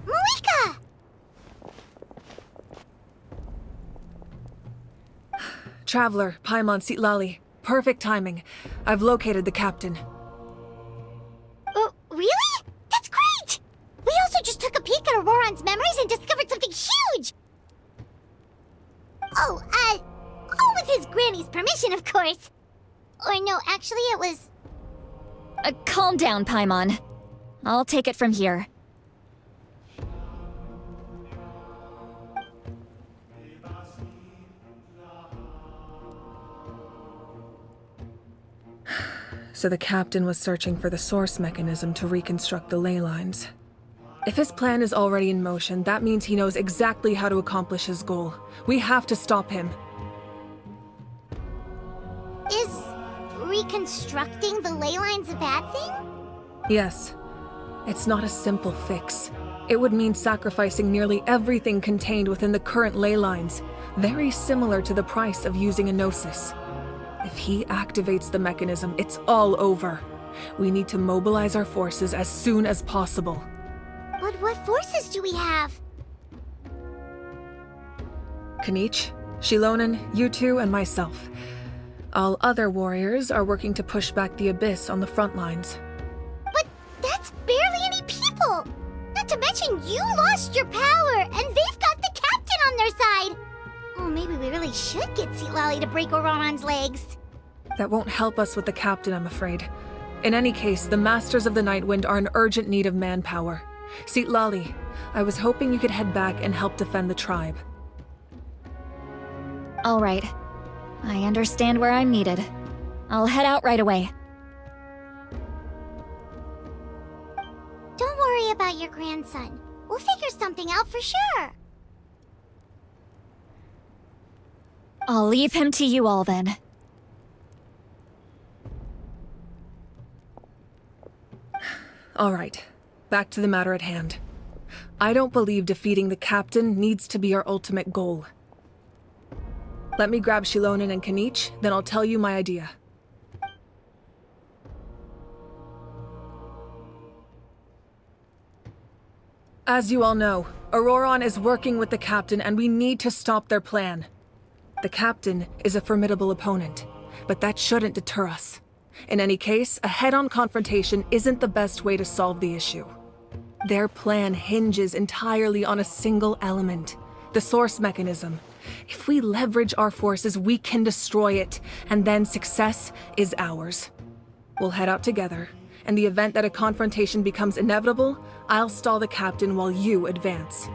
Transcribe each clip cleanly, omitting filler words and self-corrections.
Malika! Traveler, Paimon Sitlali. Perfect timing. I've located the captain. Really? That's great! We also just took a peek at Auroron's memories and discovered something huge! All with his granny's permission, of course. Or no, actually it was... Calm down, Paimon. I'll take it from here. So the captain was searching for the source mechanism to reconstruct the ley lines. If his plan is already in motion, that means he knows exactly how to accomplish his goal. We have to stop him. Is reconstructing the ley lines a bad thing? Yes. It's not a simple fix. It would mean sacrificing nearly everything contained within the current ley lines, very similar to the price of using a gnosis. If he activates the mechanism, it's all over. We need to mobilize our forces as soon as possible. But what forces do we have? Kanich, Shilonen, you two, and myself. All other warriors are working to push back the Abyss on the front lines. But that's barely any people! Not to mention you lost your power, and they've got the captain on their side! Oh, maybe we really should get Sitlali to break Auroron's legs. That won't help us with the captain, I'm afraid. In any case, the Masters of the Nightwind are in urgent need of manpower. Sitlali, I was hoping you could head back and help defend the tribe. All right. I understand where I'm needed. I'll head out right away. Don't worry about your grandson. We'll figure something out for sure. I'll leave him to you all then. All right, back to the matter at hand. I don't believe defeating the captain needs to be our ultimate goal. Let me grab Shilonen and Kanich, then I'll tell you my idea. As you all know, Auroron is working with the captain and we need to stop their plan. The captain is a formidable opponent, but that shouldn't deter us. In any case, a head-on confrontation isn't the best way to solve the issue. Their plan hinges entirely on a single element, the source mechanism. If we leverage our forces, we can destroy it, and then success is ours. We'll head out together. In the event that a confrontation becomes inevitable, I'll stall the captain while you advance.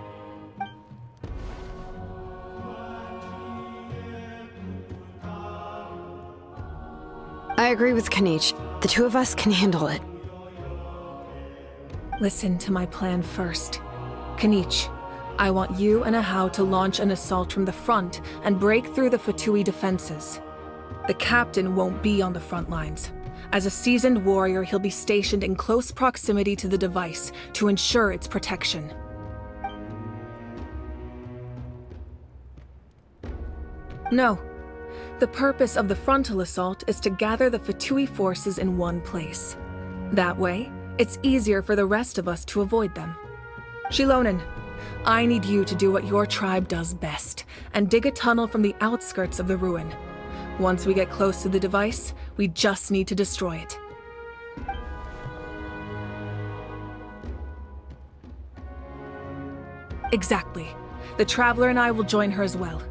I agree with Kanich. The two of us can handle it. Listen to my plan first. Kanich, I want you and Ahau to launch an assault from the front and break through the Fatui defenses. The captain won't be on the front lines. As a seasoned warrior, he'll be stationed in close proximity to the device to ensure its protection. No. The purpose of the frontal assault is to gather the Fatui forces in one place. That way, it's easier for the rest of us to avoid them. Shilonen, I need you to do what your tribe does best, and dig a tunnel from the outskirts of the ruin. Once we get close to the device, we just need to destroy it. Exactly. The Traveler and I will join her as well.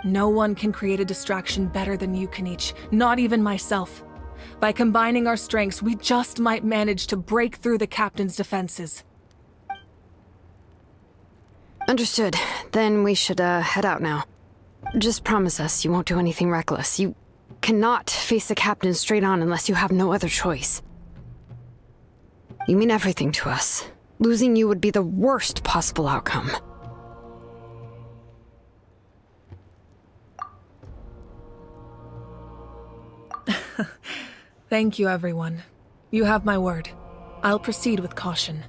No one can create a distraction better than you, Kanich, not even myself. By combining our strengths, we just might manage to break through the captain's defenses. Understood. Then we should, head out now. Just promise us you won't do anything reckless. You cannot face the captain straight on unless you have no other choice. You mean everything to us. Losing you would be the worst possible outcome. Thank you, everyone. You have my word. I'll proceed with caution.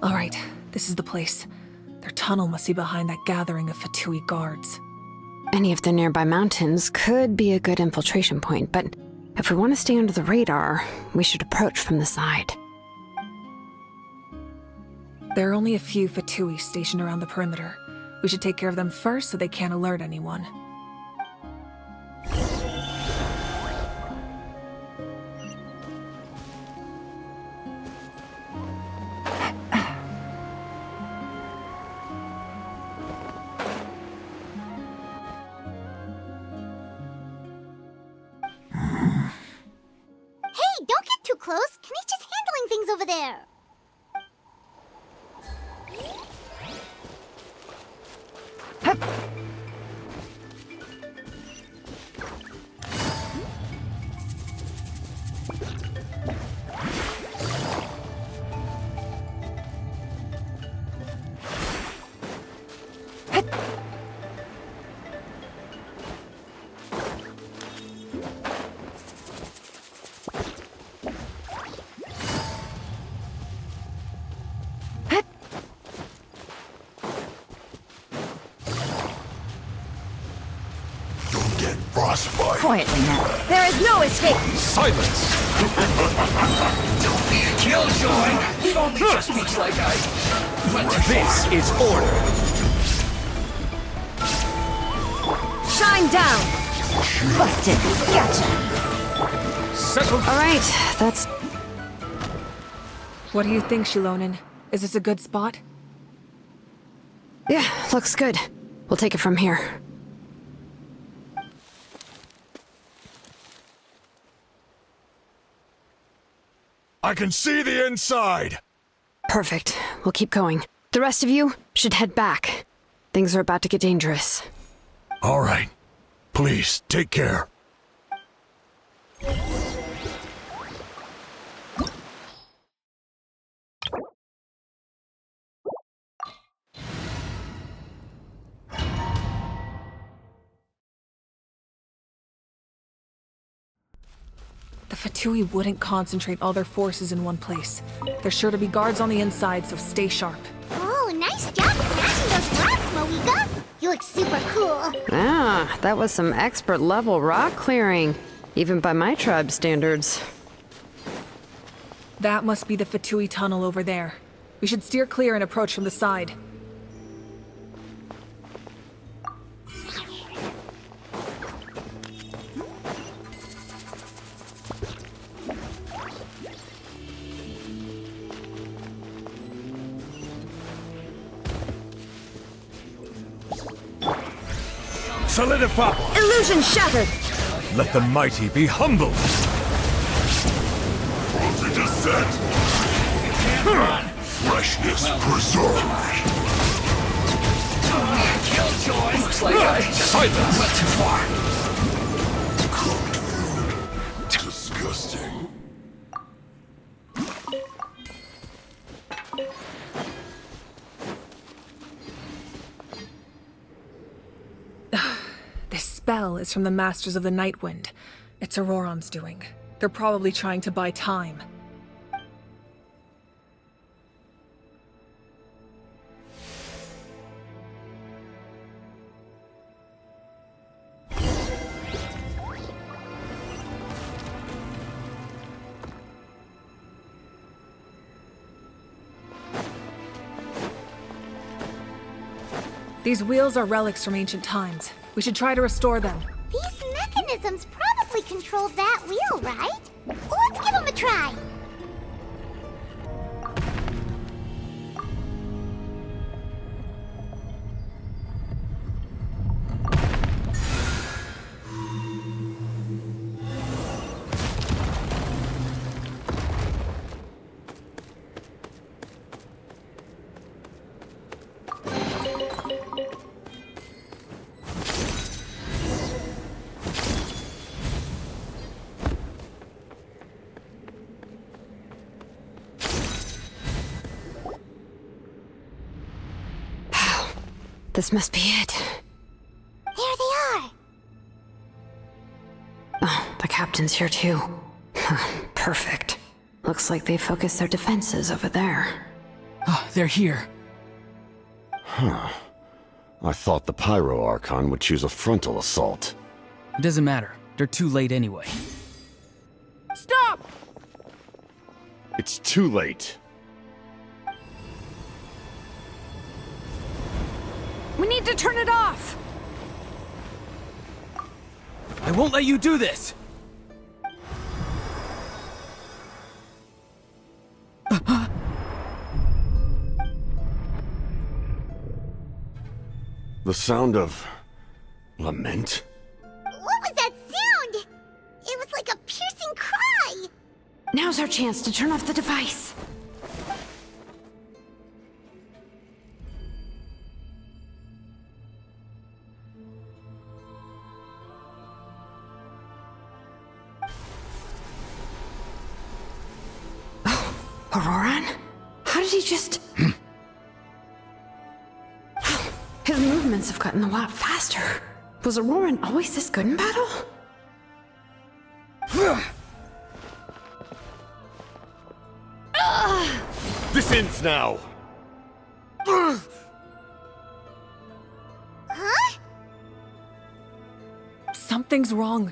Alright, this is the place. Their tunnel must be behind that gathering of Fatui guards. Any of the nearby mountains could be a good infiltration point, but if we want to stay under the radar, we should approach from the side. There are only a few Fatui stationed around the perimeter. We should take care of them first so they can't alert anyone. Hey, don't get too close. Kenny's just handling things over there. Frostbite. Quietly now. There is no escape! Silence! Don't be a killjoy! It only just speaks like I... But This is order. Shine down! Busted. Gotcha. Settle. All right, that's... What do you think, Shilonin? Is this a good spot? Yeah, looks good. We'll take it from here. I can see the inside. Perfect. We'll keep going. The rest of you should head back. Things are about to get dangerous. All right. Please, take care. The Fatui wouldn't concentrate all their forces in one place. There's sure to be guards on the inside, so stay sharp. Oh, nice job smashing those rocks, Moika. You look super cool. Ah, that was some expert level rock clearing. Even by my tribe standards. That must be the Fatui tunnel over there. We should steer clear and approach from the side. Solidify. Illusion shattered! Let the mighty be humbled. descent! Freshness preserved! Don't be a killjoy! Looks like I Silence! went too far. Cooked food. Disgusting. This spell is from the Masters of the Night Wind. It's Auroron's doing. They're probably trying to buy time. These wheels are relics from ancient times. We should try to restore them. These mechanisms probably control that wheel, right? Let's give them a try. This must be it. There they are. Oh, the captain's here too. Perfect. Looks like they focused their defenses over there. They're here. I thought the Pyro Archon would choose a frontal assault. It doesn't matter. They're too late anyway. Stop! It's too late. We need to turn it off! I won't let you do this! The sound of... lament? What was that sound? It was like a piercing cry! Now's our chance to turn off the device. Oh, Auroran? How did he just... His movements have gotten a lot faster. Was Auroran always this good in battle? This ends now! Huh? Something's wrong.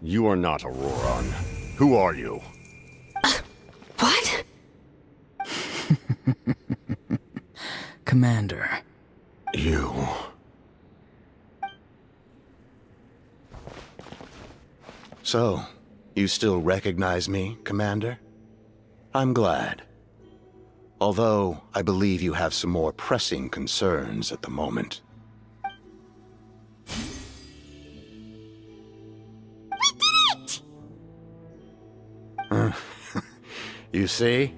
You are not Auroran. Who are you? What? Commander. You... So, you still recognize me, Commander? I'm glad. Although, I believe you have some more pressing concerns at the moment. You see?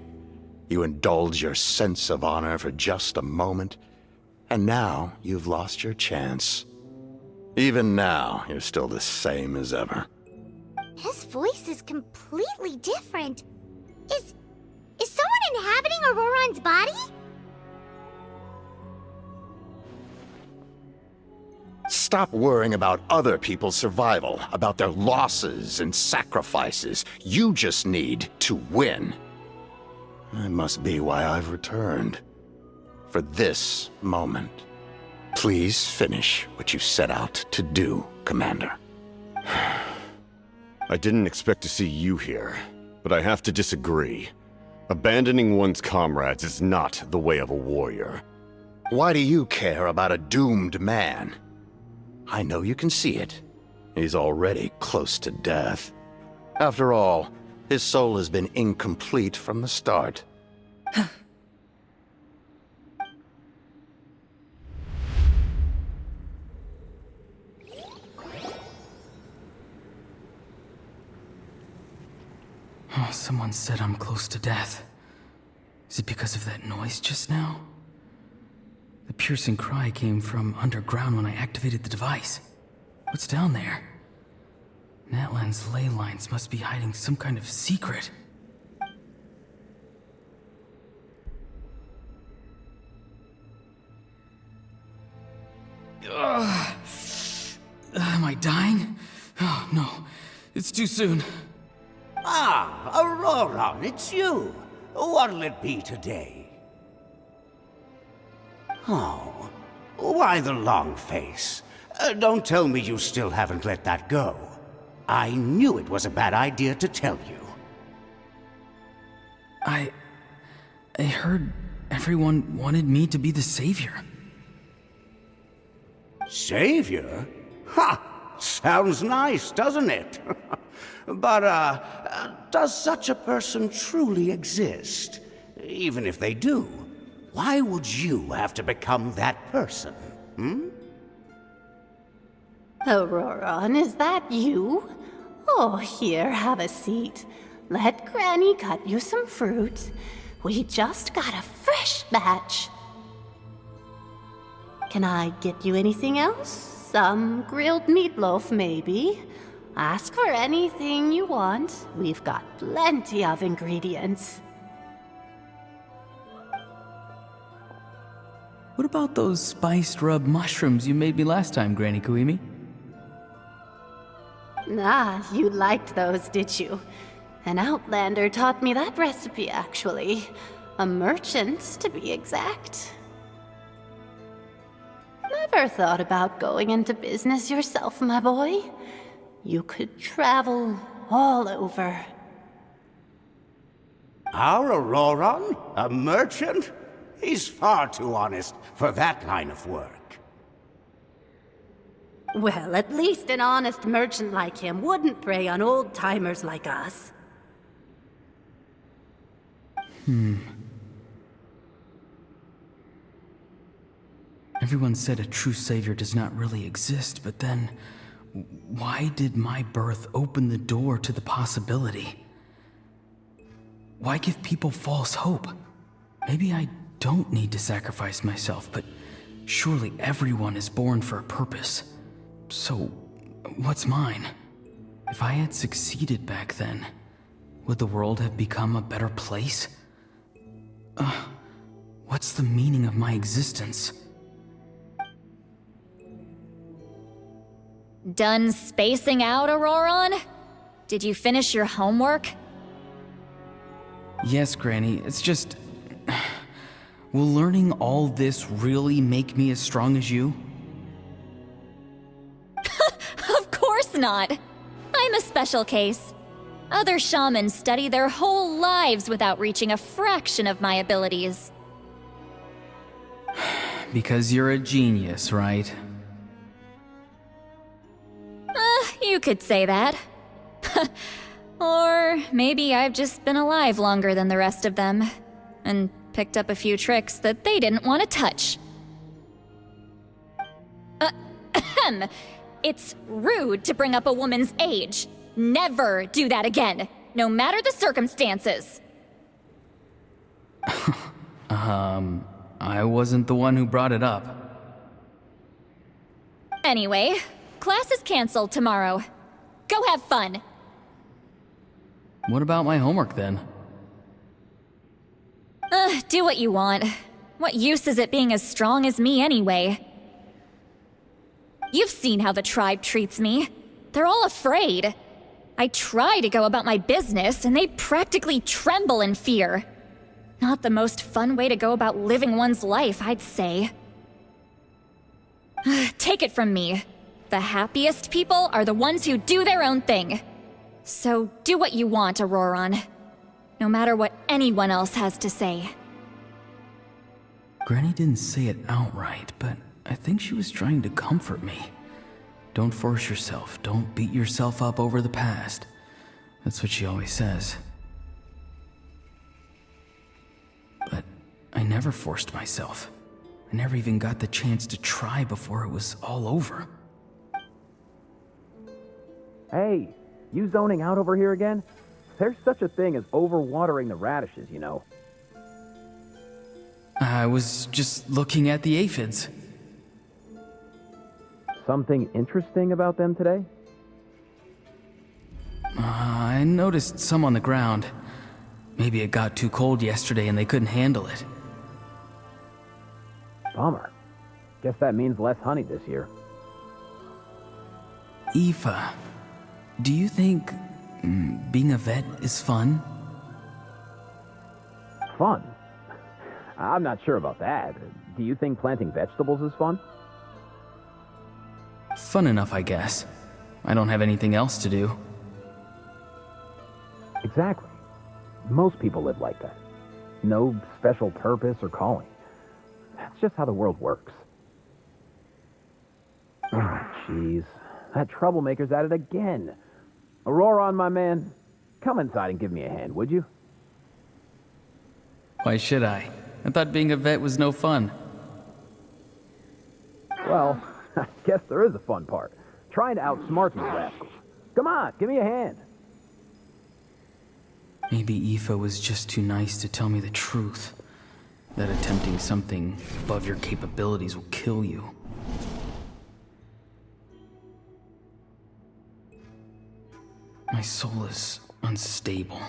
You indulge your sense of honor for just a moment, and now you've lost your chance. Even now, you're still the same as ever. His voice is completely different. Is someone inhabiting Auroran's body? Stop worrying about other people's survival, about their losses and sacrifices. You just need to win. That must be why I've returned. For this moment. Please finish what you set out to do, Commander. I didn't expect to see you here, but I have to disagree. Abandoning one's comrades is not the way of a warrior. Why do you care about a doomed man? I know you can see it. He's already close to death. After all, his soul has been incomplete from the start. Oh, someone said I'm close to death. Is it because of that noise just now? The piercing cry came from underground when I activated the device. What's down there? Natlan's ley lines must be hiding some kind of secret. Ugh. Am I dying? Oh, no. It's too soon. Ah, Auroran, it's you. What'll it be today? Oh, why the long face? Don't tell me you still haven't let that go. I knew it was a bad idea to tell you. I heard everyone wanted me to be the savior. Savior? Ha! Sounds nice, doesn't it? But, does such a person truly exist? Even if they do, why would you have to become that person, Auroran, is that you? Oh, here, have a seat. Let Granny cut you some fruit. We just got a fresh batch. Can I get you anything else? Some grilled meatloaf, maybe? Ask for anything you want. We've got plenty of ingredients. what about those spiced rub mushrooms you made me last time, Granny Kuimi? Ah, you liked those, did you? An outlander taught me that recipe, actually. A merchant, to be exact. Never thought about going into business yourself, my boy? You could travel all over. Our Auroron? A merchant? He's far too honest for that line of work. Well, at least an honest merchant like him wouldn't prey on old-timers like us. Everyone said a true savior does not really exist, but then why did my birth open the door to the possibility? Why give people false hope? Maybe I don't need to sacrifice myself, but surely everyone is born for a purpose. So, what's mine? If I had succeeded back then, would the world have become a better place? What's the meaning of my existence? Done spacing out, Auroron? Did you finish your homework? Yes, Granny, it's just... Will learning all this really make me as strong as you? Of course not! I'm a special case. Other shamans study their whole lives without reaching a fraction of my abilities. Because you're a genius, right? You could say that. Or maybe I've just been alive longer than the rest of them, and picked up a few tricks that they didn't want to touch. It's rude to bring up a woman's age. Never do that again, no matter the circumstances. I wasn't the one who brought it up. Anyway, class is canceled tomorrow. Go have fun. What about my homework then? Do what you want. What use is it being as strong as me anyway? You've seen how the tribe treats me. They're all afraid. I try to go about my business, and they practically tremble in fear. Not the most fun way to go about living one's life, I'd say. Take it from me. The happiest people are the ones who do their own thing. So do what you want, Auroron. No matter what anyone else has to say. Granny didn't say it outright, but I think she was trying to comfort me. Don't force yourself. Don't beat yourself up over the past. That's what she always says. But I never forced myself. I never even got the chance to try before it was all over. Hey, you zoning out over here again? There's such a thing as overwatering the radishes, you know. I was just looking at the aphids. Something interesting about them today? I noticed some on the ground. Maybe it got too cold yesterday and they couldn't handle it. Bummer. Guess that means less honey this year. Aoife, do you think being a vet is fun? Fun? I'm not sure about that. Do you think planting vegetables is fun? Fun enough, I guess. I don't have anything else to do. Exactly. Most people live like that. No special purpose or calling. That's just how the world works. Oh, jeez. That troublemaker's at it again. Auroron, my man, come inside and give me a hand, would you? Why should I? I thought being a vet was no fun. Well, I guess there is a fun part. Trying to outsmart these rascals. Come on, give me a hand. Maybe Aoife was just too nice to tell me the truth. That attempting something above your capabilities will kill you. My soul is unstable.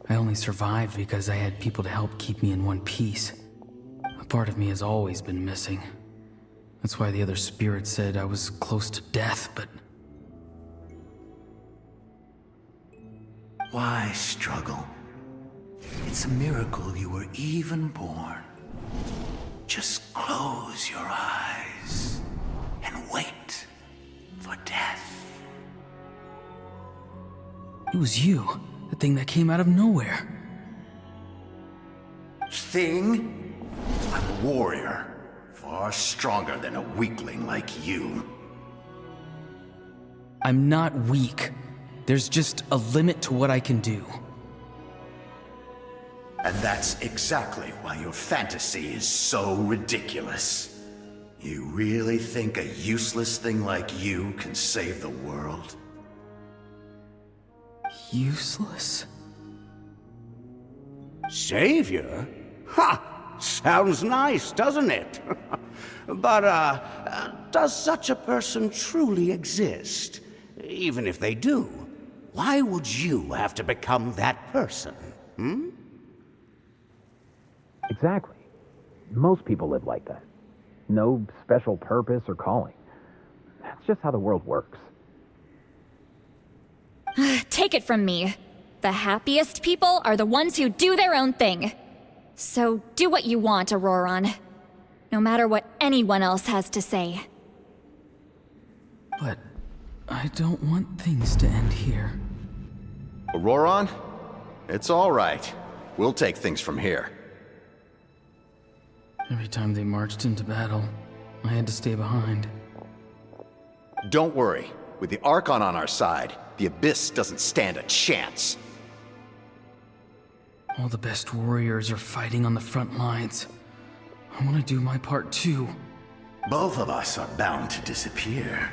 I only survived because I had people to help keep me in one piece. A part of me has always been missing. That's why the other spirit said I was close to death, but... Why struggle? It's a miracle you were even born. Just close your eyes and wait for death. It was you, the thing that came out of nowhere. Thing? I'm a warrior, far stronger than a weakling like you. I'm not weak. There's just a limit to what I can do. And that's exactly why your fantasy is so ridiculous. You really think a useless thing like you can save the world? Useless? Savior? Ha! Sounds nice, doesn't it? But, does such a person truly exist? Even if they do, why would you have to become that person? Hmm? Exactly. Most people live like that. No special purpose or calling. That's just how the world works. Take it from me. The happiest people are the ones who do their own thing. So do what you want, Auroron. No matter what anyone else has to say. But I don't want things to end here. Auroron? It's all right. We'll take things from here. Every time they marched into battle, I had to stay behind. Don't worry. With the Archon on our side, the Abyss doesn't stand a chance. All the best warriors are fighting on the front lines. I want to do my part too. Both of us are bound to disappear.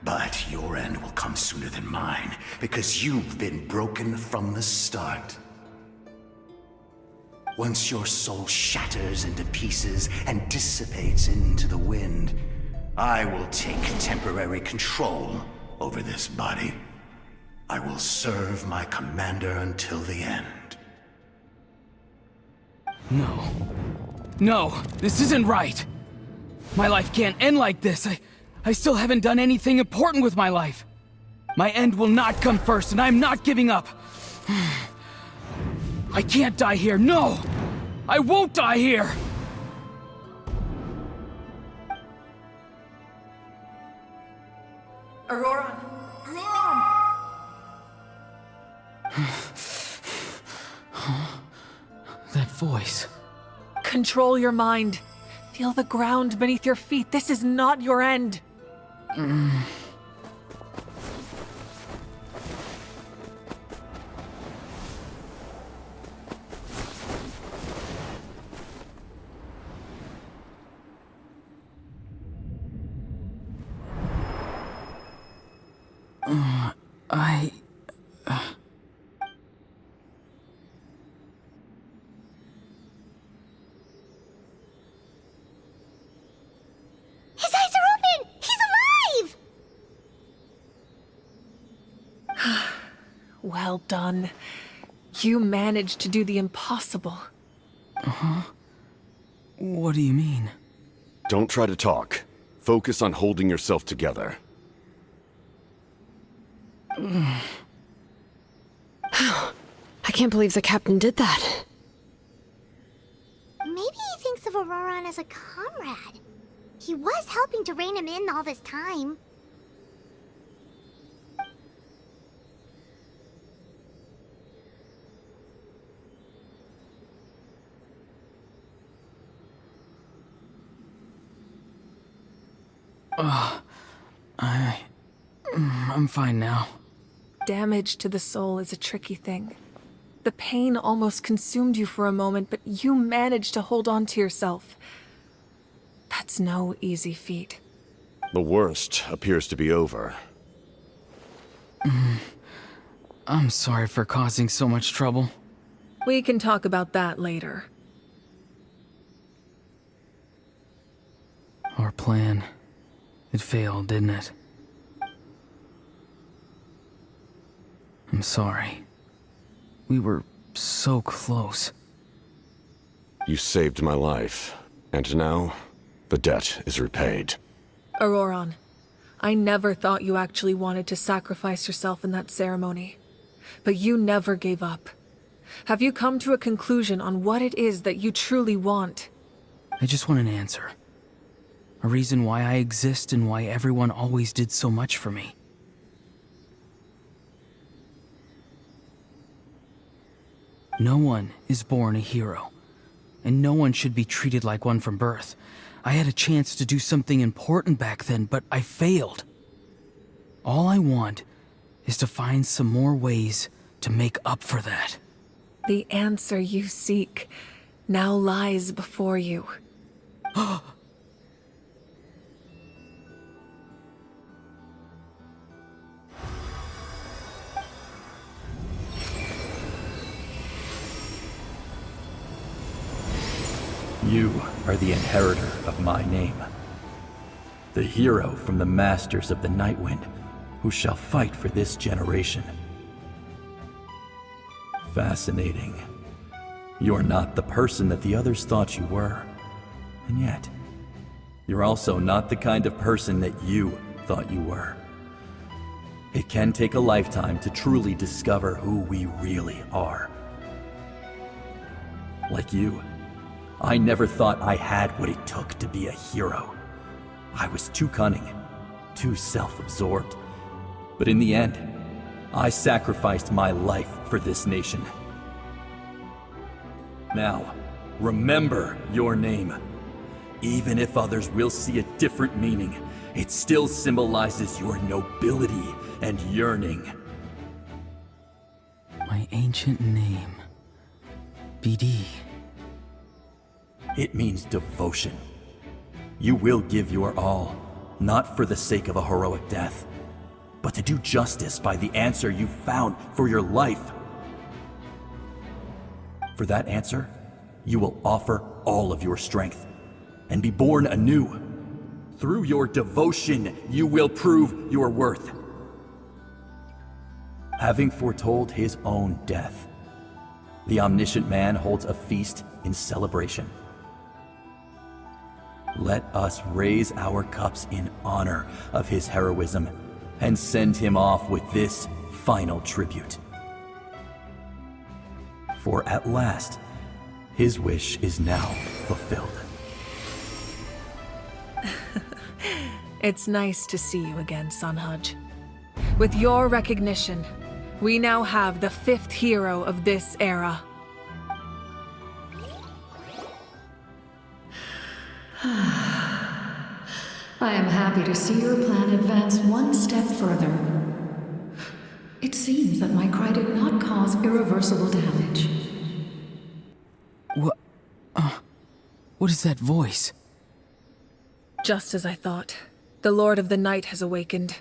But your end will come sooner than mine, because you've been broken from the start. Once your soul shatters into pieces and dissipates into the wind, I will take temporary control over this body. I will serve my commander until the end. No. No, this isn't right. My life can't end like this. I still haven't done anything important with my life. My end will not come first, and I'm not giving up. I can't die here, no! I won't die here! Auroron! Auroron! That voice. Control your mind. Feel the ground beneath your feet. This is not your end. His eyes are open! He's alive! Well done. You managed to do the impossible. What do you mean? Don't try to talk. Focus on holding yourself together. I can't believe the captain did that. Maybe he thinks of Auroron as a comrade. He was helping to rein him in all this time. I'm fine now. Damage to the soul is a tricky thing. The pain almost consumed you for a moment, but you managed to hold on to yourself. That's no easy feat. The worst appears to be over. I'm sorry for causing so much trouble. We can talk about that later. Our plan. It failed, didn't it? I'm sorry. We were so close. You saved my life. And now, the debt is repaid. Auroron, I never thought you actually wanted to sacrifice yourself in that ceremony. But you never gave up. Have you come to a conclusion on what it is that you truly want? I just want an answer. A reason why I exist and why everyone always did so much for me. No one is born a hero, and no one should be treated like one from birth. I had a chance to do something important back then, but I failed. All I want is to find some more ways to make up for that. The answer you seek now lies before you. You are the inheritor of my name. The hero from the Masters of the Nightwind, who shall fight for this generation. Fascinating. You're not the person that the others thought you were. And yet, you're also not the kind of person that you thought you were. It can take a lifetime to truly discover who we really are. Like you, I never thought I had what it took to be a hero. I was too cunning, too self-absorbed. But in the end, I sacrificed my life for this nation. Now, remember your name. Even if others will see a different meaning, it still symbolizes your nobility and yearning. My ancient name. BD. It means devotion. You will give your all, not for the sake of a heroic death, but to do justice by the answer you found for your life. For that answer, you will offer all of your strength and be born anew. Through your devotion, you will prove your worth. Having foretold his own death, the omniscient man holds a feast in celebration. Let us raise our cups in honor of his heroism and send him off with this final tribute. For at last, his wish is now fulfilled. It's nice to see you again, Sunhudge. With your recognition, we now have the 5th hero of this era. I am happy to see your plan advance one step further. It seems that my cry did not cause irreversible damage. What is that voice? Just as I thought. The Lord of the Night has awakened.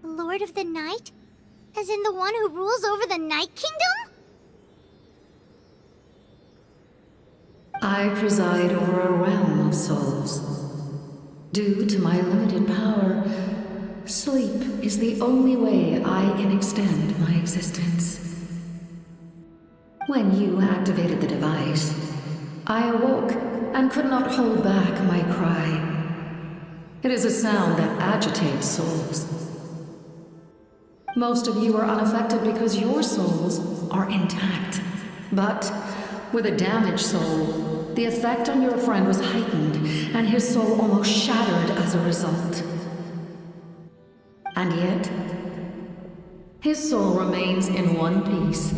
Lord of the Night? As in the one who rules over the Night Kingdom? I preside over a realm of souls. Due to my limited power, sleep is the only way I can extend my existence. When you activated the device, I awoke and could not hold back my cry. It is a sound that agitates souls. Most of you are unaffected because your souls are intact. But with a damaged soul, the effect on your friend was heightened, and his soul almost shattered as a result. And yet, his soul remains in one piece.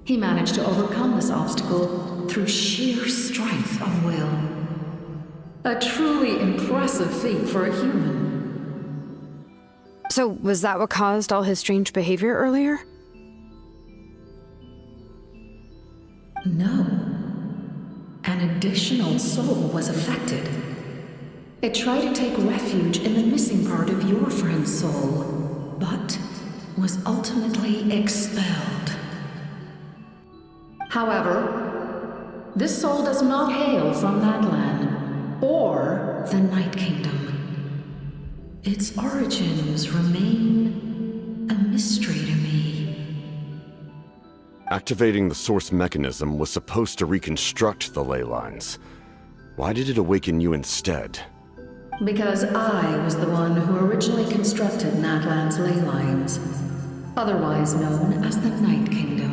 He managed to overcome this obstacle through sheer strength of will. A truly impressive feat for a human. So, was that what caused all his strange behavior earlier? No. An additional soul was affected. It tried to take refuge in the missing part of your friend's soul, but was ultimately expelled. However, this soul does not hail from Natlan or the Night Kingdom. its origins remain a mystery to me. Activating the source mechanism was supposed to reconstruct the ley lines. Why did it awaken you instead? Because I was the one who originally constructed Natlan's ley lines, otherwise known as the Night Kingdom.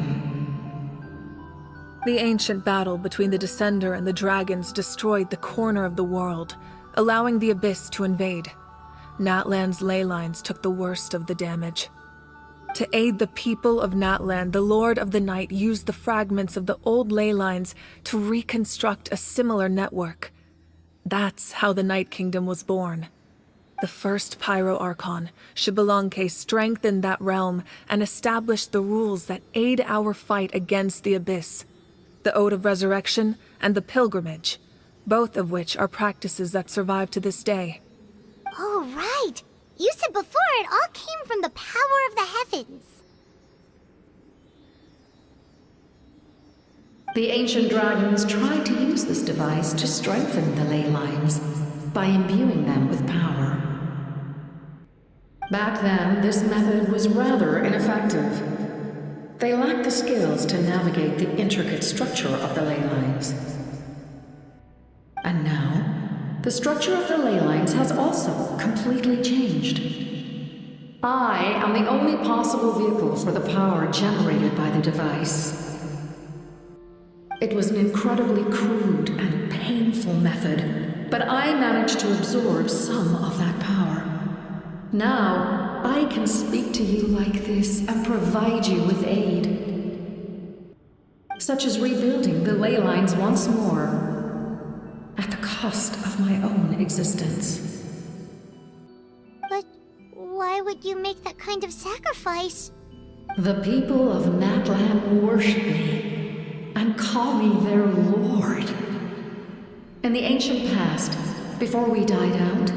The ancient battle between the Descender and the dragons destroyed the corner of the world, allowing the Abyss to invade. Natlan's ley lines took the worst of the damage. To aid the people of Natlan, the Lord of the Night used the fragments of the old ley lines to reconstruct a similar network. That's how the Night Kingdom was born. The first Pyro Archon, Xbalanque, strengthened that realm and established the rules that aid our fight against the Abyss. The Ode of Resurrection and the Pilgrimage, both of which are practices that survive to this day. Oh, right! You said before it all came from the power of the heavens. The ancient dragons tried to use this device to strengthen the ley lines by imbuing them with power. Back then, this method was rather ineffective. They lacked the skills to navigate the intricate structure of the ley lines. And now, the structure of the ley lines has also completely changed. I am the only possible vehicle for the power generated by the device. It was an incredibly crude and painful method, but I managed to absorb some of that power. Now, I can speak to you like this and provide you with aid, such as rebuilding the ley lines once more, at the cost of my own existence. But why would you make that kind of sacrifice? The people of Natlan worship me and call me their lord. In the ancient past, before we died out,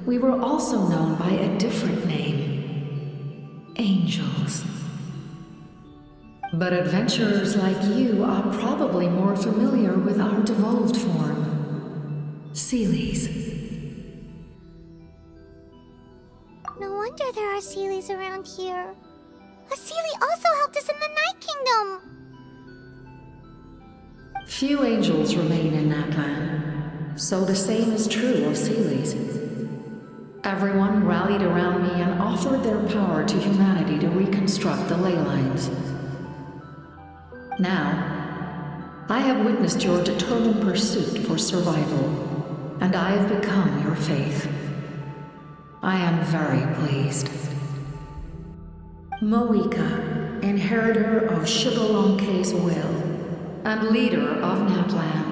we were also known by a different name: angels. But adventurers like you are probably more familiar with our devolved form, Seelies. No wonder there are Seelies around here. A Seelie also helped us in the Night Kingdom! Few angels remain in Natlan, so the same is true of Seelies. Everyone rallied around me and offered their power to humanity to reconstruct the ley lines. Now, I have witnessed your determined pursuit for survival, and I have become your faith. I am very pleased. Moika, inheritor of Xbalanque's will, and leader of Natlan.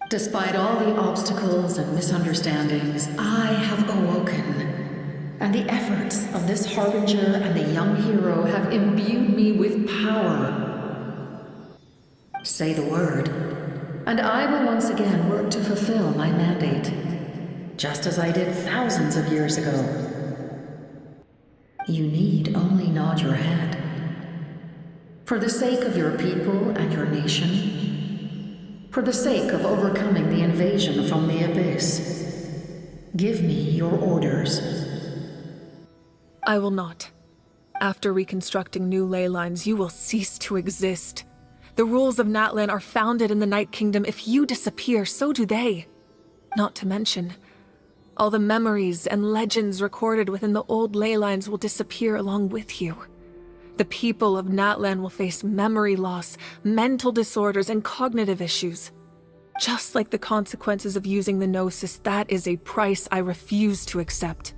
Despite all the obstacles and misunderstandings, I have awoken, and the efforts of this harbinger and the young hero have imbued me with power. Say the word, and I will once again work to fulfill my mandate, just as I did thousands of years ago. You need only nod your head. For the sake of your people and your nation, for the sake of overcoming the invasion from the Abyss, give me your orders. I will not. After reconstructing new ley lines, you will cease to exist. The rules of Natlan are founded in the Night Kingdom. If you disappear, so do they. Not to mention, all the memories and legends recorded within the old ley lines will disappear along with you. The people of Natlan will face memory loss, mental disorders, and cognitive issues. Just like the consequences of using the Gnosis, that is a price I refuse to accept.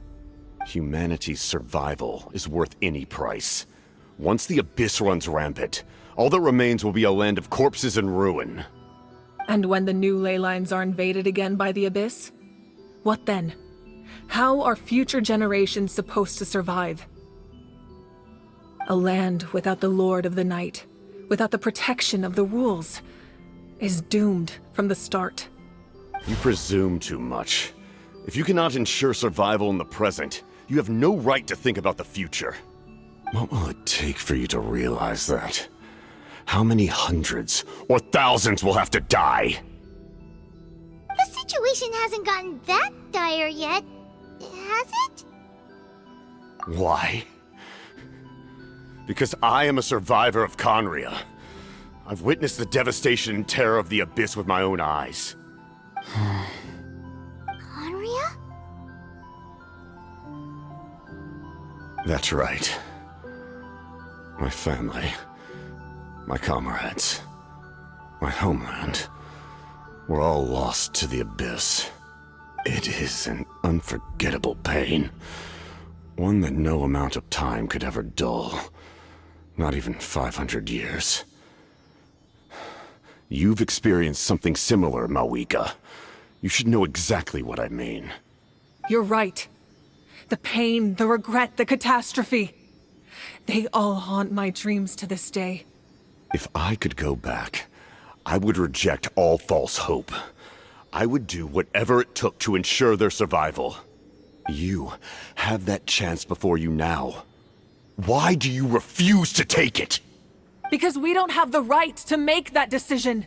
Humanity's survival is worth any price. Once the Abyss runs rampant, all that remains will be a land of corpses and ruin. And when the new ley lines are invaded again by the Abyss? What then? How are future generations supposed to survive? A land without the Lord of the Night, without the protection of the rules, is doomed from the start. You presume too much. If you cannot ensure survival in the present, you have no right to think about the future. What will it take for you to realize that? How many hundreds or thousands will have to die? The situation hasn't gotten that dire yet. has it? Why? Because I am a survivor of Conria. I've witnessed the devastation and terror of the Abyss with my own eyes. Conria? That's right. My family, my comrades, my homeland, were all lost to the Abyss. It is an unforgettable pain. One that no amount of time could ever dull. Not even 500 years. You've experienced something similar, Mawika. You should know exactly what I mean. You're right. The pain, the regret, the catastrophe. They all haunt my dreams to this day. If I could go back, I would reject all false hope. I would do whatever it took to ensure their survival. You have that chance before you now. Why do you refuse to take it? Because we don't have the right to make that decision.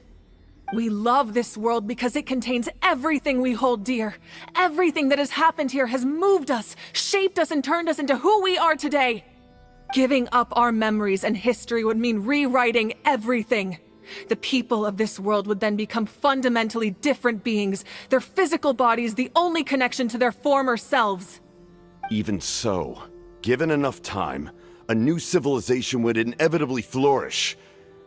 We love this world because it contains everything we hold dear. Everything that has happened here has moved us, shaped us, and turned us into who we are today. Giving up our memories and history would mean rewriting everything. The people of this world would then become fundamentally different beings, their physical bodies the only connection to their former selves. Even so, given enough time, a new civilization would inevitably flourish.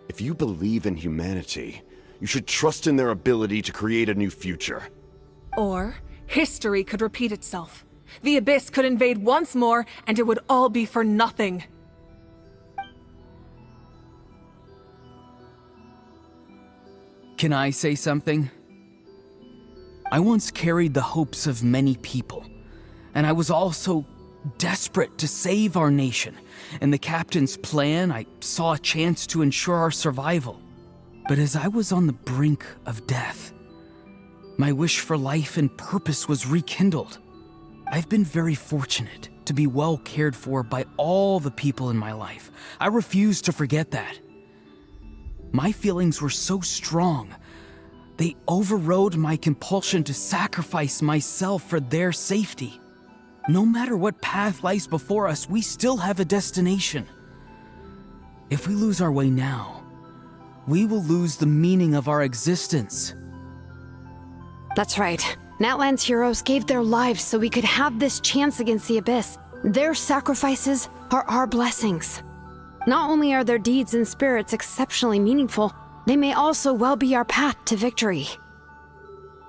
If you believe in humanity, you should trust in their ability to create a new future. Or, history could repeat itself. The Abyss could invade once more, and it would all be for nothing. Can I say something? I once carried the hopes of many people, and I was also desperate to save our nation. In the captain's plan, I saw a chance to ensure our survival. But as I was on the brink of death, my wish for life and purpose was rekindled. I've been very fortunate to be well cared for by all the people in my life. I refuse to forget that. My feelings were so strong, they overrode my compulsion to sacrifice myself for their safety. No matter what path lies before us, we still have a destination. If we lose our way now, we will lose the meaning of our existence. That's right. Natlan's heroes gave their lives so we could have this chance against the Abyss. Their sacrifices are our blessings. Not only are their deeds and spirits exceptionally meaningful, they may also well be our path to victory.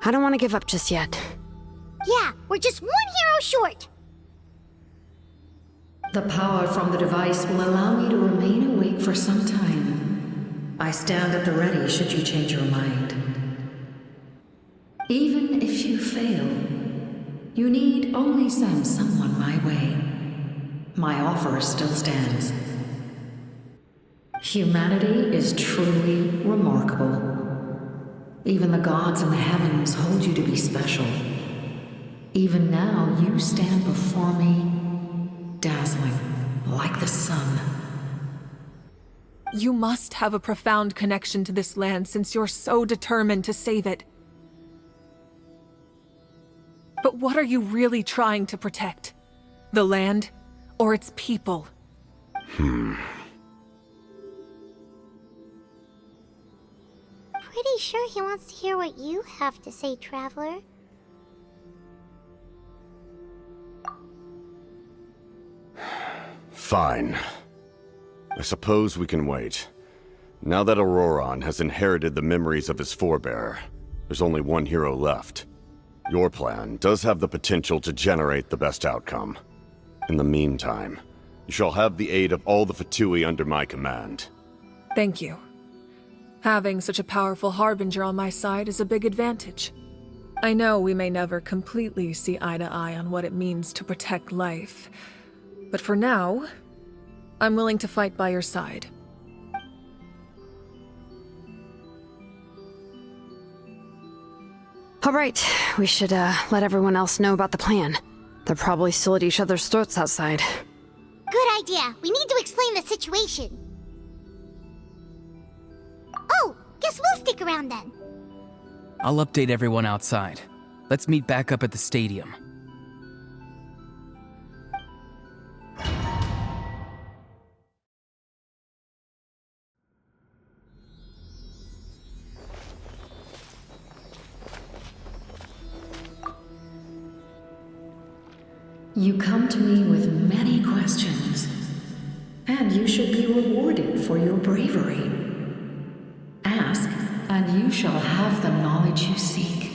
I don't want to give up just yet. Yeah, we're just one hero short. The power from the device will allow me to remain awake for some time. I stand at the ready should you change your mind. Even if you fail, you need only send someone my way. My offer still stands. Humanity is truly remarkable. Even the gods in the heavens hold you to be special. Even now, you stand before me, dazzling like the sun. You must have a profound connection to this land since you're so determined to save it. But what are you really trying to protect? The land or its people? Pretty sure he wants to hear what you have to say, Traveler. Fine. I suppose we can wait. Now that Auroron has inherited the memories of his forebearer, there's only one hero left. Your plan does have the potential to generate the best outcome. In the meantime, you shall have the aid of all the Fatui under my command. Thank you. Having such a powerful harbinger on my side is a big advantage. I know we may never completely see eye to eye on what it means to protect life, but for now, I'm willing to fight by your side. All right, we should let everyone else know about the plan. They're probably still at each other's throats outside. Good idea. We need to explain the situation. Oh, guess we'll stick around then. I'll update everyone outside. Let's meet back up at the stadium. You come to me with many questions, and you should be rewarded for your bravery. Ask, and you shall have the knowledge you seek.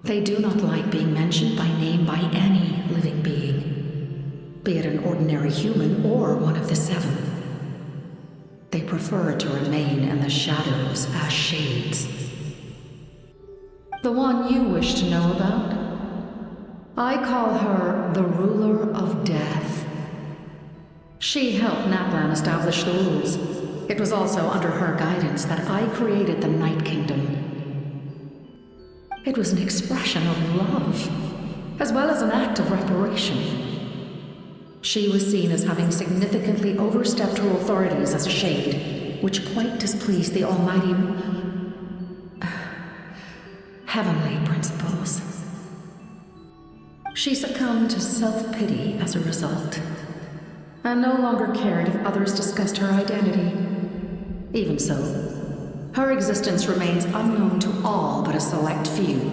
They do not like being mentioned by name by any living being, be it an ordinary human or one of the seven. They prefer to remain in the shadows as shades. The one you wish to know about? I call her the ruler of death. She helped Natlan establish the rules. It was also under her guidance that I created the Night Kingdom. It was an expression of love, as well as an act of reparation. She was seen as having significantly overstepped her authorities as a shade, which quite displeased the almighty heavenly principles. She succumbed to self-pity as a result, and no longer cared if others discussed her identity. Even so, her existence remains unknown to all but a select few.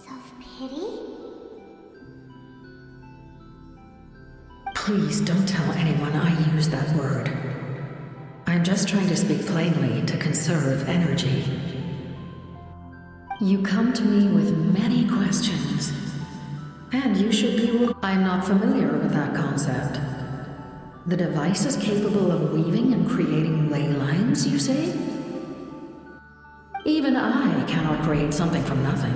Self-pity? Please don't tell anyone I use that word. I'm just trying to speak plainly to conserve energy. You come to me with many questions, and you should be... I'm not familiar with that concept. The device is capable of weaving and creating ley lines, you say? Even I cannot create something from nothing.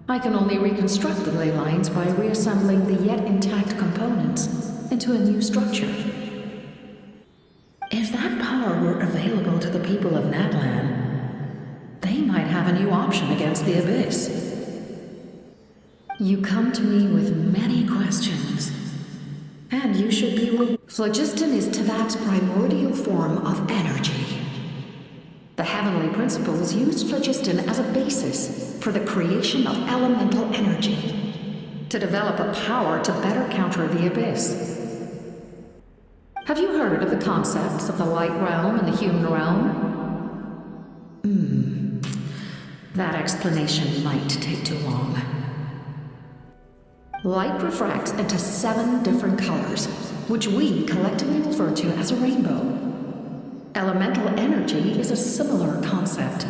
I can only reconstruct the ley lines by reassembling the yet intact components into a new structure. If that power were available to the people of Natlan, they might have a new option against the Abyss. You come to me with many questions, and you should be... Phlogiston is Tevat's primordial form of energy. The heavenly principles used phlogiston as a basis for the creation of elemental energy, to develop a power to better counter the Abyss. Have you heard of the concepts of the light realm and the human realm? That explanation might take too long. Light refracts into 7 different colors, which we collectively refer to as a rainbow. Elemental energy is a similar concept.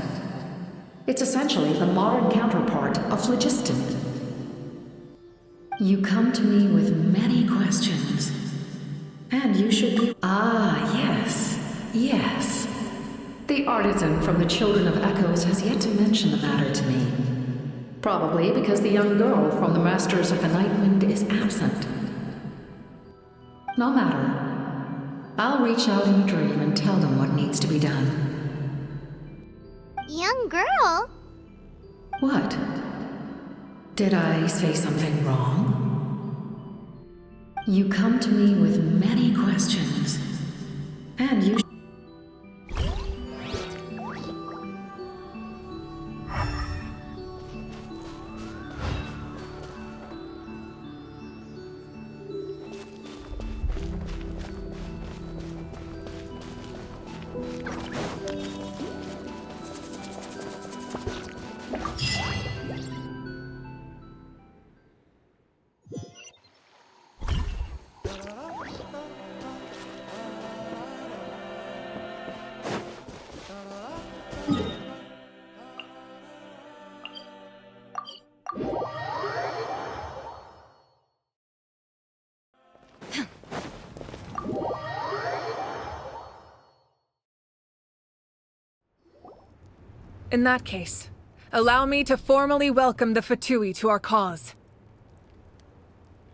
It's essentially the modern counterpart of phlogiston. You come to me with many questions, and you should be... Yes. The artisan from the Children of Echoes has yet to mention the matter to me. Probably because the young girl from the Masters of the Nightwind is absent. No matter. I'll reach out in a dream and tell them what needs to be done. Young girl? What? Did I say something wrong? You come to me with many questions, and you... In that case, allow me to formally welcome the Fatui to our cause.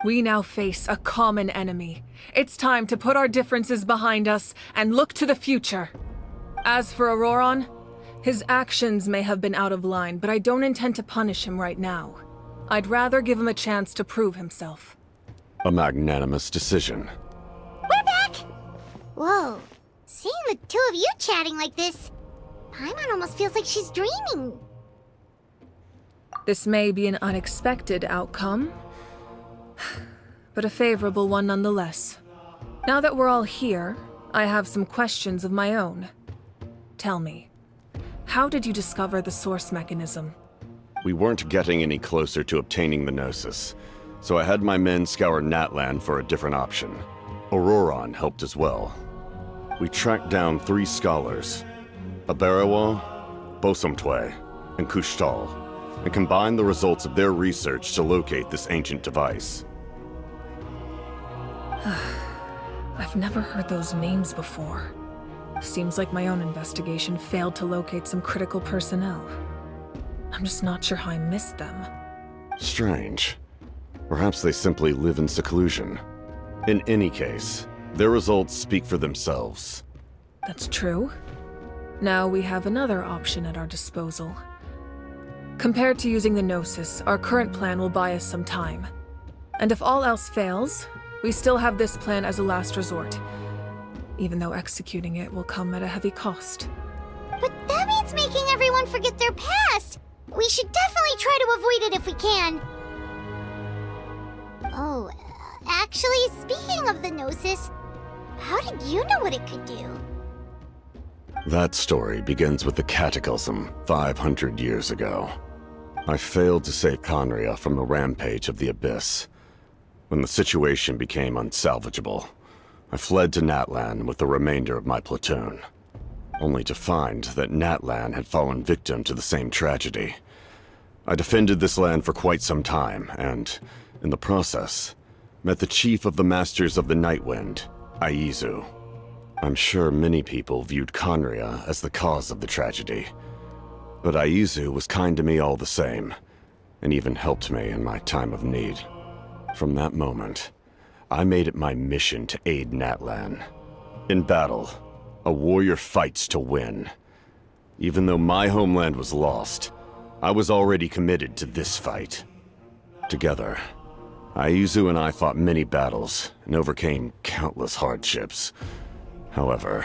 We now face a common enemy. It's time to put our differences behind us and look to the future. As for Auroron, his actions may have been out of line, but I don't intend to punish him right now. I'd rather give him a chance to prove himself. A magnanimous decision. We're back! Whoa, seeing the two of you chatting like this, Paimon almost feels like she's dreaming. This may be an unexpected outcome, but a favorable one nonetheless. Now that we're all here, I have some questions of my own. Tell me, how did you discover the source mechanism? We weren't getting any closer to obtaining the Gnosis, so I had my men scour Natlan for a different option. Auroron helped as well. We tracked down 3 scholars, Aberawa, Bosomtwe, and Kushtal, and combined the results of their research to locate this ancient device. I've never heard those names before. Seems like my own investigation failed to locate some critical personnel. I'm just not sure how I missed them. Strange. Perhaps they simply live in seclusion. In any case, their results speak for themselves. That's true. Now we have another option at our disposal. Compared to using the Gnosis, our current plan will buy us some time. And if all else fails, we still have this plan as a last resort, even though executing it will come at a heavy cost. But that means making everyone forget their past! We should definitely try to avoid it if we can. Oh, actually, speaking of the Gnosis, how did you know what it could do? That story begins with the Cataclysm 500 years ago. I failed to save Conria from the rampage of the Abyss. When the situation became unsalvageable, I fled to Natlan with the remainder of my platoon, only to find that Natlan had fallen victim to the same tragedy. I defended this land for quite some time, and, in the process, met the chief of the Masters of the Nightwind, Aizu. I'm sure many people viewed Conria as the cause of the tragedy, but Aizu was kind to me all the same, and even helped me in my time of need. From that moment, I made it my mission to aid Natlan. In battle, a warrior fights to win. Even though my homeland was lost, I was already committed to this fight. Together, Aizu and I fought many battles and overcame countless hardships. However,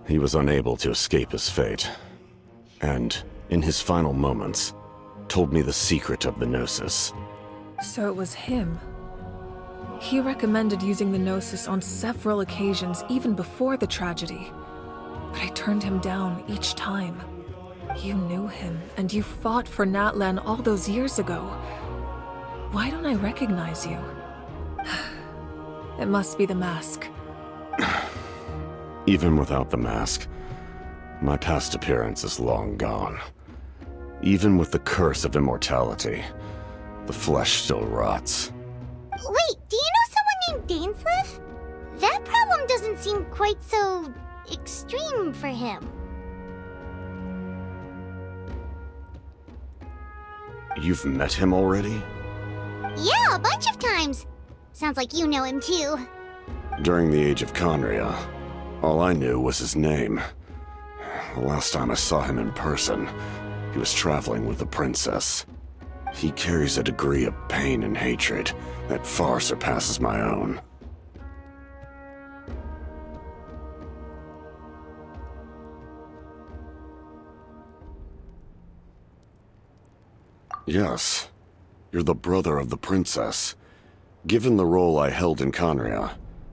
he was unable to escape his fate, and, in his final moments, told me the secret of the Gnosis. So it was him. He recommended using the Gnosis on several occasions even before the tragedy, but I turned him down each time. You knew him, and you fought for Natlan all those years ago. Why don't I recognize you? It must be the mask. Even without the mask, my past appearance is long gone. Even with the curse of immortality, the flesh still rots. Wait, do you know someone named Dainsleif? That problem doesn't seem quite so extreme for him. You've met him already? Yeah, a bunch of times. Sounds like you know him too. During the age of Conria, all I knew was his name. The last time I saw him in person, he was traveling with the princess. He carries a degree of pain and hatred that far surpasses my own. Yes, you're the brother of the princess. Given the role I held in Conria,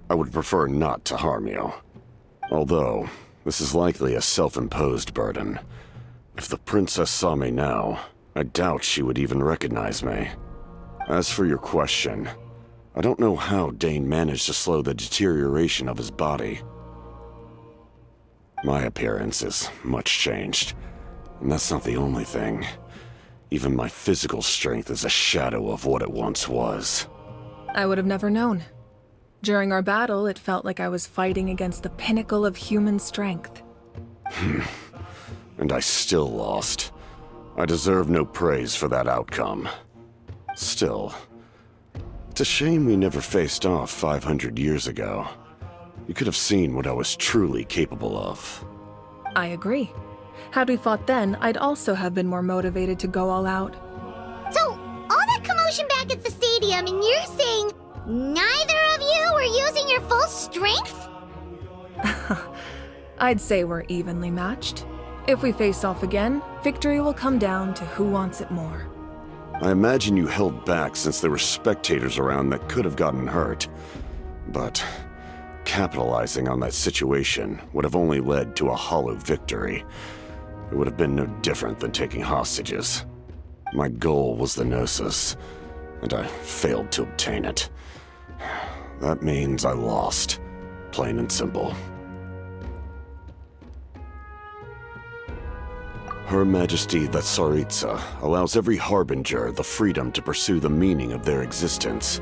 I would prefer not to harm you. Although, this is likely a self-imposed burden. If the princess saw me now, I doubt she would even recognize me. As for your question, I don't know how Dane managed to slow the deterioration of his body. My appearance is much changed, and that's not the only thing. Even my physical strength is a shadow of what it once was. I would have never known. During our battle, it felt like I was fighting against the pinnacle of human strength. And I still lost. I deserve no praise for that outcome. Still, it's a shame we never faced off 500 years ago. You could have seen what I was truly capable of. I agree. Had we fought then, I'd also have been more motivated to go all out. So, all that commotion back at the stadium, and you're saying neither of you were using your full strength? I'd say we're evenly matched. If we face off again, victory will come down to who wants it more. I imagine you held back since there were spectators around that could have gotten hurt. But capitalizing on that situation would have only led to a hollow victory. It would have been no different than taking hostages. My goal was the Gnosis, and I failed to obtain it. That means I lost, plain and simple. Her Majesty the Tsaritsa allows every Harbinger the freedom to pursue the meaning of their existence.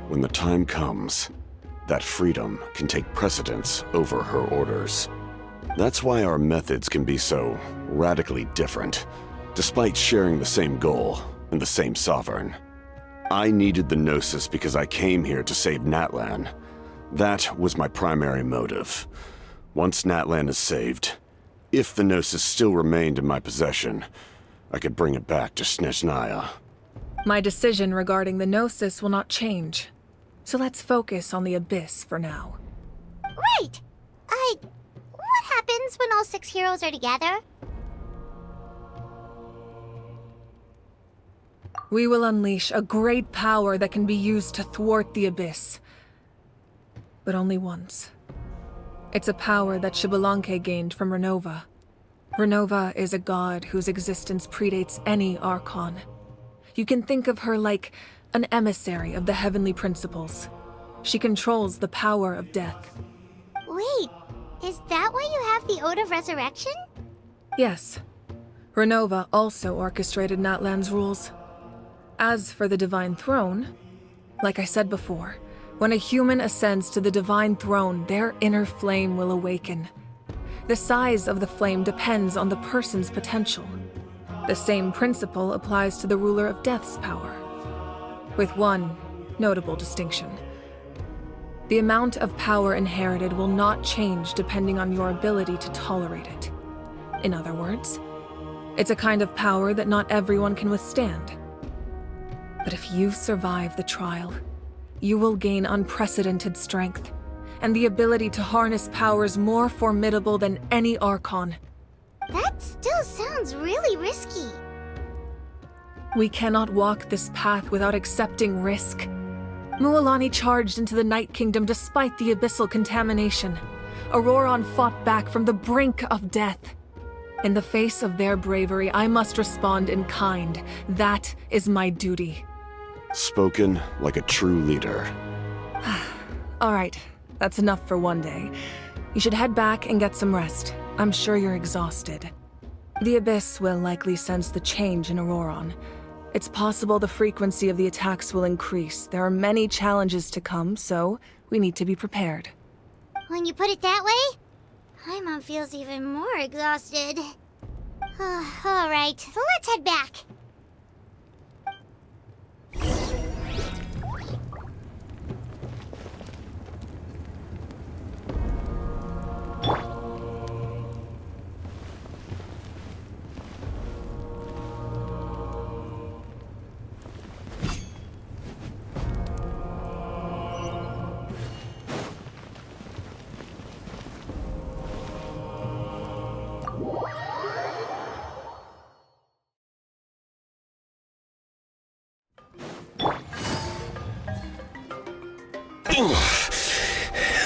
When the time comes, that freedom can take precedence over her orders. That's why our methods can be so radically different, despite sharing the same goal and the same sovereign. I needed the Gnosis because I came here to save Natlan. That was my primary motive. Once Natlan is saved, if the Gnosis still remained in my possession, I could bring it back to Snezhnaya. My decision regarding the Gnosis will not change. So let's focus on the Abyss for now. Right! What happens when all 6 heroes are together? We will unleash a great power that can be used to thwart the Abyss. But only once. It's a power that Xbalanque gained from Renova. Renova is a god whose existence predates any Archon. You can think of her like an emissary of the heavenly principles. She controls the power of death. Wait, is that why you have the Ode of Resurrection? Yes. Renova also orchestrated Natlan's rules. As for the Divine Throne, like I said before, when a human ascends to the Divine Throne, their inner flame will awaken. The size of the flame depends on the person's potential. The same principle applies to the ruler of Death's power, with one notable distinction. The amount of power inherited will not change depending on your ability to tolerate it. In other words, it's a kind of power that not everyone can withstand. But if you survive the trial, you will gain unprecedented strength, and the ability to harness powers more formidable than any Archon. That still sounds really risky. We cannot walk this path without accepting risk. Mualani charged into the Night Kingdom despite the abyssal contamination. Auroron fought back from the brink of death. In the face of their bravery, I must respond in kind. That is my duty. Spoken like a true leader. All right, that's enough for one day. You should head back and get some rest. I'm sure you're exhausted. The Abyss will likely sense the change in Auroron. It's possible the frequency of the attacks will increase. There are many challenges to come, so we need to be prepared. When you put it that way, Paimon feels even more exhausted. All right, let's head back.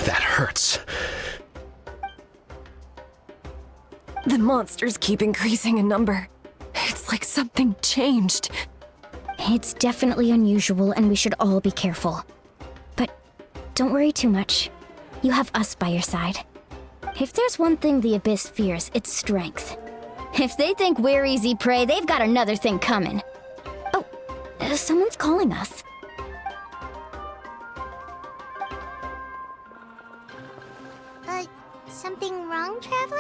That hurts. The monsters keep increasing in number. It's like something changed. It's definitely unusual, and we should all be careful. But don't worry too much. You have us by your side. If there's one thing the Abyss fears, it's strength. If they think we're easy prey, they've got another thing coming. Oh, someone's calling us. Something wrong, Traveler?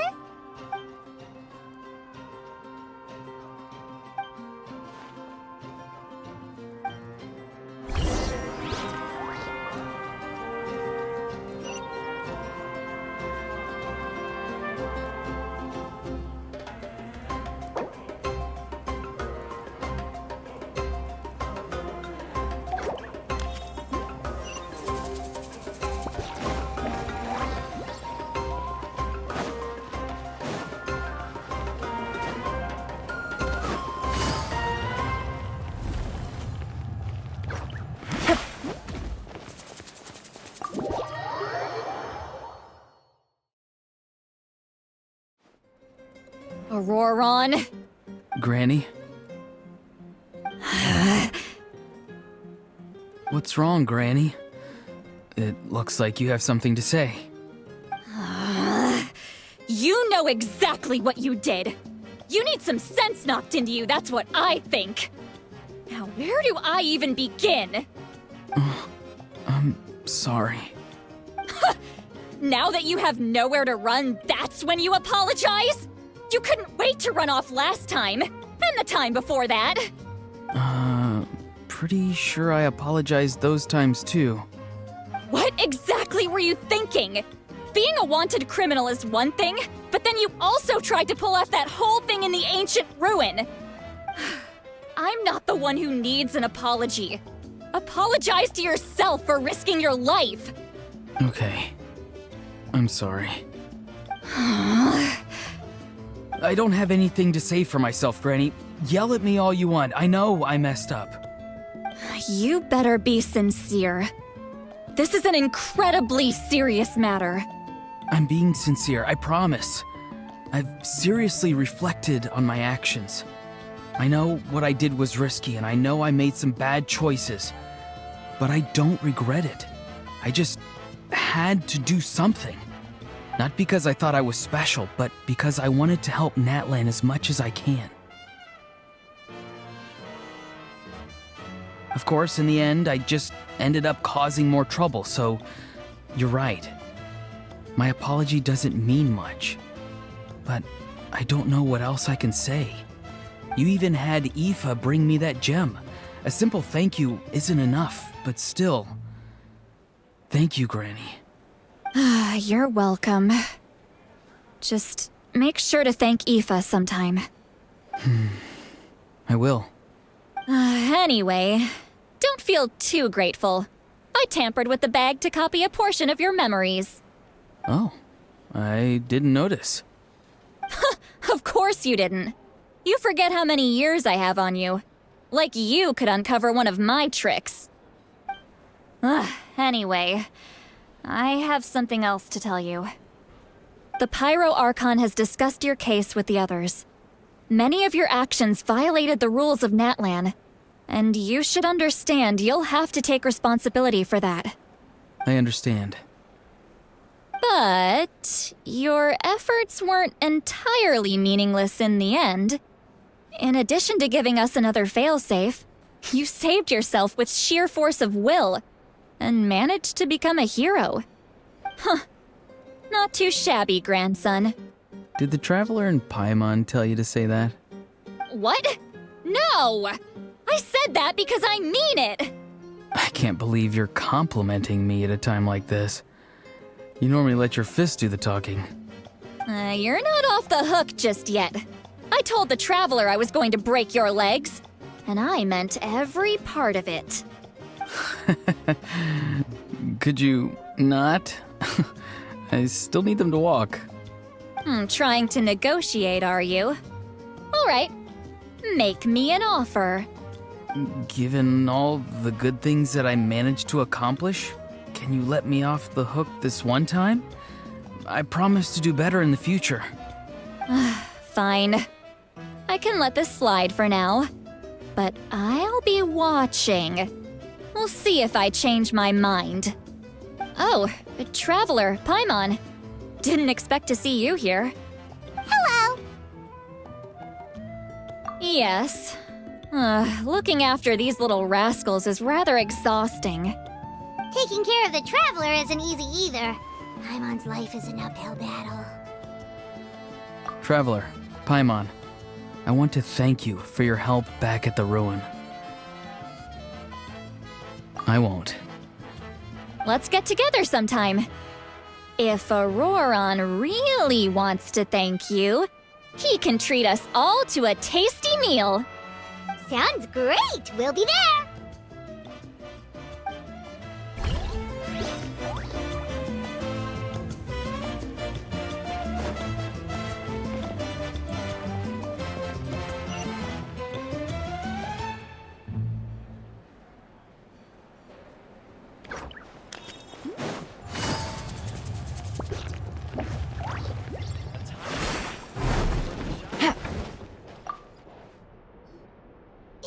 Auroron? Granny? What's wrong, Granny? It looks like you have something to say. You know exactly what you did. You need some sense knocked into you, that's what I think. Now, where do I even begin? I'm sorry. Now that you have nowhere to run, that's when you apologize? You couldn't wait to run off last time, and the time before that. Pretty sure I apologized those times too. What exactly were you thinking? Being a wanted criminal is one thing, but then you also tried to pull off that whole thing in the ancient ruin. I'm not the one who needs an apology. Apologize to yourself for risking your life. Okay. I'm sorry. I don't have anything to say for myself, Granny. Yell at me all you want. I know I messed up. You better be sincere. This is an incredibly serious matter. I'm being sincere, I promise. I've seriously reflected on my actions. I know what I did was risky, and I know I made some bad choices. But I don't regret it. I just had to do something. Not because I thought I was special, but because I wanted to help Natlan as much as I can. Of course, in the end, I just ended up causing more trouble, so you're right. My apology doesn't mean much, but I don't know what else I can say. You even had Aoife bring me that gem. A simple thank you isn't enough, but still. Thank you, Granny. You're welcome. Just make sure to thank Aoife sometime. I will. Anyway, don't feel too grateful. I tampered with the bag to copy a portion of your memories. Oh, I didn't notice. Of course you didn't. You forget how many years I have on you. Like you could uncover one of my tricks. Anyway, I have something else to tell you. The Pyro Archon has discussed your case with the others. Many of your actions violated the rules of Natlan, and you should understand you'll have to take responsibility for that. I understand. But your efforts weren't entirely meaningless in the end. In addition to giving us another failsafe, you saved yourself with sheer force of will and managed to become a hero. Not too shabby, grandson. Did the Traveler in Paimon tell you to say that? What? No! I said that because I mean it! I can't believe you're complimenting me at a time like this. You normally let your fist do the talking. You're not off the hook just yet. I told the Traveler I was going to break your legs, and I meant every part of it. Could you not? I still need them to walk. Trying to negotiate, are you? All right. Make me an offer. Given all the good things that I managed to accomplish, can you let me off the hook this one time? I promise to do better in the future. Fine. I can let this slide for now. But I'll be watching. We'll see if I change my mind. Oh, Traveler, Paimon. Didn't expect to see you here. Hello! Yes. Looking after these little rascals is rather exhausting. Taking care of the Traveler isn't easy either. Paimon's life is an uphill battle. Traveler, Paimon, I want to thank you for your help back at the ruin. I won't. Let's get together sometime. If Auroron really wants to thank you, he can treat us all to a tasty meal. Sounds great! We'll be there!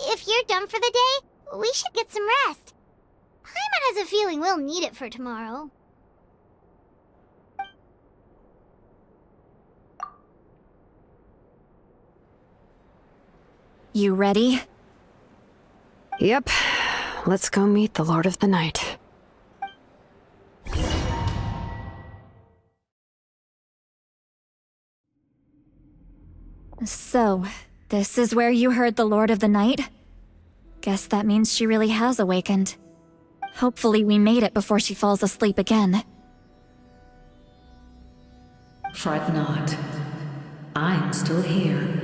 If you're done for the day, we should get some rest. Paimon has a feeling we'll need it for tomorrow. You ready? Yep. Let's go meet the Lord of the Night. So, this is where you heard the Lord of the Night? Guess that means she really has awakened. Hopefully we made it before she falls asleep again. Fret not. I'm still here.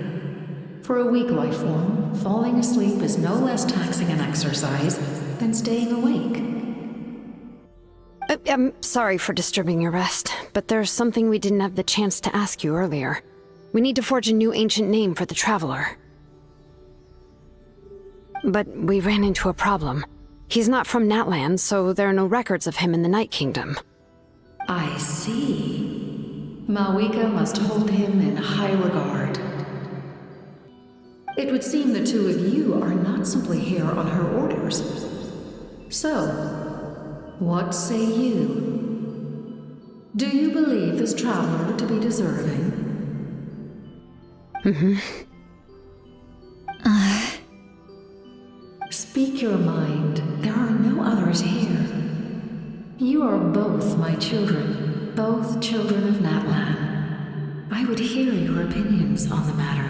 For a weak life form, falling asleep is no less taxing an exercise than staying awake. I'm sorry for disturbing your rest, but there's something we didn't have the chance to ask you earlier. We need to forge a new ancient name for the Traveler. But we ran into a problem. He's not from Natlan, so there are no records of him in the Night Kingdom. I see. Malwika must hold him in high regard. It would seem the two of you are not simply here on her orders. So, what say you? Do you believe this traveler to be deserving? Speak your mind. There are no others here. You are both my children, both children of Natlan. I would hear your opinions on the matter.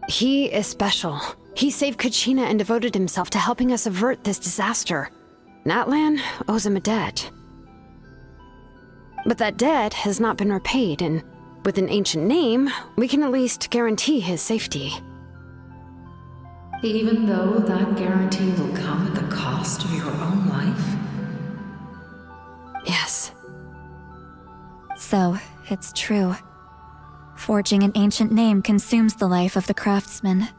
He is special. He saved Kachina and devoted himself to helping us avert this disaster. Natlan owes him a debt. But that debt has not been repaid, and with an ancient name, we can at least guarantee his safety. Even though that guarantee will come at the cost of your own life? Yes. So, it's true. Forging an ancient name consumes the life of the craftsman.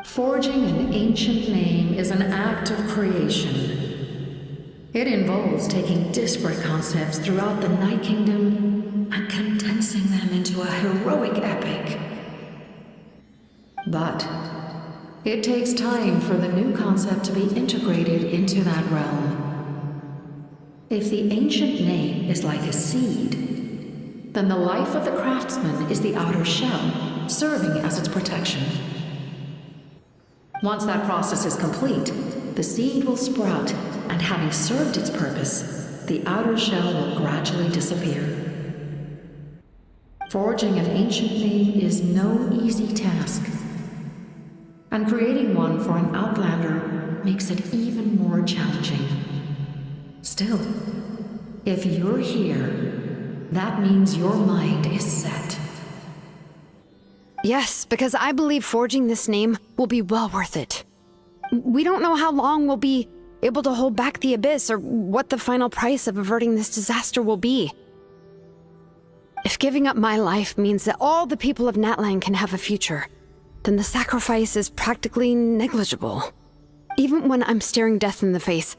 Forging an ancient name is an act of creation. It involves taking disparate concepts throughout the Night Kingdom and condensing them into a heroic epic. But it takes time for the new concept to be integrated into that realm. If the ancient name is like a seed, then the life of the craftsman is the outer shell, serving as its protection. Once that process is complete, the seed will sprout, and having served its purpose, the outer shell will gradually disappear. Forging an ancient name is no easy task, and creating one for an outlander makes it even more challenging. Still, if you're here, that means your mind is set. Yes, because I believe forging this name will be well worth it. We don't know how long we'll be able to hold back the Abyss or what the final price of averting this disaster will be. If giving up my life means that all the people of Natlan can have a future, then the sacrifice is practically negligible. Even when I'm staring death in the face,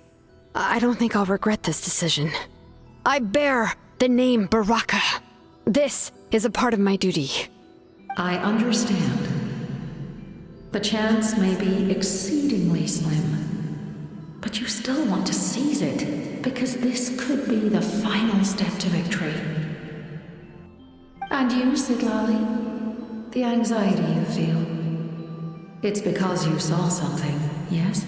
I don't think I'll regret this decision. I bear the name Baraka. This is a part of my duty. I understand. The chance may be exceedingly slim, but you still want to seize it, because this could be the final step to victory. And you, Sidlali? The anxiety you feel. It's because you saw something, yes?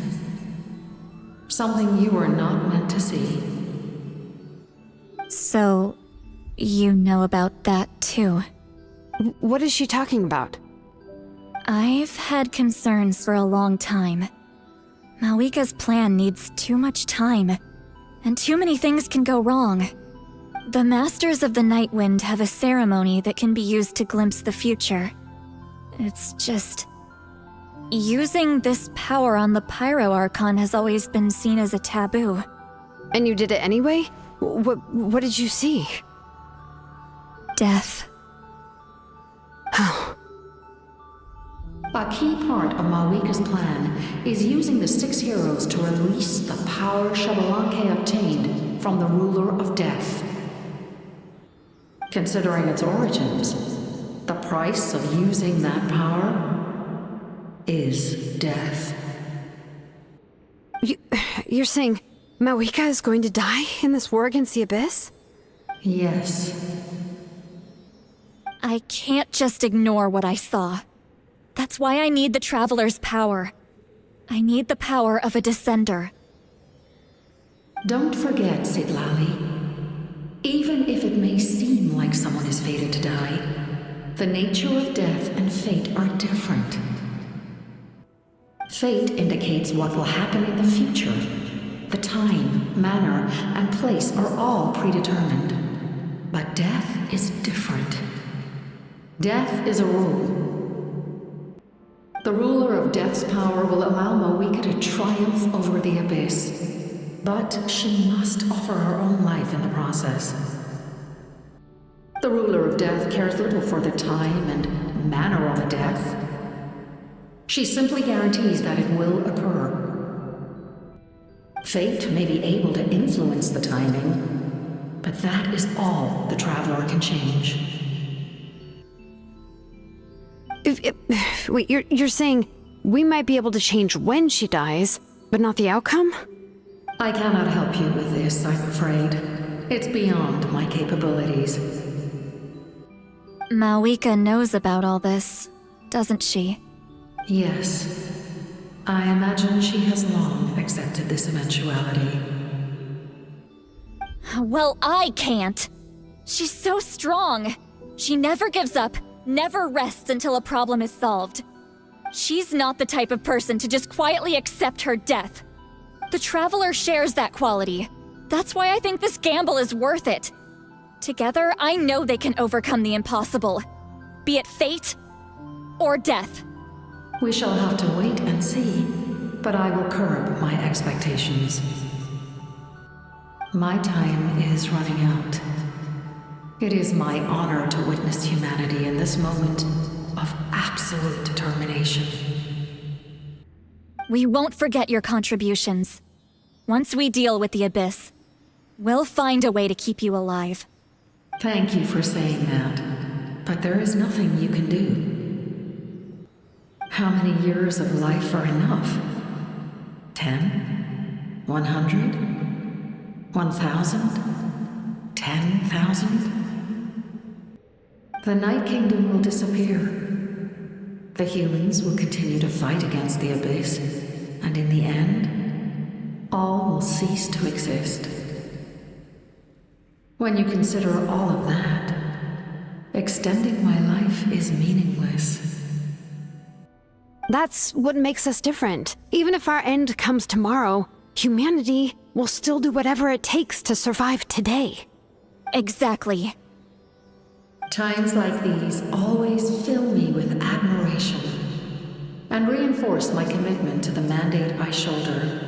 Something you were not meant to see. So, you know about that too? What is she talking about? I've had concerns for a long time. Malwika's plan needs too much time, and too many things can go wrong. The Masters of the Night Wind have a ceremony that can be used to glimpse the future. It's just... using this power on the Pyro Archon has always been seen as a taboo. And you did it anyway? What did you see? Death. How? A key part of Malwika's plan is using the 6 heroes to release the power Xbalanque obtained from the Ruler of Death. Considering its origins, the price of using that power is death. You're saying Mawika is going to die in this war against the Abyss? Yes. I can't just ignore what I saw. That's why I need the Traveler's power. I need the power of a Descender. Don't forget, Citlali. Even if it may seem like someone is fated to die, the nature of death and fate are different. Fate indicates what will happen in the future. The time, manner, and place are all predetermined. But death is different. Death is a rule. The ruler of Death's power will allow Mawika to triumph over the Abyss. But she must offer her own life in the process. The ruler of Death cares little for the time and manner of a death. She simply guarantees that it will occur. Fate may be able to influence the timing, but that is all the Traveler can change. Wait, you're saying we might be able to change when she dies, but not the outcome? I cannot help you with this, I'm afraid. It's beyond my capabilities. Mawika knows about all this, doesn't she? Yes. I imagine she has long accepted this eventuality. Well, I can't. She's so strong. She never gives up, never rests until a problem is solved. She's not the type of person to just quietly accept her death. The Traveler shares that quality. That's why I think this gamble is worth it. Together, I know they can overcome the impossible. Be it fate or death. We shall have to wait and see, but I will curb my expectations. My time is running out. It is my honor to witness humanity in this moment of absolute determination. We won't forget your contributions. Once we deal with the Abyss, we'll find a way to keep you alive. Thank you for saying that, but there is nothing you can do. How many years of life are enough? 10? 100? 1,000? 10,000? The Night Kingdom will disappear. The humans will continue to fight against the Abyss, and in the end, all will cease to exist. When you consider all of that, extending my life is meaningless. That's what makes us different. Even if our end comes tomorrow, humanity will still do whatever it takes to survive today. Exactly. Times like these always fill me with admiration and reinforce my commitment to the mandate I shoulder.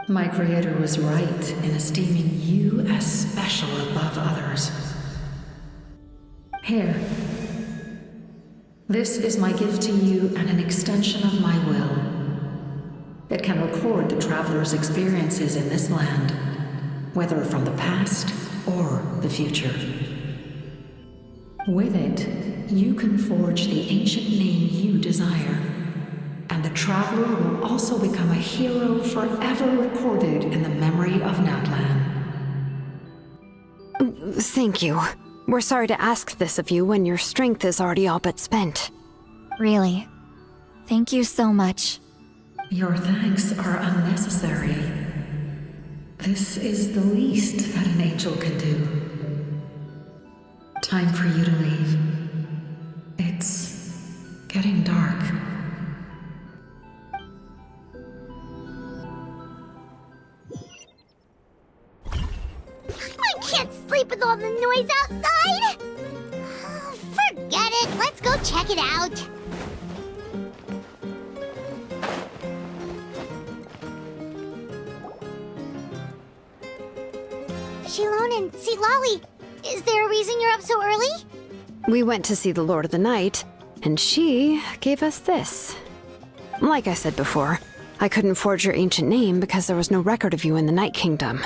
My Creator was right in esteeming you as special above others. Here. This is my gift to you and an extension of my will. It can record the Traveler's experiences in this land, whether from the past or the future. With it, you can forge the ancient name you desire, and the Traveler will also become a hero forever recorded in the memory of Natlan. Thank you. We're sorry to ask this of you when your strength is already all but spent. Really. Thank you so much. Your thanks are unnecessary. This is the least that an angel can do. Time for you to leave. It's getting dark. I can't sleep with all the noise outside! Forget it, let's go check it out. Shilon and Citlali, is there a reason you're up so early? We went to see the Lord of the Night, and she gave us this. Like I said before, I couldn't forge your ancient name because there was no record of you in the Night Kingdom.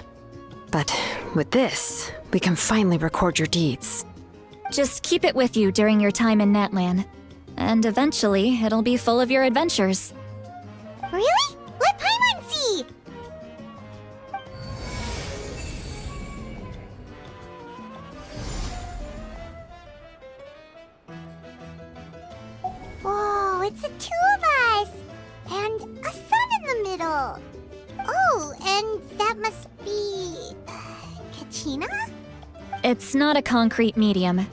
But with this, we can finally record your deeds. Just keep it with you during your time in Natlan, and eventually it'll be full of your adventures. Really? Let Paimon see! it's the two of us. And a sun in the middle. Oh, and that must be... Kachina? It's not a concrete medium.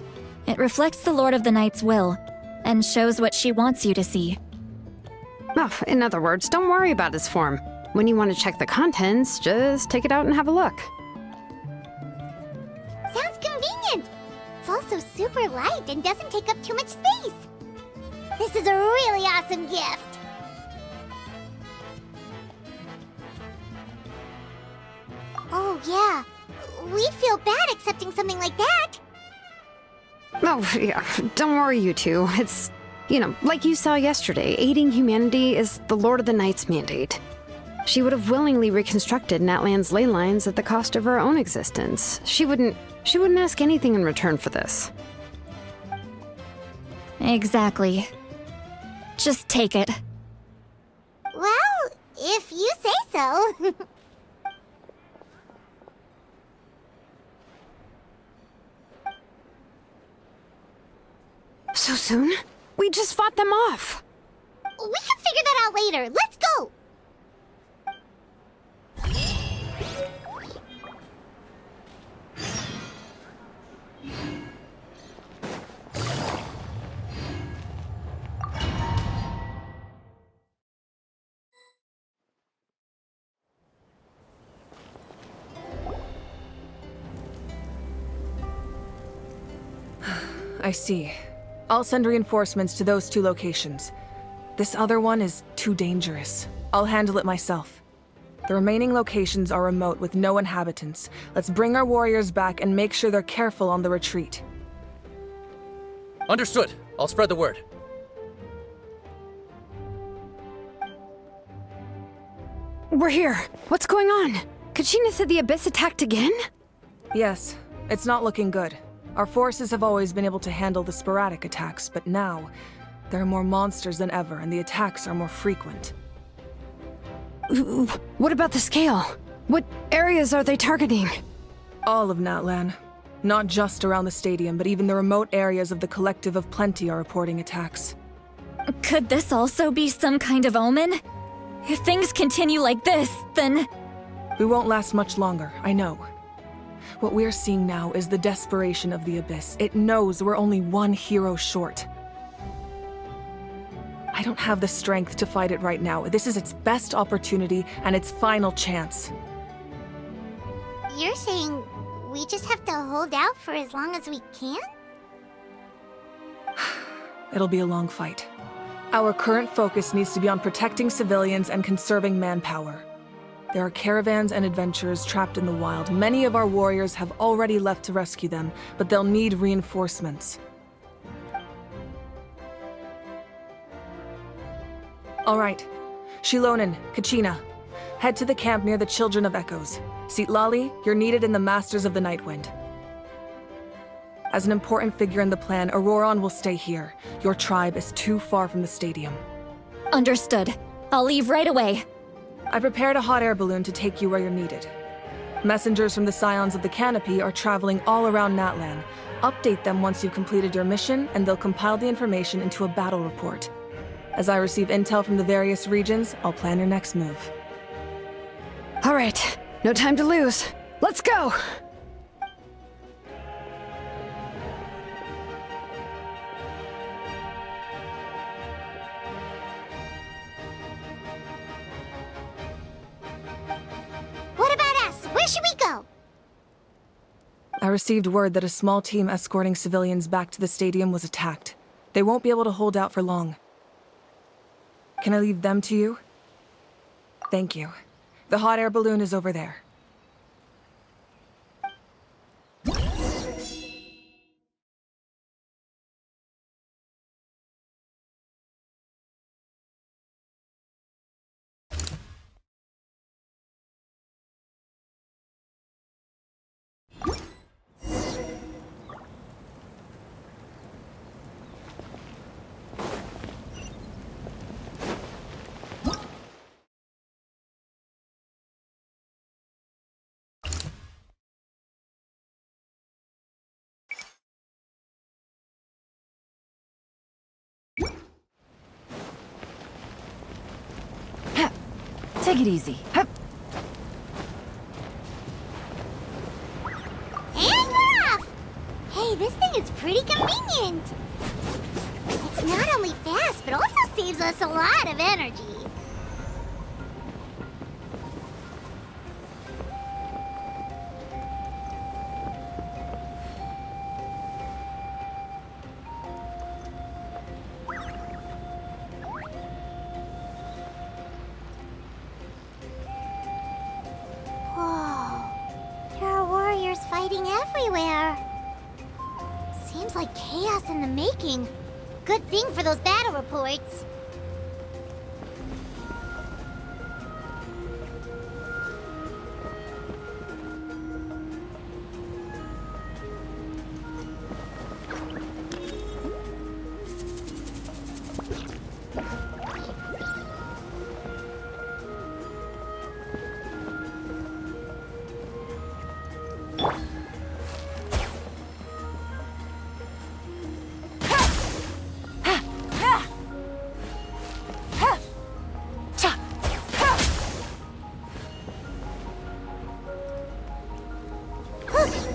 It reflects the Lord of the Night's will, and shows what she wants you to see. Oh, in other words, don't worry about his form. When you want to check the contents, just take it out and have a look. Sounds convenient. It's also super light and doesn't take up too much space. This is a really awesome gift. Oh, yeah. We'd feel bad accepting something like that. Oh, yeah, don't worry, you two. It's, like you saw yesterday, aiding humanity is the Lord of the Night's mandate. She would have willingly reconstructed Natlan's ley lines at the cost of her own existence. She wouldn't ask anything in return for this. Exactly. Just take it. Well, if you say so. So soon? We just fought them off. We can figure that out later. Let's go! I see. I'll send reinforcements to those two locations. This other one is too dangerous. I'll handle it myself. The remaining locations are remote with no inhabitants. Let's bring our warriors back and make sure they're careful on the retreat. Understood. I'll spread the word. We're here. What's going on? Kachina said the Abyss attacked again? Yes, it's not looking good. Our forces have always been able to handle the sporadic attacks, but now, there are more monsters than ever, and the attacks are more frequent. What about the scale? What areas are they targeting? All of Natlan. Not just around the stadium, but even the remote areas of the Collective of Plenty are reporting attacks. Could this also be some kind of omen? If things continue like this, then... We won't last much longer, I know. What we're seeing now is the desperation of the Abyss. It knows we're only one hero short. I don't have the strength to fight it right now. This is its best opportunity and its final chance. You're saying we just have to hold out for as long as we can? It'll be a long fight. Our current focus needs to be on protecting civilians and conserving manpower. There are caravans and adventurers trapped in the wild. Many of our warriors have already left to rescue them, but they'll need reinforcements. All right. Shilonen, Kachina, head to the camp near the Children of Echoes. Lali, you're needed in the Masters of the Nightwind. As an important figure in the plan, Auroron will stay here. Your tribe is too far from the stadium. Understood. I'll leave right away. I prepared a hot air balloon to take you where you're needed. Messengers from the Scions of the Canopy are traveling all around Natlan. Update them once you've completed your mission, and they'll compile the information into a battle report. As I receive intel from the various regions, I'll plan your next move. All right, no time to lose. Let's go! What about us? Where should we go? I received word that a small team escorting civilians back to the stadium was attacked. They won't be able to hold out for long. Can I leave them to you? Thank you. The hot air balloon is over there. Take it easy. Hup. And we're off! Hey, this thing is pretty convenient. It's not only fast, but also saves us a lot of energy. Fighting everywhere. Seems like chaos in the making. Good thing for those battle reports.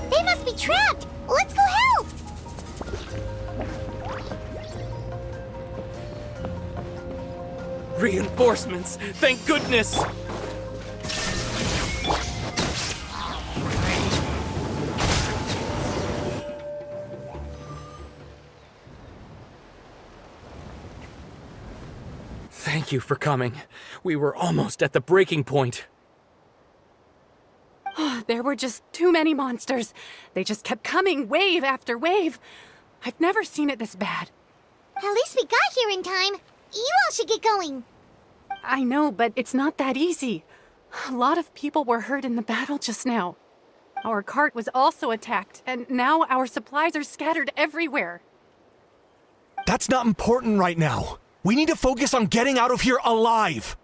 They must be trapped! Let's go help! Reinforcements! Thank goodness! Thank you for coming. We were almost at the breaking point. There were just too many monsters. They just kept coming, wave after wave. I've never seen it this bad. At least we got here in time. You all should get going. I know, but it's not that easy. A lot of people were hurt in the battle just now. Our cart was also attacked, and now our supplies are scattered everywhere. That's not important right now. We need to focus on getting out of here alive.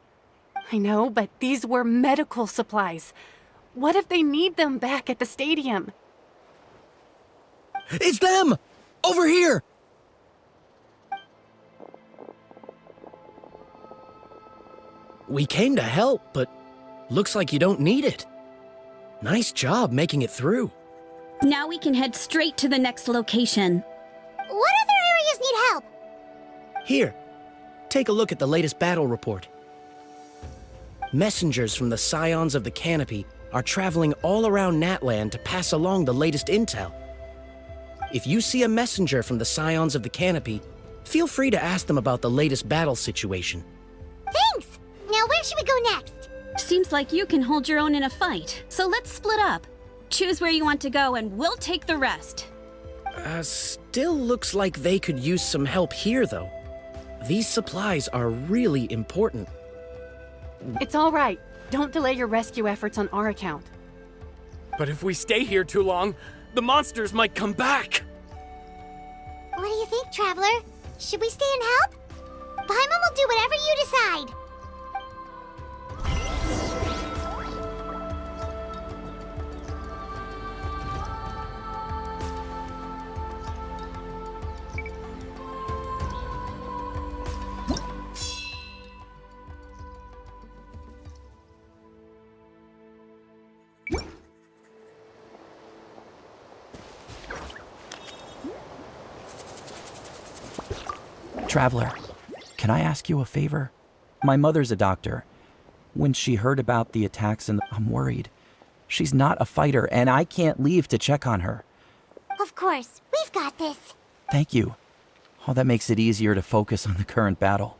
I know, but these were medical supplies. What if they need them back at the stadium? It's them! Over here! We came to help, but looks like you don't need it. Nice job making it through. Now we can head straight to the next location. What other areas need help? Here, take a look at the latest battle report. Messengers from the Scions of the Canopy are traveling all around Natlan to pass along the latest intel. If you see a messenger from the Scions of the Canopy, feel free to ask them about the latest battle situation. Thanks! Now where should we go next? Seems like you can hold your own in a fight, so let's split up. Choose where you want to go and we'll take the rest. Still looks like they could use some help here, though. These supplies are really important. It's all right. Don't delay your rescue efforts on our account. But if we stay here too long, the monsters might come back! What do you think, Traveler? Should we stay and help? Paimon will do whatever you decide. Traveler, can I ask you a favor? My mother's a doctor. When she heard about the attacks, I'm worried. She's not a fighter, and I can't leave to check on her. Of course, we've got this. Thank you. Oh, that makes it easier to focus on the current battle.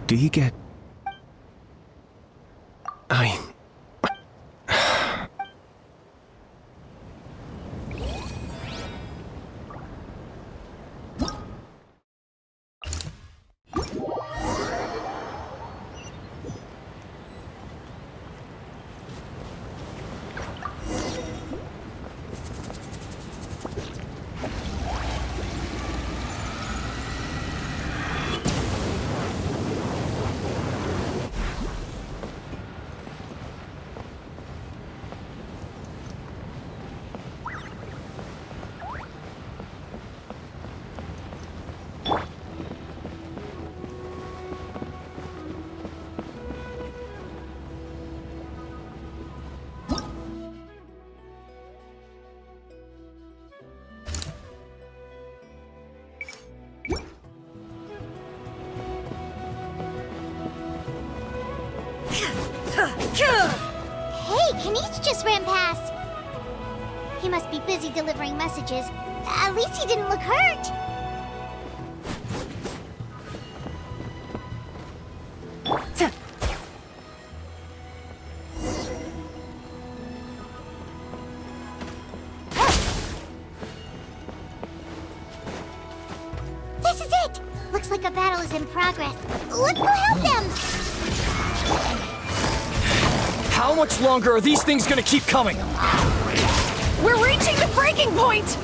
Do you get... Kanich just ran past. He must be busy delivering messages. At least he didn't look hurt. This is it! Looks like a battle is in progress. Let's go help them! How much longer are these things gonna keep coming? We're reaching the breaking point!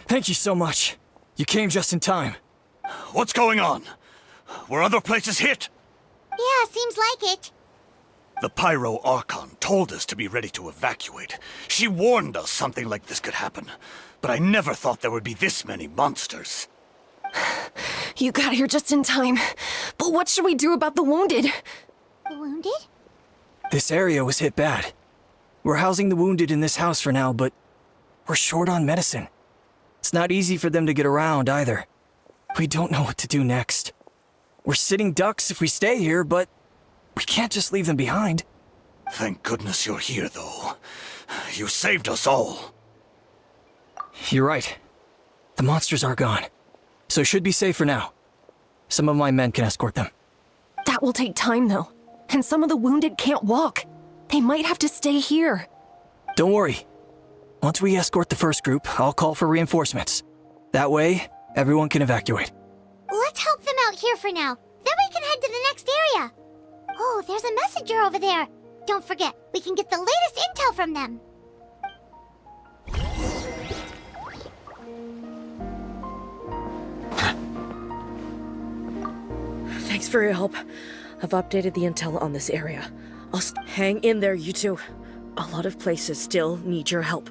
Thank you so much. You came just in time. What's going on? Were other places hit? Yeah, seems like it. The Pyro Archon told us to be ready to evacuate. She warned us something like this could happen. But I never thought there would be this many monsters. You got here just in time. But what should we do about the wounded? The wounded? This area was hit bad. We're housing the wounded in this house for now, but we're short on medicine. It's not easy for them to get around either. We don't know what to do next. We're sitting ducks if we stay here, but we can't just leave them behind. Thank goodness you're here, though. You saved us all. You're right. The monsters are gone, so should be safe for now. Some of my men can escort them. That will take time, though. And some of the wounded can't walk. They might have to stay here. Don't worry. Once we escort the first group, I'll call for reinforcements. That way, everyone can evacuate. Let's help them out here for now. Then we can head to the next area. Oh, there's a messenger over there. Don't forget, we can get the latest intel from them. Thanks for your help. I've updated the intel on this area. Hang in there, you two. A lot of places still need your help.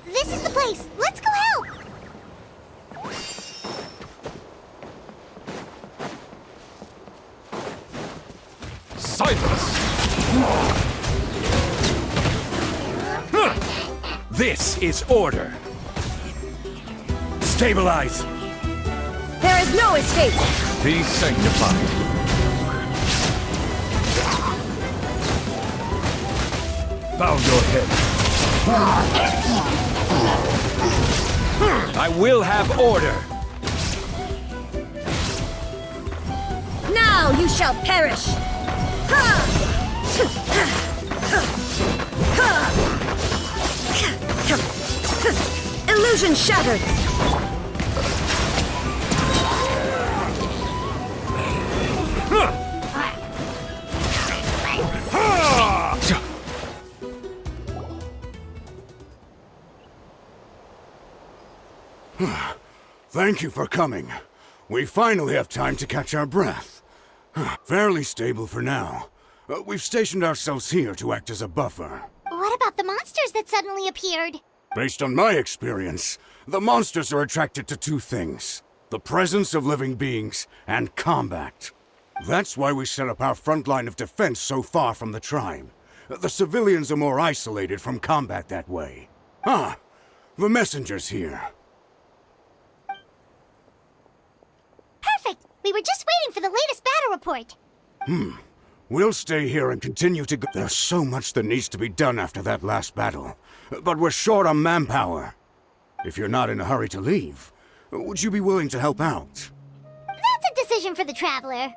This is the place. Let's go help. Silence! This is order. Stabilize. There is no escape! Be sanctified. Bow your head. I will have order. Now you shall perish! Illusion shattered! Thank you for coming. We finally have time to catch our breath. Fairly stable for now. We've stationed ourselves here to act as a buffer. What about the monsters that suddenly appeared? Based on my experience, the monsters are attracted to two things: the presence of living beings and combat. That's why we set up our front line of defense so far from the tribe. The civilians are more isolated from combat that way. Ah, the messenger's here. Perfect! We were just waiting for the latest battle report. We'll stay here and continue to go. There's so much that needs to be done after that last battle. But we're short on manpower. If you're not in a hurry to leave, would you be willing to help out? That's a decision for the Traveler.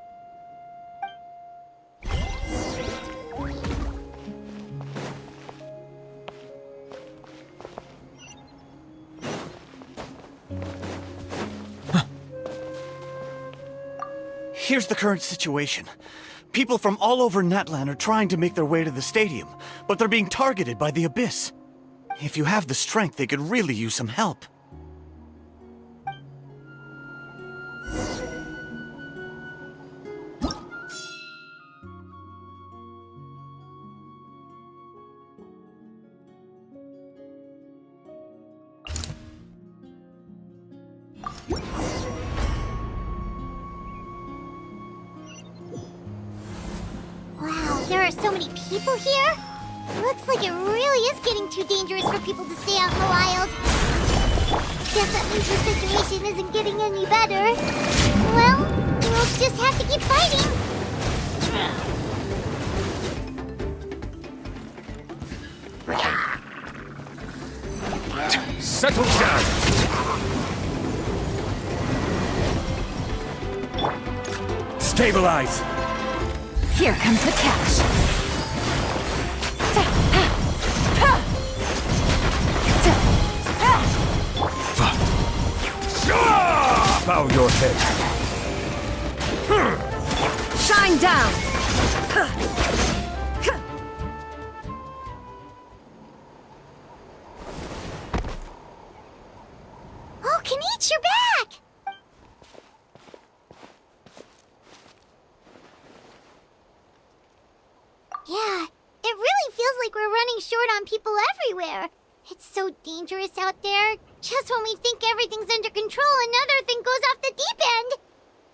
Here's the current situation. People from all over Natlan are trying to make their way to the stadium, but they're being targeted by the Abyss. If you have the strength, they could really use some help. Wow, there are so many people here. Looks like it really is getting too dangerous for people to stay out in the wild. Guess that means the situation isn't getting any better. Well, we'll just have to keep fighting. Settle down! Stabilize! Here comes the catch. Bow your head. Shine down! Oh, Kenichi, you're back! Yeah, it really feels like we're running short on people everywhere. It's so dangerous out there. Just when we think everything's under control, another thing goes off the deep end.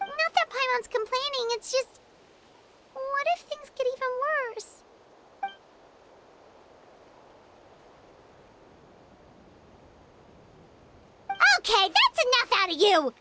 Not that Paimon's complaining, it's just... What if things get even worse? Okay, that's enough out of you!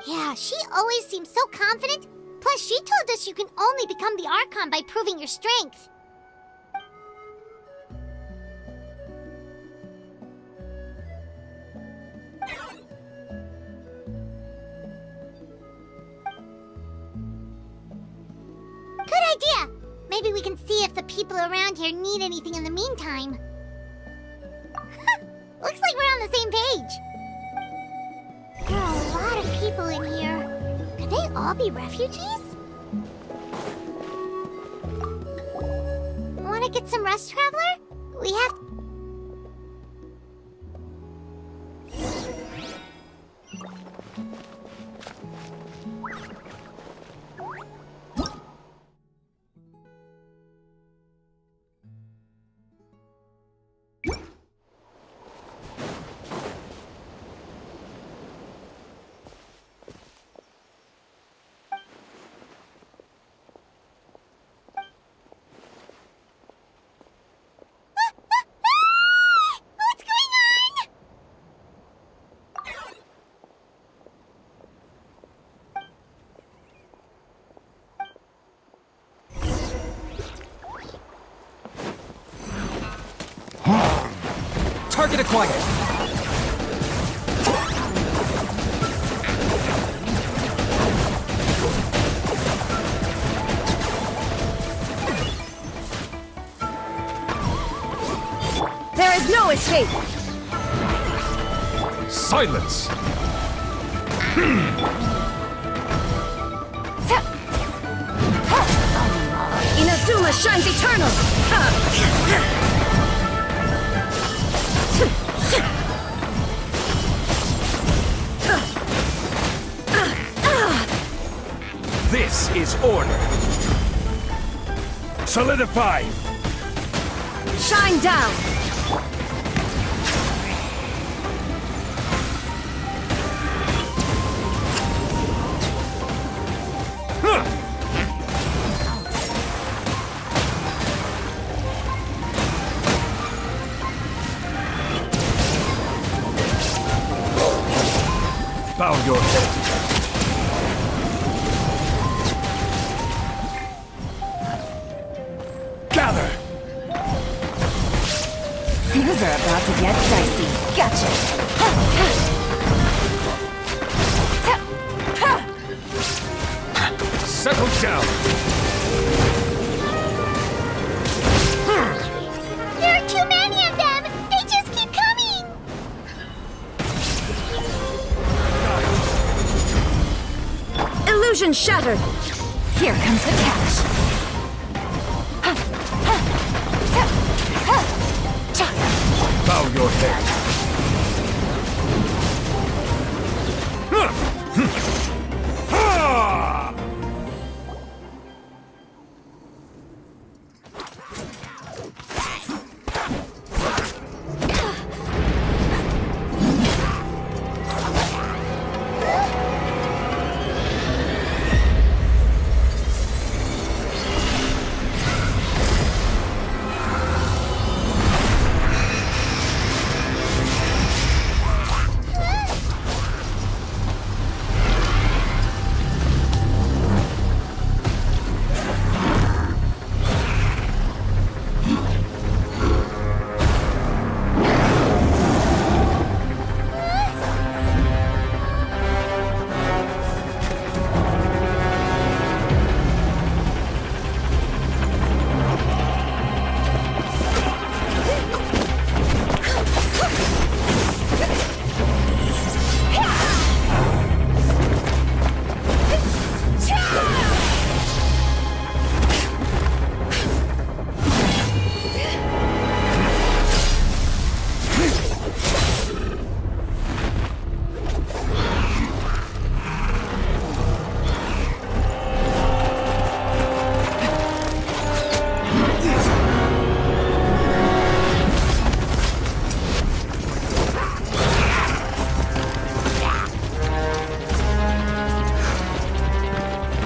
Yeah, she always seems so confident. Plus, she told us you can only become the Archon by proving your strength. Good idea! Maybe we can see if the people around here need anything in the meantime. Looks like we're on the same page. There are a lot of people in here. Could they all be refugees? Want to get some rest, Traveler? We have... What's going on? Target acquired. There is no escape! Silence! Inazuma shines eternal! This is order! Solidify! Shine down! Bow your head. Gather! Things are about to get dicey. Gotcha. Settle down! There are too many of them! They just keep coming! Illusion shattered. Here comes the catch. Bow your head.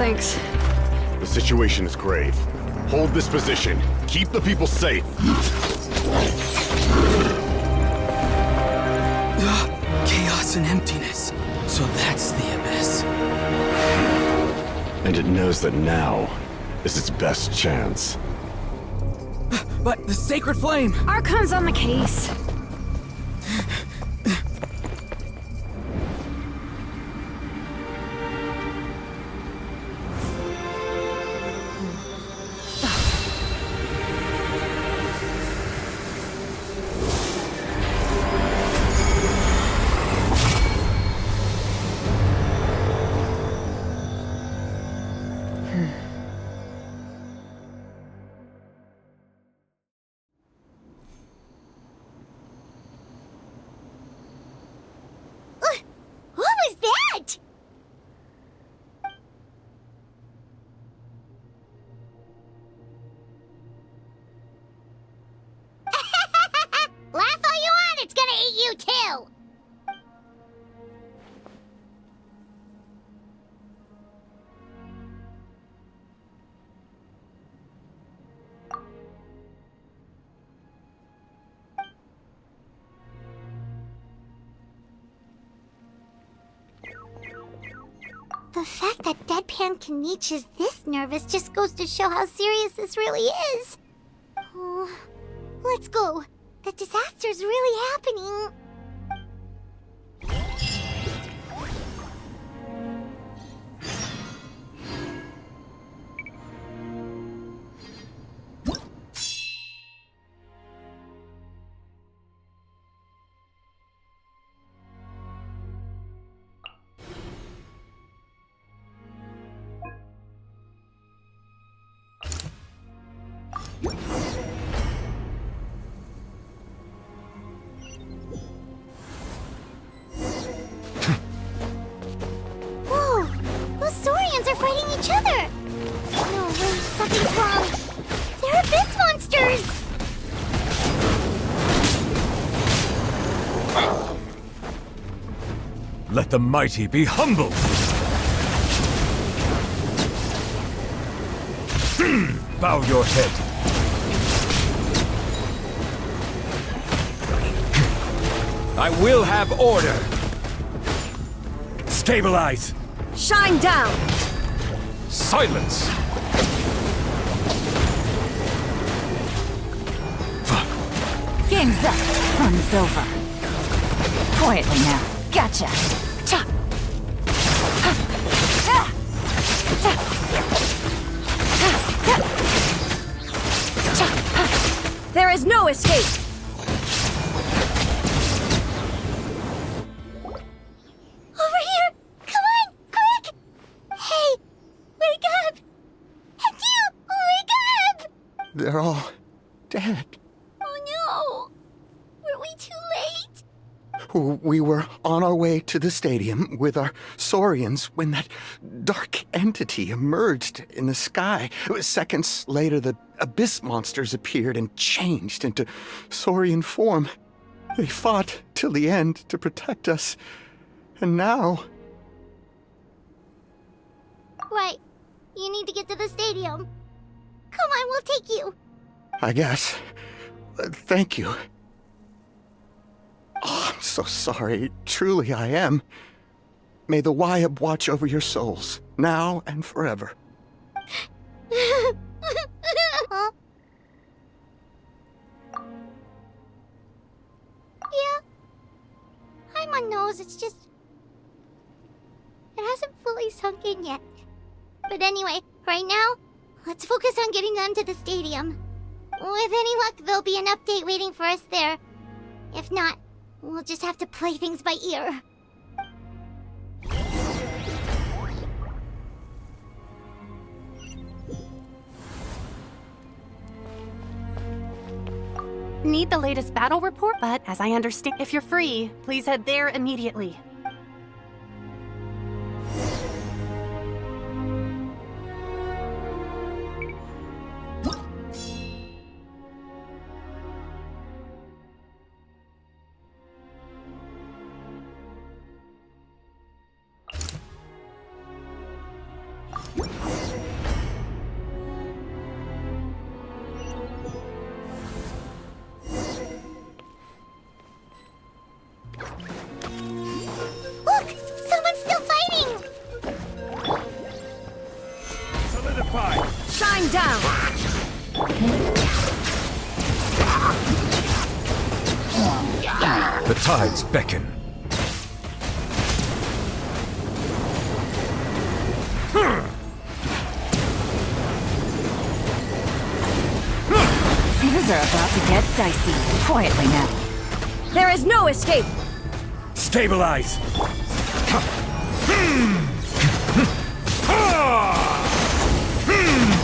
Thanks. The situation is grave. Hold this position. Keep the people safe. Chaos and emptiness. So that's the abyss. And it knows that now is its best chance. But the sacred flame! Archon's on the case. What was that? Laugh all you want, it's gonna eat you too! The fact that Deadpan Kaniche is this nervous just goes to show how serious this really is. Oh, let's go. The disaster's really happening. Whoa! Those Saurians are fighting each other! No, wait, something's wrong. They're abyss monsters! Let the mighty be humbled! Bow your head. I will have order. Stabilize! Shine down! Silence! Game's up. Fun's over. Quietly now. Gotcha. Cha. There is no escape! Over here! Come on, quick! Hey, wake up! And you, wake up! They're all dead. Oh no! Were we too late? We were on our way to the stadium with our Saurians when that dark entity emerged in the sky. Seconds later, the abyss monsters appeared and changed into Saurian form. They fought till the end to protect us. And now... Right. You need to get to the stadium. Come on, we'll take you. I guess. Thank you. Oh, I'm so sorry. Truly, I am. May the Wyab watch over your souls, now and forever. Yeah. My nose, it's just... It hasn't fully sunk in yet. But anyway, right now, let's focus on getting them to the stadium. With any luck, there'll be an update waiting for us there. If not, we'll just have to play things by ear. Need the latest battle report, but as I understand, if you're free, please head there immediately. Look! Someone's still fighting! Solidify! Shine down! The tides beckon. Things are about to get dicey. Quietly now. There is no escape! Stabilize!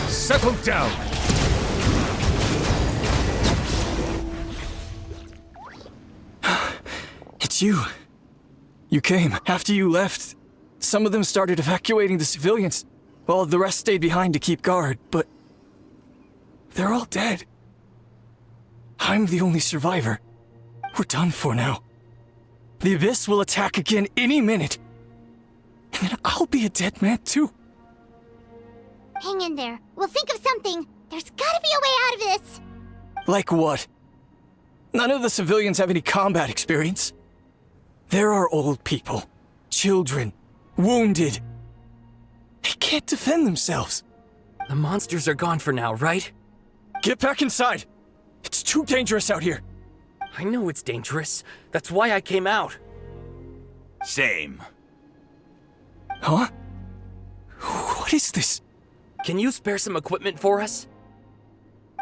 Settle down! It's you. You came. After you left, some of them started evacuating the civilians, while the rest stayed behind to keep guard, but... they're all dead. I'm the only survivor. We're done for now. The Abyss will attack again any minute. And then I'll be a dead man too. Hang in there. We'll think of something. There's gotta be a way out of this. Like what? None of the civilians have any combat experience. There are old people, children, wounded. They can't defend themselves. The monsters are gone for now, right? Get back inside. It's too dangerous out here. I know it's dangerous. That's why I came out. Same. Huh? What is this? Can you spare some equipment for us?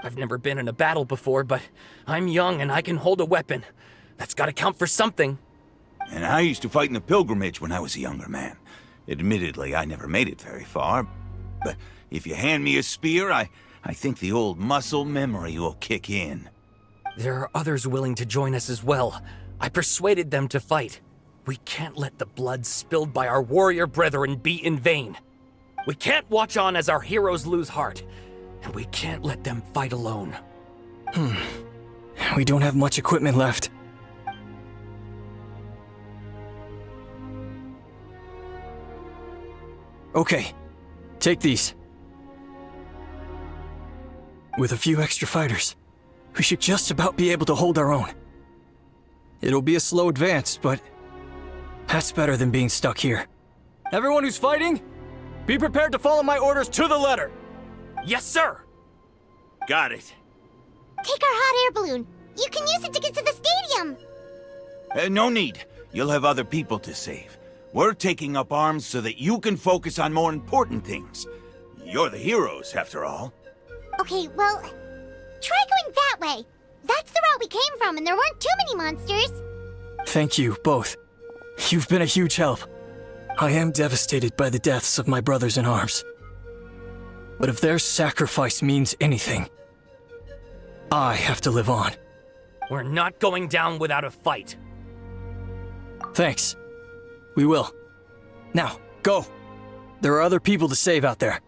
I've never been in a battle before, but I'm young and I can hold a weapon. That's gotta count for something. And I used to fight in the pilgrimage when I was a younger man. Admittedly, I never made it very far. But if you hand me a spear, I think the old muscle memory will kick in. There are others willing to join us as well. I persuaded them to fight. We can't let the blood spilled by our warrior brethren be in vain. We can't watch on as our heroes lose heart. And we can't let them fight alone. We don't have much equipment left. Okay, take these. With a few extra fighters, we should just about be able to hold our own. It'll be a slow advance, but that's better than being stuck here. Everyone who's fighting, be prepared to follow my orders to the letter. Yes, sir! Got it. Take our hot air balloon. You can use it to get to the stadium. No need. You'll have other people to save. We're taking up arms so that you can focus on more important things. You're the heroes, after all. Okay, well, try going that way. That's the route we came from, and there weren't too many monsters. Thank you, both. You've been a huge help. I am devastated by the deaths of my brothers in arms. But if their sacrifice means anything, I have to live on. We're not going down without a fight. Thanks. We will. Now, go. There are other people to save out there.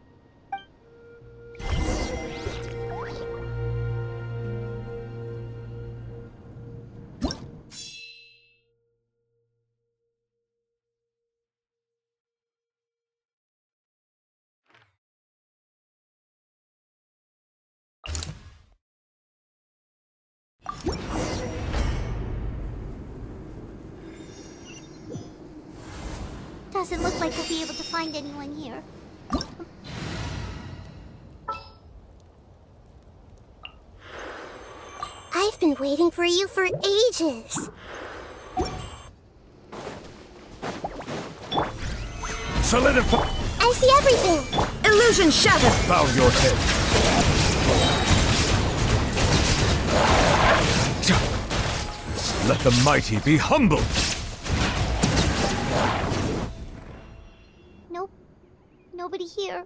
Doesn't look like we'll be able to find anyone here. I've been waiting for you for ages. Solidify! I see everything! Illusion shattered! Bow your head. Let the mighty be humbled! Nope. Nobody here.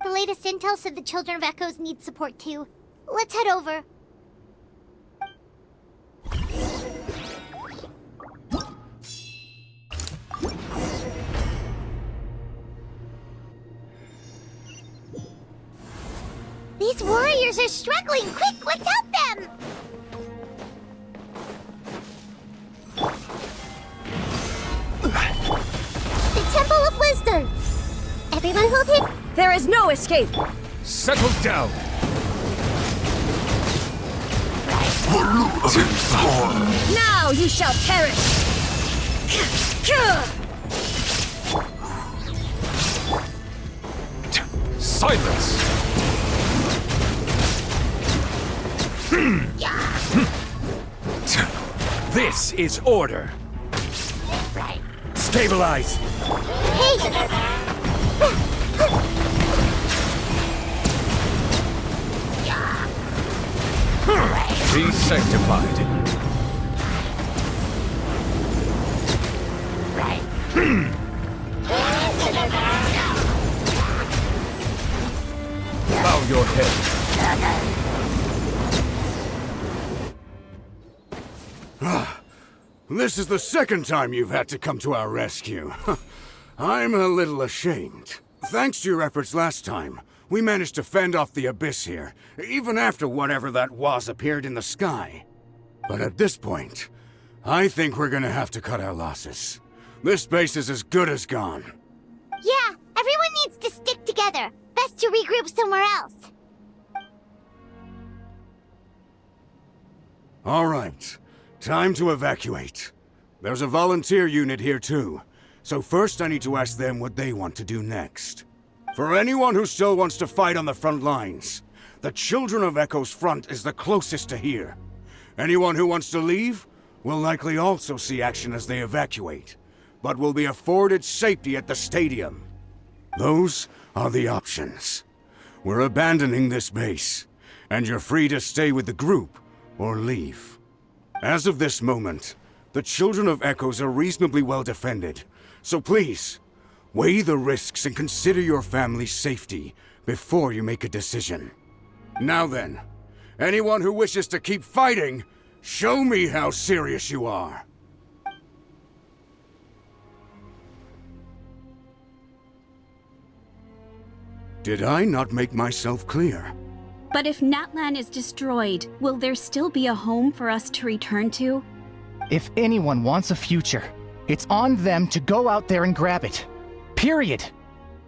The latest intel said the Children of Echoes need support too. Let's head over. These warriors are struggling! Quick, let's help them! The Temple of Wisdom! Everyone hold it! There is no escape! Settle down! Now you shall perish! Silence! This is order. Stabilize! Be sanctified. Bow your head. This is the second time you've had to come to our rescue. I'm a little ashamed. Thanks to your efforts last time, we managed to fend off the abyss here, even after whatever that was appeared in the sky. But at this point, I think we're gonna have to cut our losses. This base is as good as gone. Yeah, everyone needs to stick together. Best to regroup somewhere else. All right, time to evacuate. There's a volunteer unit here too, so first I need to ask them what they want to do next. For anyone who still wants to fight on the front lines, the Children of Echo's front is the closest to here. Anyone who wants to leave will likely also see action as they evacuate, but will be afforded safety at the stadium. Those are the options. We're abandoning this base, and you're free to stay with the group or leave. As of this moment, the Children of Echoes are reasonably well defended, so please, weigh the risks and consider your family's safety before you make a decision. Now then, anyone who wishes to keep fighting, show me how serious you are. Did I not make myself clear? But if Natlan is destroyed, will there still be a home for us to return to? If anyone wants a future, it's on them to go out there and grab it. Period.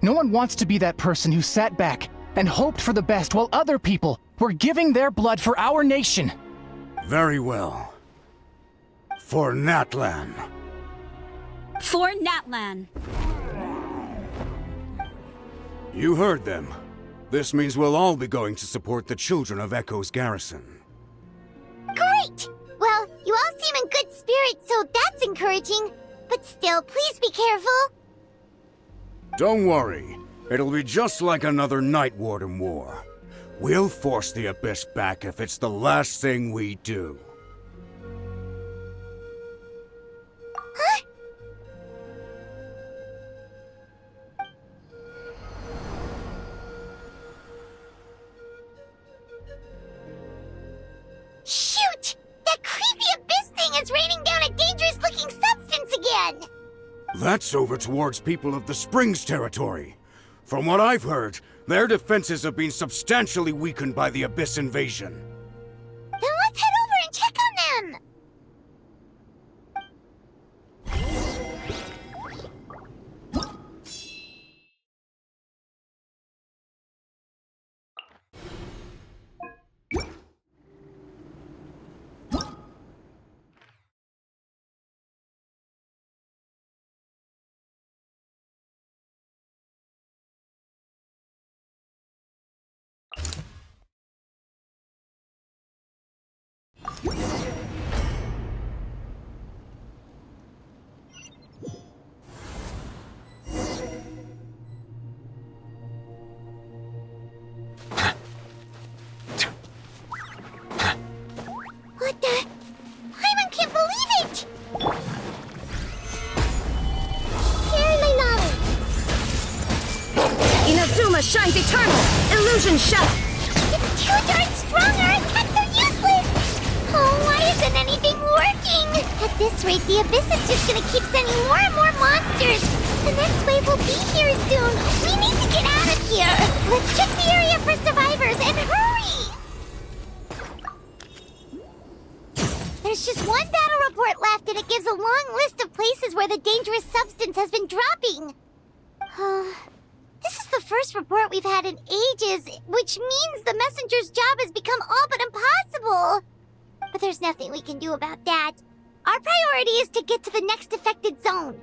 No one wants to be that person who sat back and hoped for the best while other people were giving their blood for our nation. Very well. For Natlan. For Natlan. You heard them. This means we'll all be going to support the children of Echo's garrison. Great! Well, you all seem in good spirits, so that's encouraging. But still, please be careful. Don't worry. It'll be just like another Night Warden war. We'll force the Abyss back if it's the last thing we do. Huh? Shoot! That creepy Abyss thing is raining down a dangerous-looking substance again! That's over towards people of the Springs territory. From what I've heard, their defenses have been substantially weakened by the Abyss invasion. Then let's head over and check on them! What the? Paimon can't believe it! Purely knowledge! Inazuma shines eternal! Illusion shut! It's too darn strong! Our attacks are useless! Oh, why isn't anything working? At this rate, the Abyss is just gonna keep sending more and more monsters! The next wave will be here soon! We need to get out of here! Let's check the area for survivors, and hurry! There's just one battle report left, and it gives a long list of places where the dangerous substance has been dropping. This is the first report we've had in ages, which means the messenger's job has become all but impossible. But there's nothing we can do about that. Our priority is to get to the next affected zone.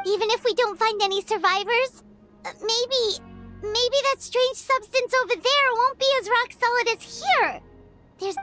Even if we don't find any survivors, maybe that strange substance over there won't be as rock solid as here. There's...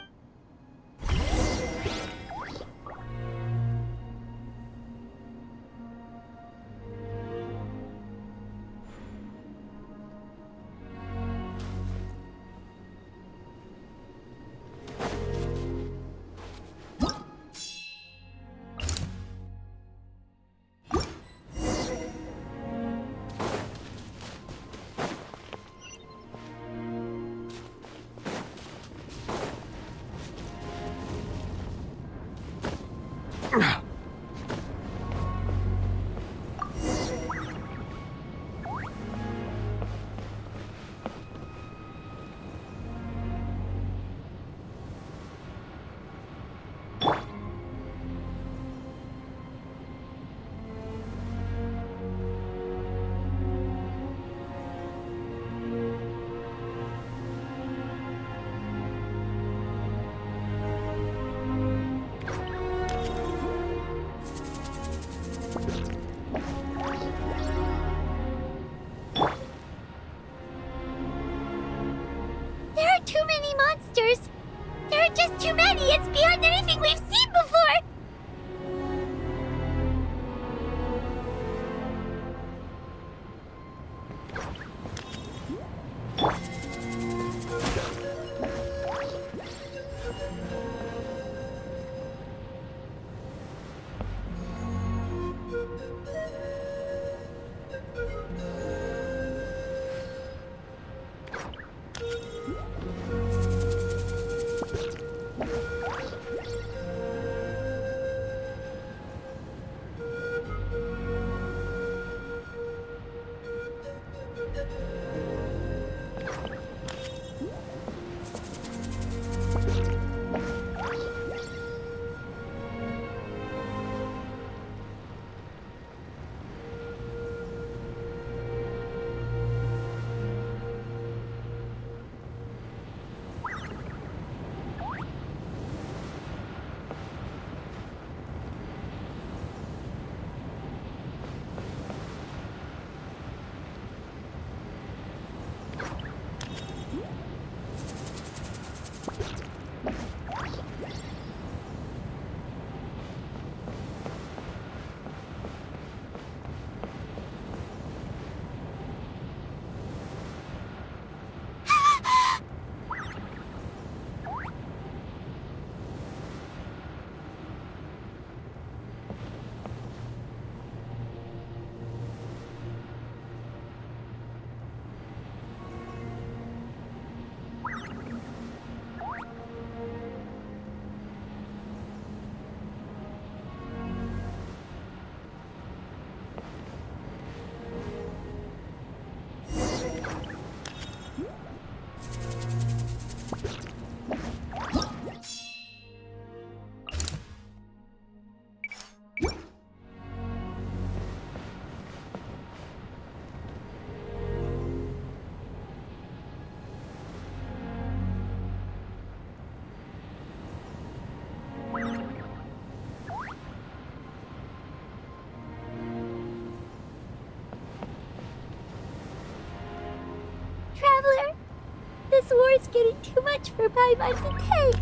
is getting too much for Paimon to take.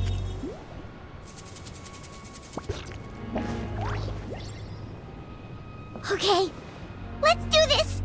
Okay, let's do this!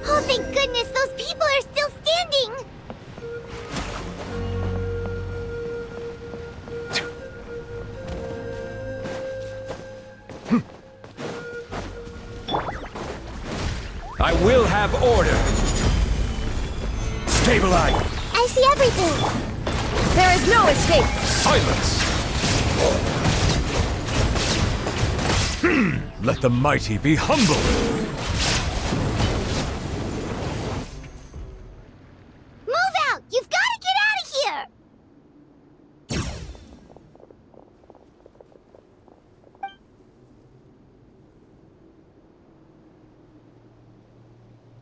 Oh, thank goodness, those people are still standing! I will have order. Stabilize. I see everything! There is no escape! Silence. Let the mighty be humble. Move out! You've got to get out of here!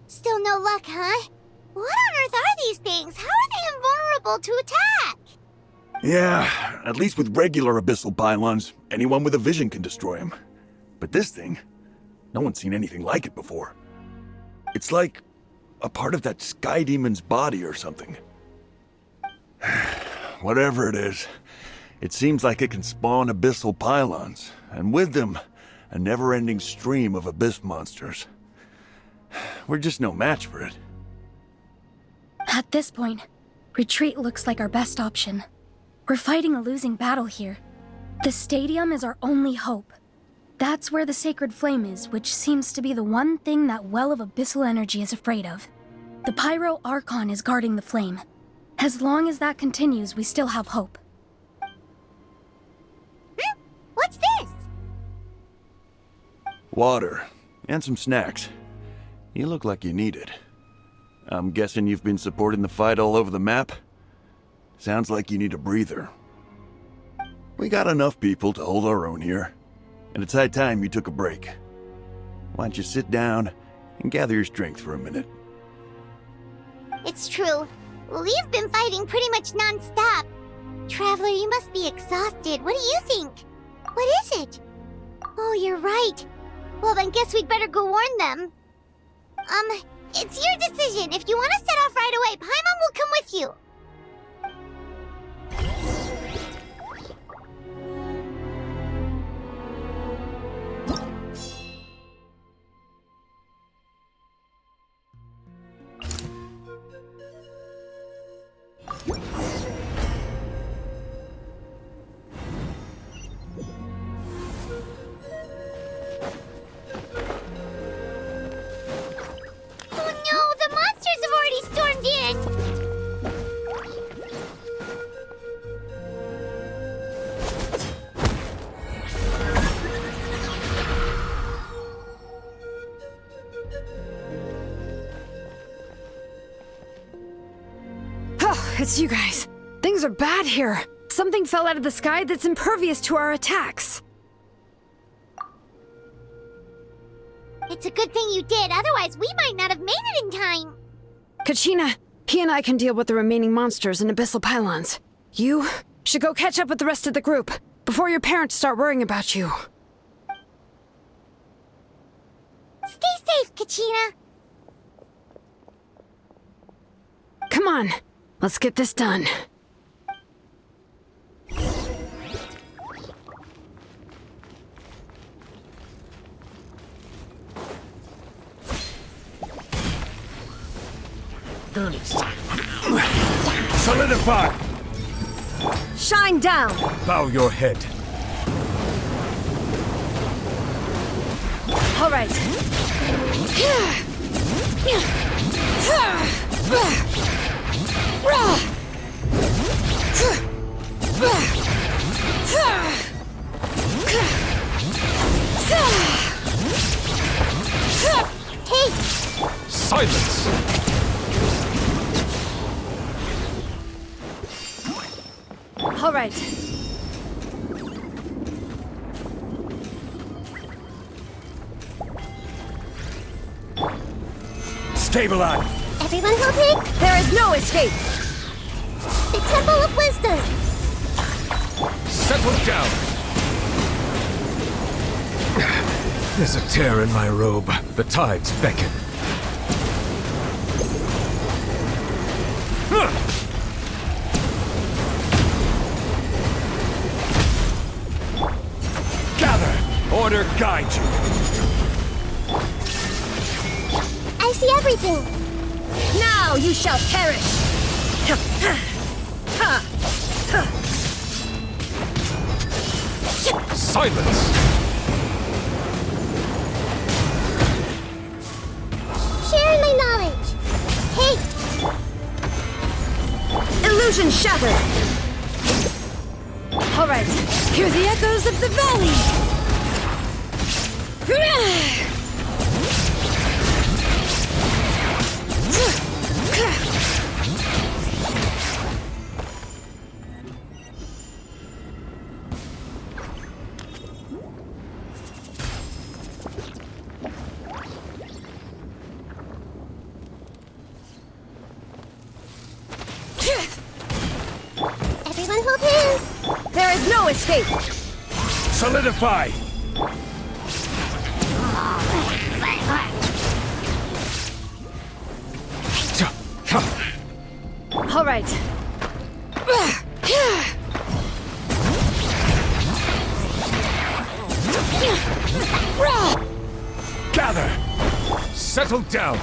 Still no luck, huh? What on earth are these things? How are they invulnerable to attack? Yeah, at least with regular abyssal pylons, anyone with a vision can destroy them. But this thing, no one's seen anything like it before. It's like a part of that sky demon's body or something. Whatever it is, it seems like it can spawn abyssal pylons, and with them, a never-ending stream of abyss monsters. We're just no match for it. At this point, retreat looks like our best option. We're fighting a losing battle here. The stadium is our only hope. That's where the sacred flame is, which seems to be the one thing that well of abyssal energy is afraid of. The Pyro Archon is guarding the flame. As long as that continues, we still have hope. What's this? Water, and some snacks. You look like you need it. I'm guessing you've been supporting the fight all over the map? Sounds like you need a breather. We got enough people to hold our own here, and it's high time you took a break. Why don't you sit down and gather your strength for a minute? It's true. We've been fighting pretty much non-stop. Traveler, you must be exhausted. What do you think? What is it? Oh, you're right. Well, then guess we'd better go warn them. It's your decision. If you want to set off right away, Paimon will come with you. It's you guys. Things are bad here. Something fell out of the sky that's impervious to our attacks. It's a good thing you did, otherwise we might not have made it in time. Kachina, he and I can deal with the remaining monsters and abyssal pylons. You should go catch up with the rest of the group before your parents start worrying about you. Stay safe, Kachina. Come on, let's get this done. Solidify! Shine down! Bow your head. All right. Hey! Silence! All right. Stabilize! Everyone helping? There is no escape! The Temple of Wisdom! Settle down! There's a tear in my robe. The tides beckon. Gather! Order guide you! I see everything! Now you shall perish! Silence! Sharing my knowledge! Hey! Illusion shattered! All right, hear the echoes of the valley! Everyone hold hands! There is no escape! Solidify! All right. Gather! Settle down!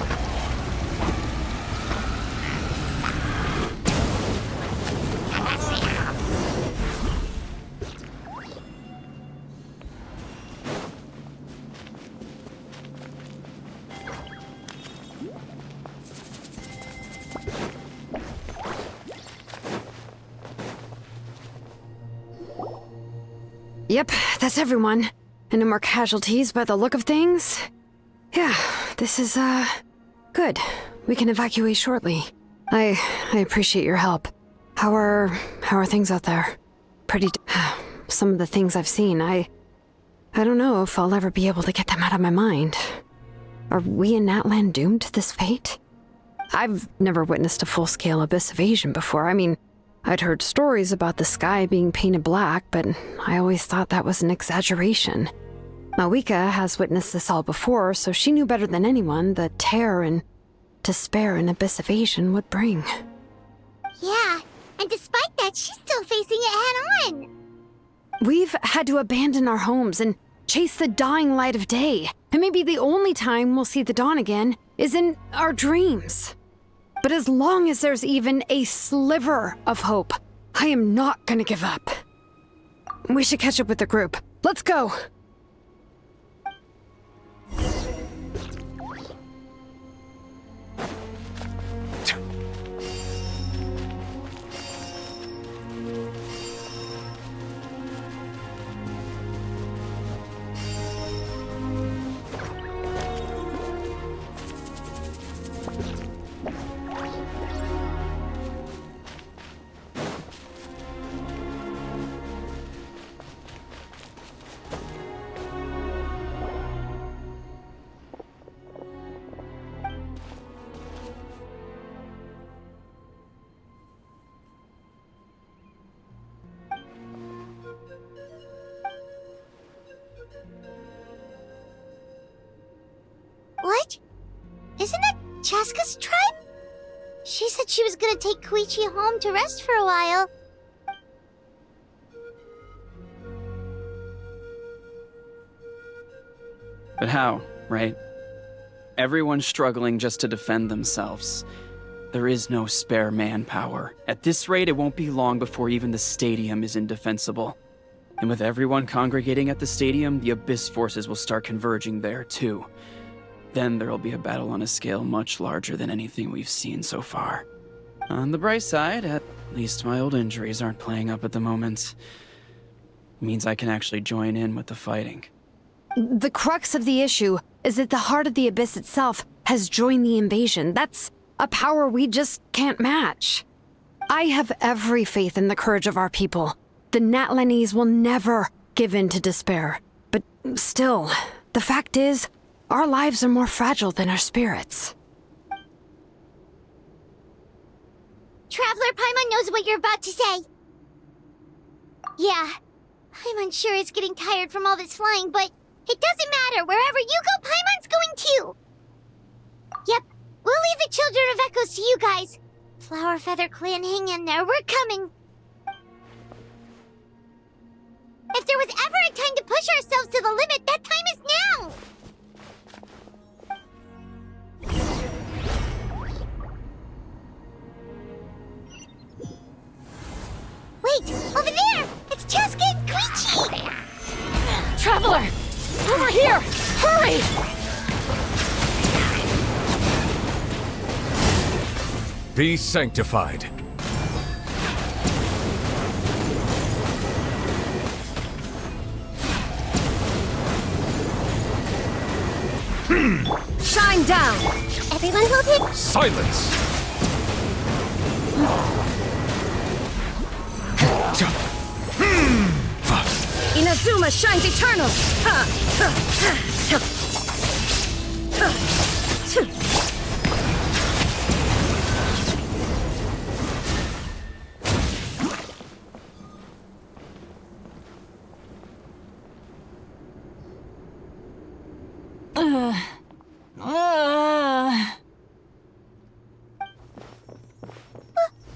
Yep, that's everyone. And no more casualties by the look of things. Yeah, this is, good. We can evacuate shortly. I appreciate your help. How are things out there? Some of the things I've seen, I don't know if I'll ever be able to get them out of my mind. Are we in Natlan doomed to this fate? I've never witnessed a full-scale abyss invasion before. I mean, I'd heard stories about the sky being painted black, but I always thought that was an exaggeration. Mawika has witnessed this all before, so she knew better than anyone the terror and despair an abyss invasion would bring. Yeah, and despite that, she's still facing it head-on! We've had to abandon our homes and chase the dying light of day, and maybe the only time we'll see the dawn again is in our dreams. But as long as there's even a sliver of hope, I am not gonna give up. We should catch up with the group. Let's go! What? Isn't that Chaska's tribe? She said she was gonna take Koichi home to rest for a while. But how, right? Everyone's struggling just to defend themselves. There is no spare manpower. At this rate, it won't be long before even the stadium is indefensible. And with everyone congregating at the stadium, the Abyss forces will start converging there too. Then there'll be a battle on a scale much larger than anything we've seen so far. On the bright side, at least my old injuries aren't playing up at the moment. Means I can actually join in with the fighting. The crux of the issue is that the heart of the Abyss itself has joined the invasion. That's a power we just can't match. I have every faith in the courage of our people. The Natlanese will never give in to despair. But still, the fact is, our lives are more fragile than our spirits. Traveler Paimon knows what you're about to say. Yeah, Paimon's sure is getting tired from all this flying, but it doesn't matter. Wherever you go, Paimon's going too. Yep, we'll leave the Children of Echoes to you guys. Flower Feather Clan, hang in there. We're coming. If there was ever a time to push ourselves to the limit, that time is now! Wait! Over there! It's Chaska and Koichi! Traveler! Over here! Hurry! Be sanctified. Shine down! Everyone hold it! Silence! Inazuma shines eternal!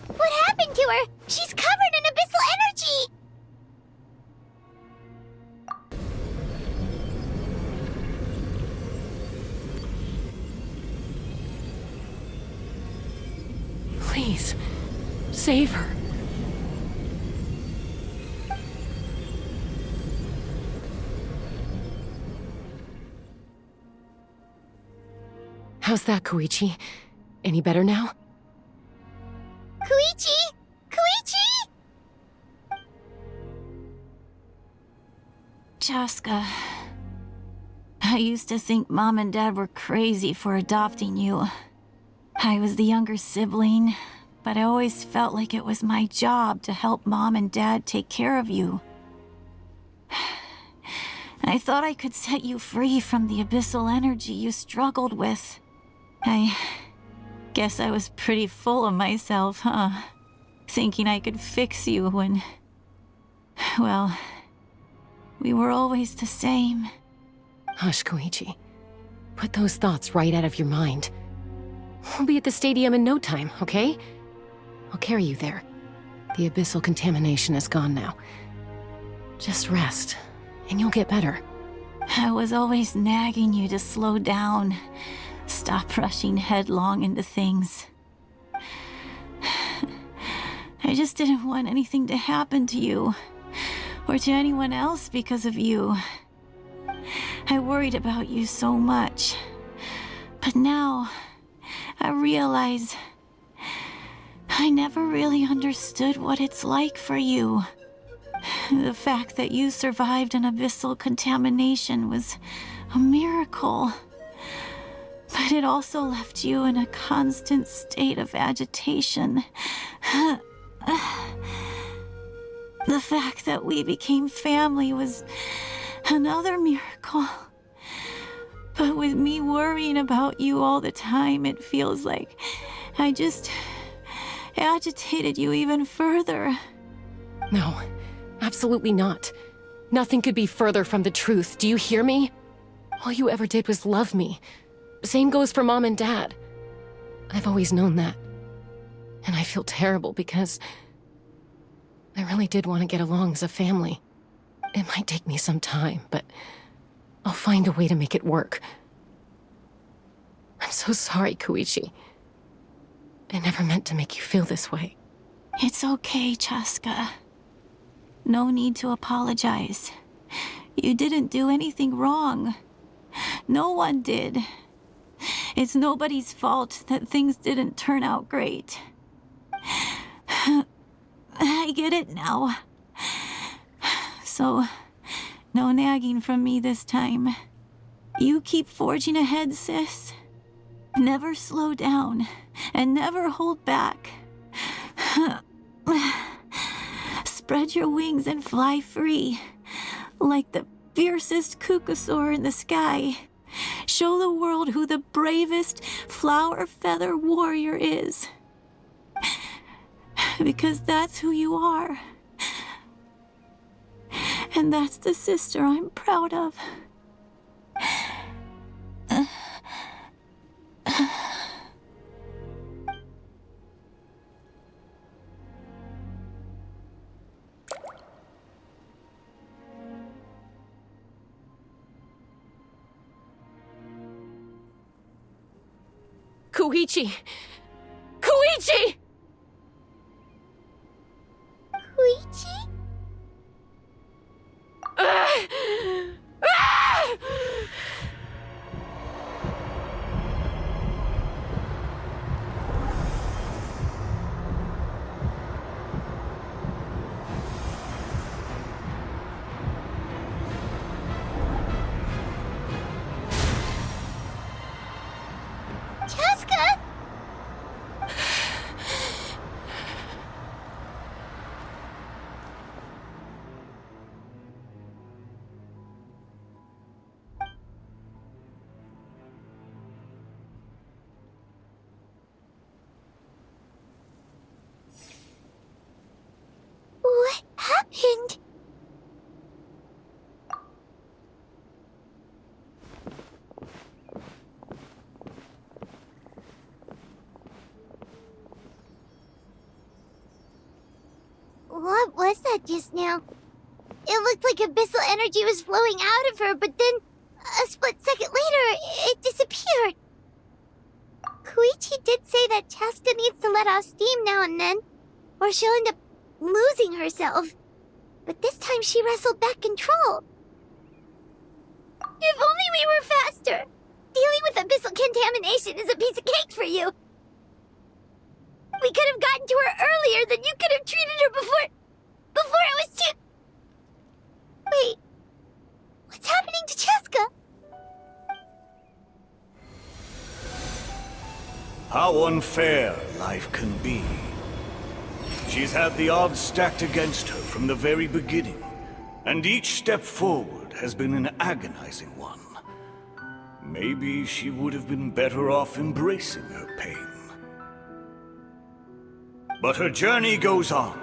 What happened to her? She's covered in abyssal energy! Please, save her. How's that, Koichi? Any better now? Koichi! Koichi! Chaska, I used to think Mom and Dad were crazy for adopting you. I was the younger sibling, but I always felt like it was my job to help Mom and Dad take care of you. I thought I could set you free from the abyssal energy you struggled with. I guess I was pretty full of myself, huh? Thinking I could fix you when... well, we were always the same. Hush, Koichi. Put those thoughts right out of your mind. We'll be at the stadium in no time, okay? I'll carry you there. The abyssal contamination is gone now. Just rest, and you'll get better. I was always nagging you to slow down. Stop rushing headlong into things. I just didn't want anything to happen to you, or to anyone else because of you. I worried about you so much. But now, I realize I never really understood what it's like for you. The fact that you survived an abyssal contamination was a miracle. But it also left you in a constant state of agitation. The fact that we became family was another miracle. But with me worrying about you all the time, it feels like I just agitated you even further. No, absolutely not. Nothing could be further from the truth. Do you hear me? All you ever did was love me. Same goes for Mom and Dad. I've always known that. And I feel terrible because I really did want to get along as a family. It might take me some time, but I'll find a way to make it work. I'm so sorry, Koichi. I never meant to make you feel this way. It's okay, Chaska. No need to apologize. You didn't do anything wrong. No one did. It's nobody's fault that things didn't turn out great. I get it now. So, no nagging from me this time. You keep forging ahead, sis. Never slow down, and never hold back. Spread your wings and fly free, like the fiercest kukasaur in the sky. Show the world who the bravest flower feather warrior is. Because that's who you are. And that's the sister I'm proud of. Koichi! Koichi! Koichi? Chaska? What happened? What was that just now? It looked like abyssal energy was flowing out of her, but then, a split second later, it disappeared. Koichi did say that Chaska needs to let off steam now and then, or she'll end up losing herself. But this time she wrestled back control. If only we were faster! Dealing with abyssal contamination is a piece of cake for you. We could have gotten to her earlier, then you could have treated her before it was too... Wait, what's happening to Chaska? How unfair life can be. She's had the odds stacked against her from the very beginning, and each step forward has been an agonizing one. Maybe she would have been better off embracing her pain. But her journey goes on,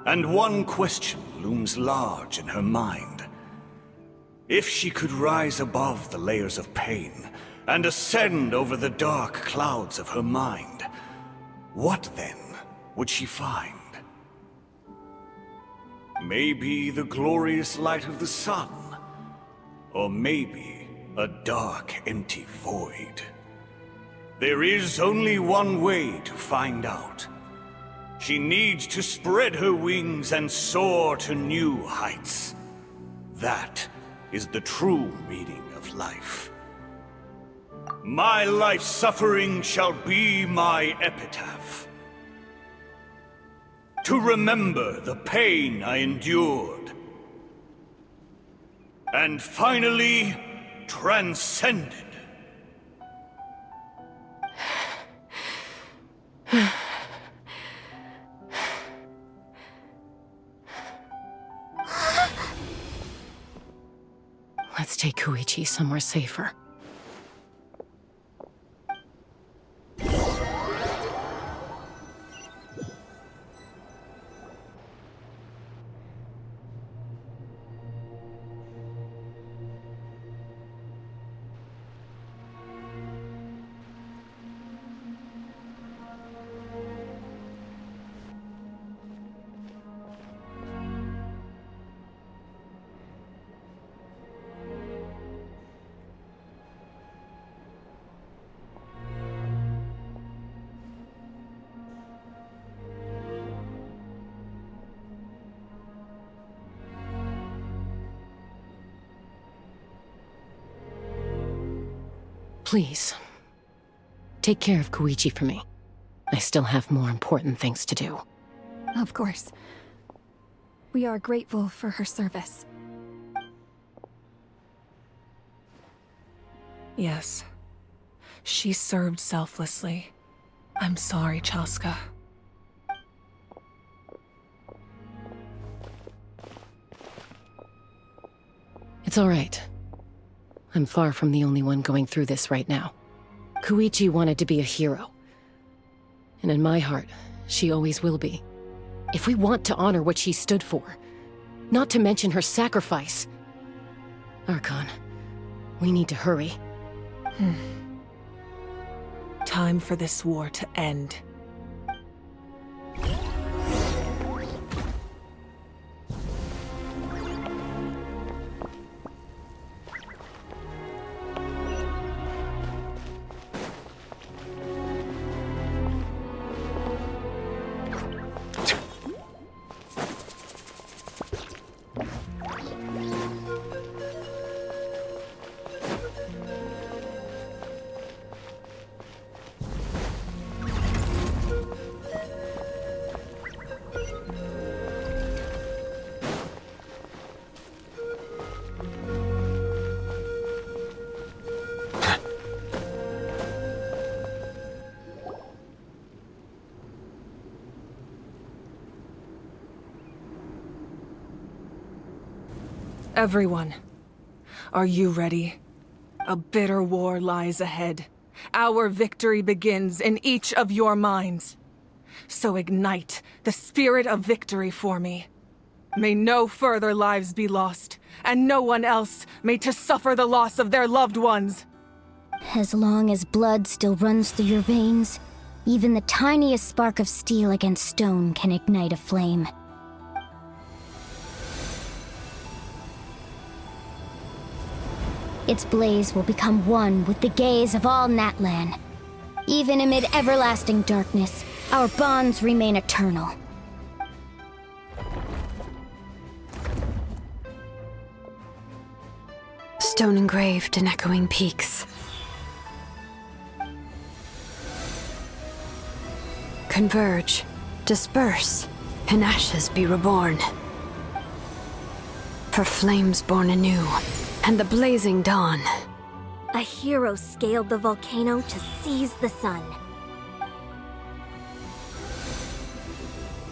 and one question looms large in her mind. If she could rise above the layers of pain and ascend over the dark clouds of her mind, what then would she find? Maybe the glorious light of the sun, or maybe a dark, empty void. There is only one way to find out. She needs to spread her wings and soar to new heights. That is the true meaning of life. My life's suffering shall be my epitaph. To remember the pain I endured. And finally, transcended. Let's take Koichi somewhere safer. Please, take care of Koichi for me. I still have more important things to do. Of course. We are grateful for her service. Yes. She served selflessly. I'm sorry, Chaska. It's all right. I'm far from the only one going through this right now. Koichi wanted to be a hero. And in my heart, she always will be. If we want to honor what she stood for, not to mention her sacrifice. Archon, we need to hurry. Time for this war to end. Everyone, are you ready? A bitter war lies ahead. Our victory begins in each of your minds. So ignite the spirit of victory for me. May no further lives be lost, and no one else may to suffer the loss of their loved ones. As long as blood still runs through your veins, even the tiniest spark of steel against stone can ignite a flame. Its blaze will become one with the gaze of all Natlan. Even amid everlasting darkness, our bonds remain eternal. Stone engraved in echoing peaks. Converge, disperse, in ashes be reborn. For flames born anew, and the blazing dawn. A hero scaled the volcano to seize the sun.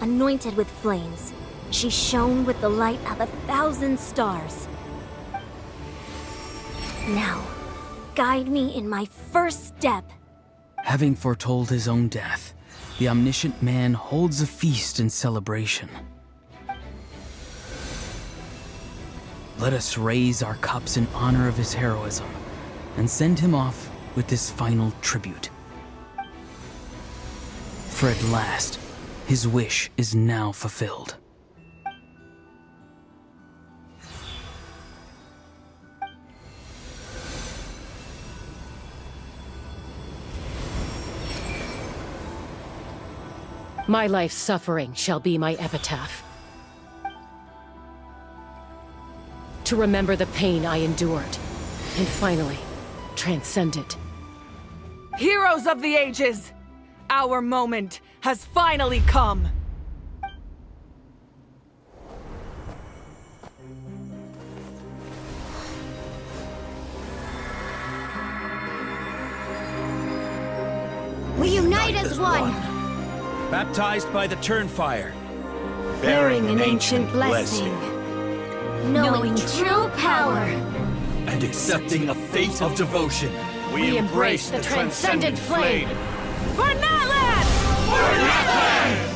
Anointed with flames, she shone with the light of 1,000 stars. Now, guide me in my first step. Having foretold his own death, the omniscient man holds a feast in celebration. Let us raise our cups in honor of his heroism and send him off with this final tribute. For at last, his wish is now fulfilled. My life's suffering shall be my epitaph. To remember the pain I endured, and finally, transcend it. Heroes of the ages! Our moment has finally come! We unite as one! Baptized by the Turnfire. Bearing an ancient blessing. Knowing true power. And accepting a fate of devotion. We embrace the transcendent flame. For Natlan! For Natlan!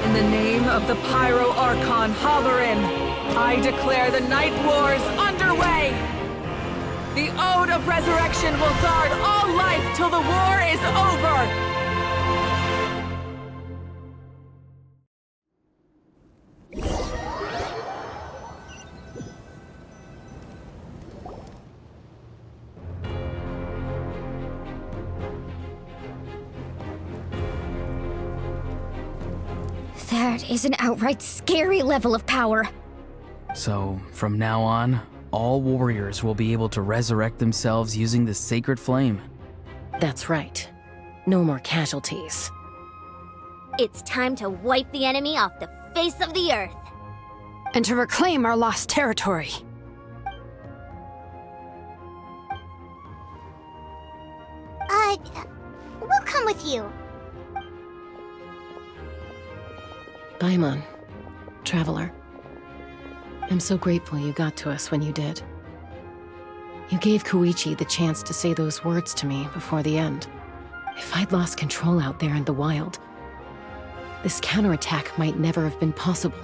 In the name of the Pyro Archon Halloran, I declare the Night Wars underway! The Ode of Resurrection will guard all life till the war is over! That is an outright scary level of power. So, from now on, all warriors will be able to resurrect themselves using the sacred flame. That's right. No more casualties. It's time to wipe the enemy off the face of the earth. And to reclaim our lost territory. We'll come with you. Paimon, traveler. I'm so grateful you got to us when you did. You gave Koichi the chance to say those words to me before the end. If I'd lost control out there in the wild, this counterattack might never have been possible.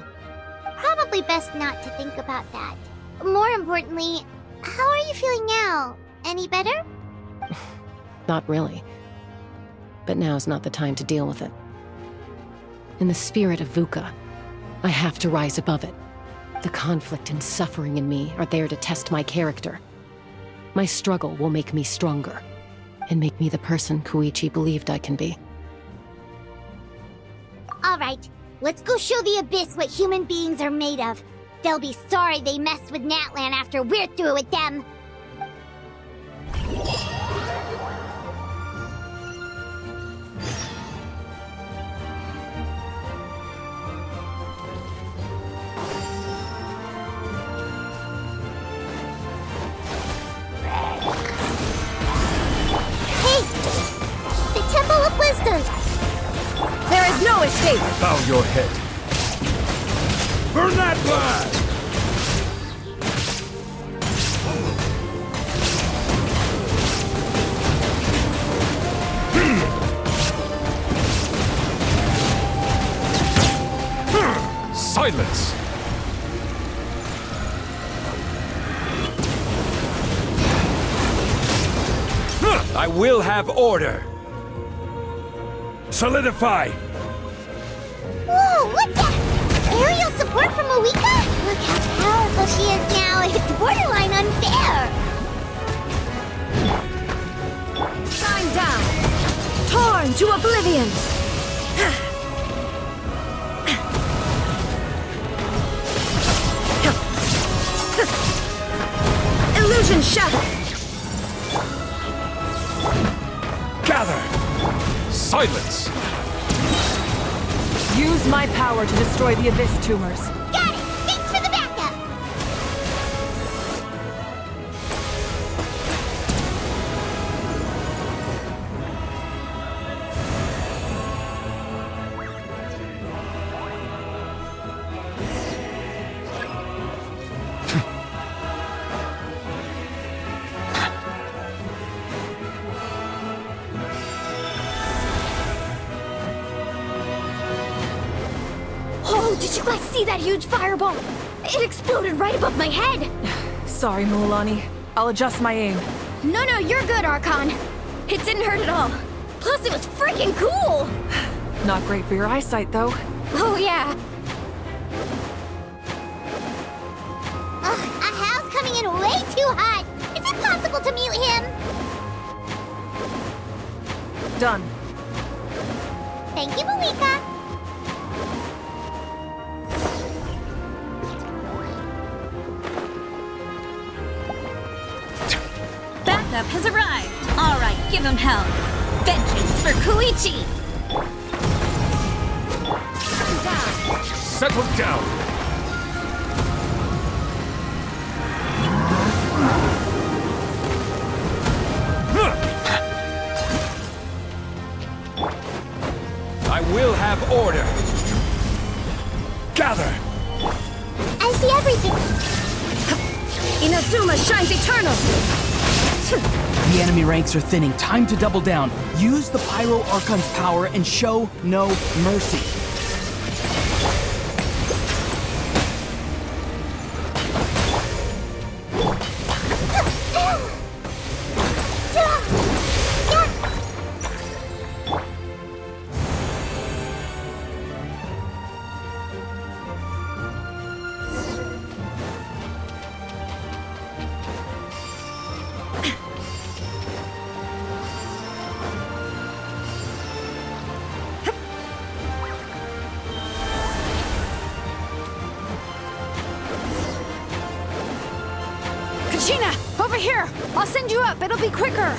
Probably best not to think about that. More importantly, how are you feeling now? Any better? Not really. But now's not the time to deal with it. In the spirit of VUCA, I have to rise above it. The conflict and suffering in me are there to test my character. My struggle will make me stronger, and make me the person Koichi believed I can be. Alright, let's go show the Abyss what human beings are made of. They'll be sorry they messed with Natlan after we're through with them. There is no escape! Bow your head. Burn that blast! Silence! I will have order. Solidify! Whoa, what the? Aerial support from Moika? Look how powerful she is now. It's borderline unfair. Shine down! Torn to oblivion! Illusion shattered! Gather! Silence! Use my power to destroy the Abyss tumors. Got it! Thanks for the backup! Oh, did you guys see that huge fireball? It exploded right above my head! Sorry, Mualani. I'll adjust my aim. No, you're good, Archon. It didn't hurt at all. Plus, it was freaking cool! Not great for your eyesight, though. Oh, yeah. Ugh, Ahal's coming in way too hot. Is it possible to mute him? Done. Thank you, Moika. Backup has arrived. All right, give him hell. Vengeance for Koichi. Settle down! I will have order! Gather! I see everything. Inazuma shines eternal! The enemy ranks are thinning. Time to double down. Use the Pyro Archon's power and show no mercy. China, over here! I'll send you up, it'll be quicker!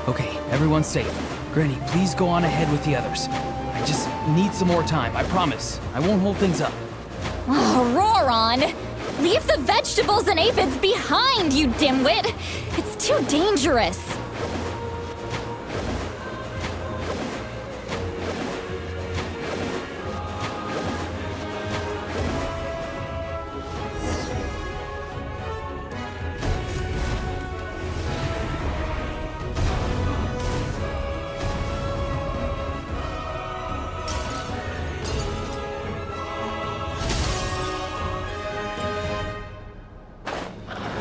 Okay, everyone's safe. Granny, please go on ahead with the others. I just need some more time, I promise. I won't hold things up. Oh, roar on! Leave the vegetables and aphids behind, you dimwit! It's too dangerous!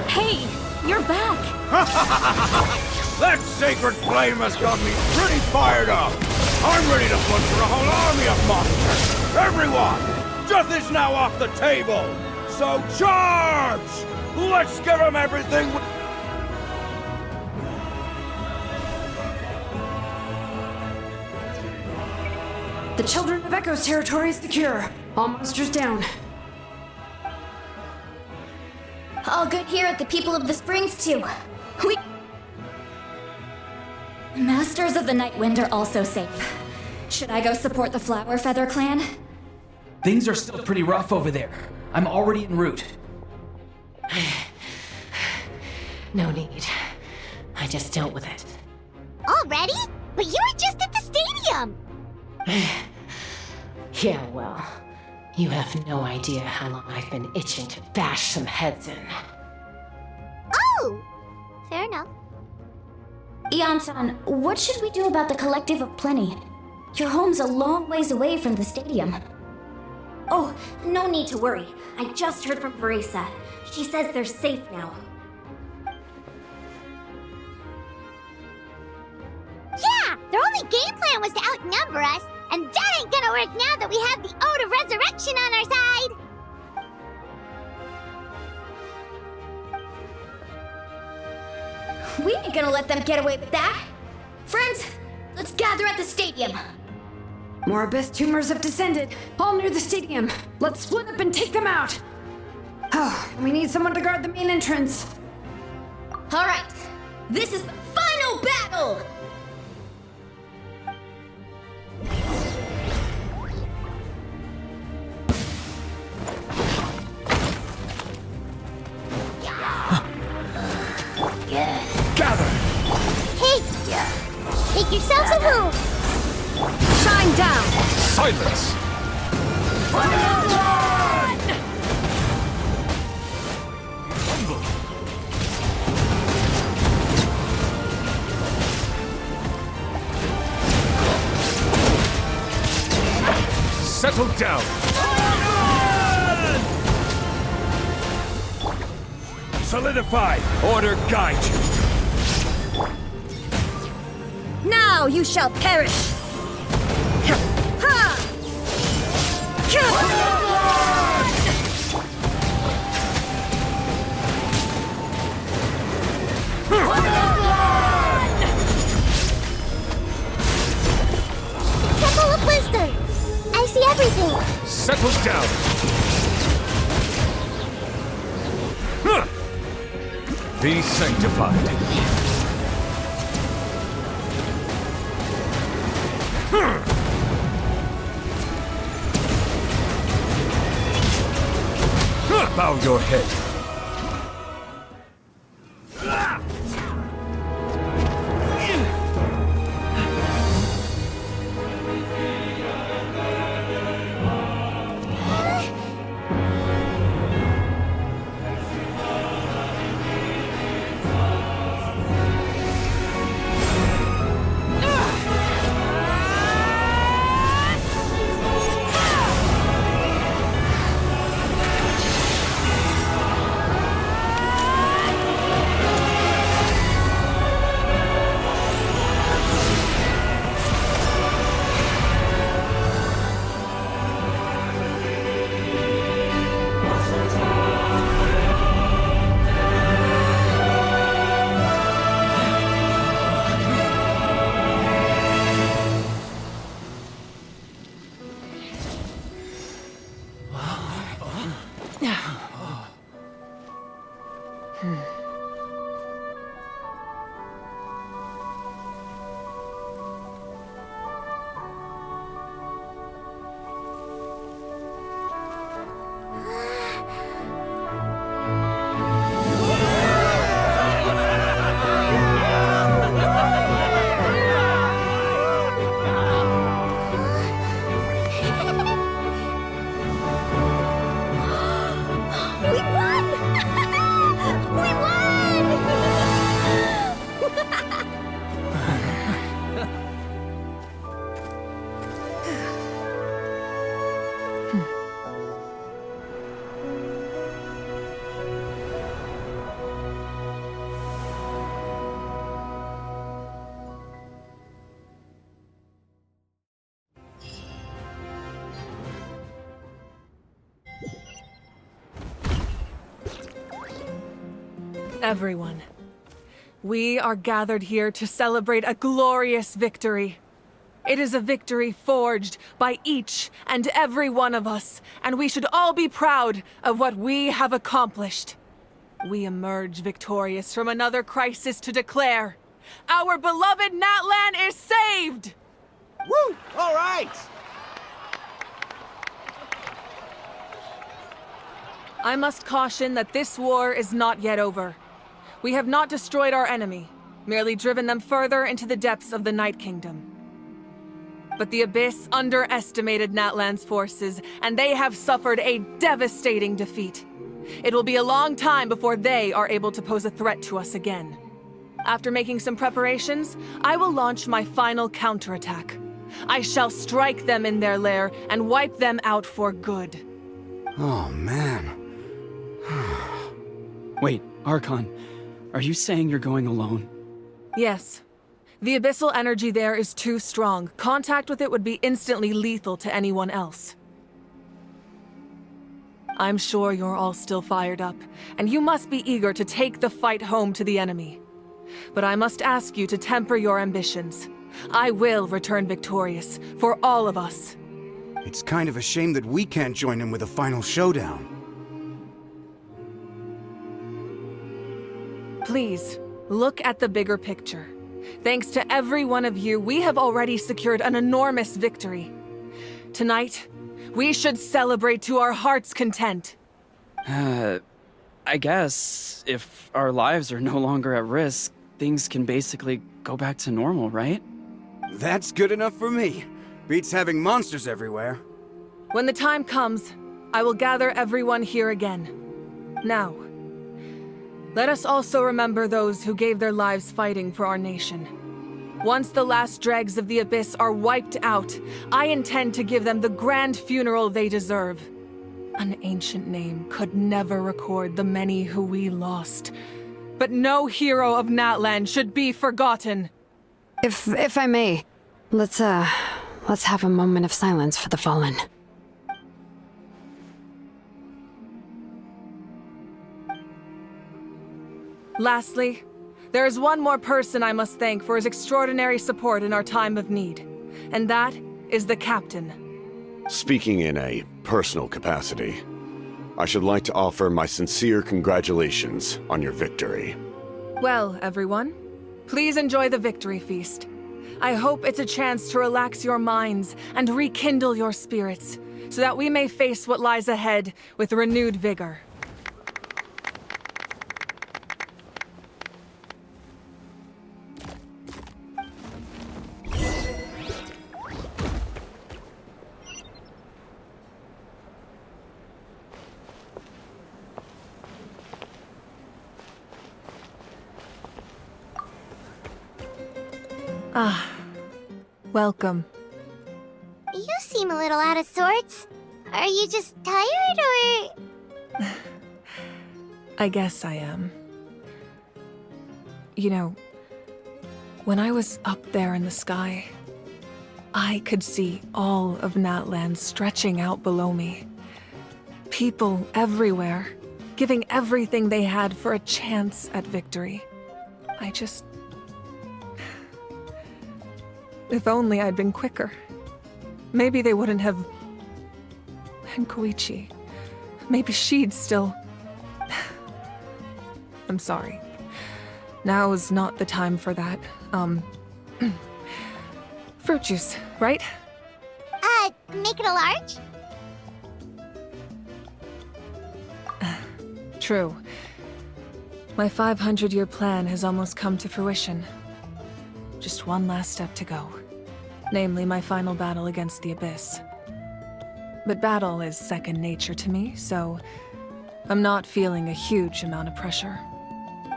Hey, you're back! That sacred flame has got me pretty fired up! I'm ready to butcher a whole army of monsters! Everyone! Death is now off the table! So charge! Let's give them everything! The Children of Echo's territory is secure. All monsters down. All good here at the People of the Springs, too. We... Masters of the Night Wind are also safe. Should I go support the Flower Feather clan? Things are still pretty rough over there. I'm already en route. No need. I just dealt with it. Already? But you were just at the stadium! Yeah, well, you have no idea how long I've been itching to bash some heads in. Oh! Fair enough. Ian-san, what should we do about the Collective of Plenty? Your home's a long ways away from the stadium. Oh, no need to worry. I just heard from Verisa. She says they're safe now. Yeah! Their only game plan was to outnumber us, and that ain't gonna work now that we have the Ode of Resurrection on our side! We ain't gonna let them get away with that. Friends, let's gather at the stadium. More abyss tumors have descended, all near the stadium. Let's split up and take them out. Oh, we need someone to guard the main entrance. All right, this is the final battle! Gather! Hey! Make yourselves a move! Shine down! Silence! Settle down! Solidify! Order guide you! Now you shall perish! Temple of Wisdom! I see everything! Settle down! Be sanctified. Bow your head. Everyone, we are gathered here to celebrate a glorious victory. It is a victory forged by each and every one of us, and we should all be proud of what we have accomplished. We emerge victorious from another crisis to declare, our beloved Natlan is saved! Woo! All right! I must caution that this war is not yet over. We have not destroyed our enemy, merely driven them further into the depths of the Night Kingdom. But the Abyss underestimated Natlan's forces, and they have suffered a devastating defeat. It will be a long time before they are able to pose a threat to us again. After making some preparations, I will launch my final counterattack. I shall strike them in their lair and wipe them out for good. Oh, man. Wait, Archon, are you saying you're going alone? Yes. The abyssal energy there is too strong. Contact with it would be instantly lethal to anyone else. I'm sure you're all still fired up, and you must be eager to take the fight home to the enemy. But I must ask you to temper your ambitions. I will return victorious, for all of us. It's kind of a shame that we can't join him with a final showdown. Please, look at the bigger picture. Thanks to every one of you, we have already secured an enormous victory. Tonight, we should celebrate to our heart's content. I guess if our lives are no longer at risk, things can basically go back to normal, right? That's good enough for me. Beats having monsters everywhere. When the time comes, I will gather everyone here again. Now, let us also remember those who gave their lives fighting for our nation. Once the last dregs of the Abyss are wiped out, I intend to give them the grand funeral they deserve. An ancient name could never record the many who we lost. But no hero of Natlan should be forgotten. If I may, let's have a moment of silence for the fallen. Lastly, there is one more person I must thank for his extraordinary support in our time of need, and that is the Captain. Speaking in a personal capacity, I should like to offer my sincere congratulations on your victory. Well, everyone, please enjoy the victory feast. I hope it's a chance to relax your minds and rekindle your spirits, so that we may face what lies ahead with renewed vigor. Ah, welcome. You seem a little out of sorts. Are you just tired, or...? I guess I am. You know, when I was up there in the sky, I could see all of Natlan stretching out below me. People everywhere, giving everything they had for a chance at victory. If only I'd been quicker. Maybe they wouldn't have... And Koichi. Maybe she'd still... I'm sorry. Now is not the time for that. Fruit juice, right? Make it a large? True. My 500-year plan has almost come to fruition. Just one last step to go. Namely, my final battle against the Abyss. But battle is second nature to me, so I'm not feeling a huge amount of pressure.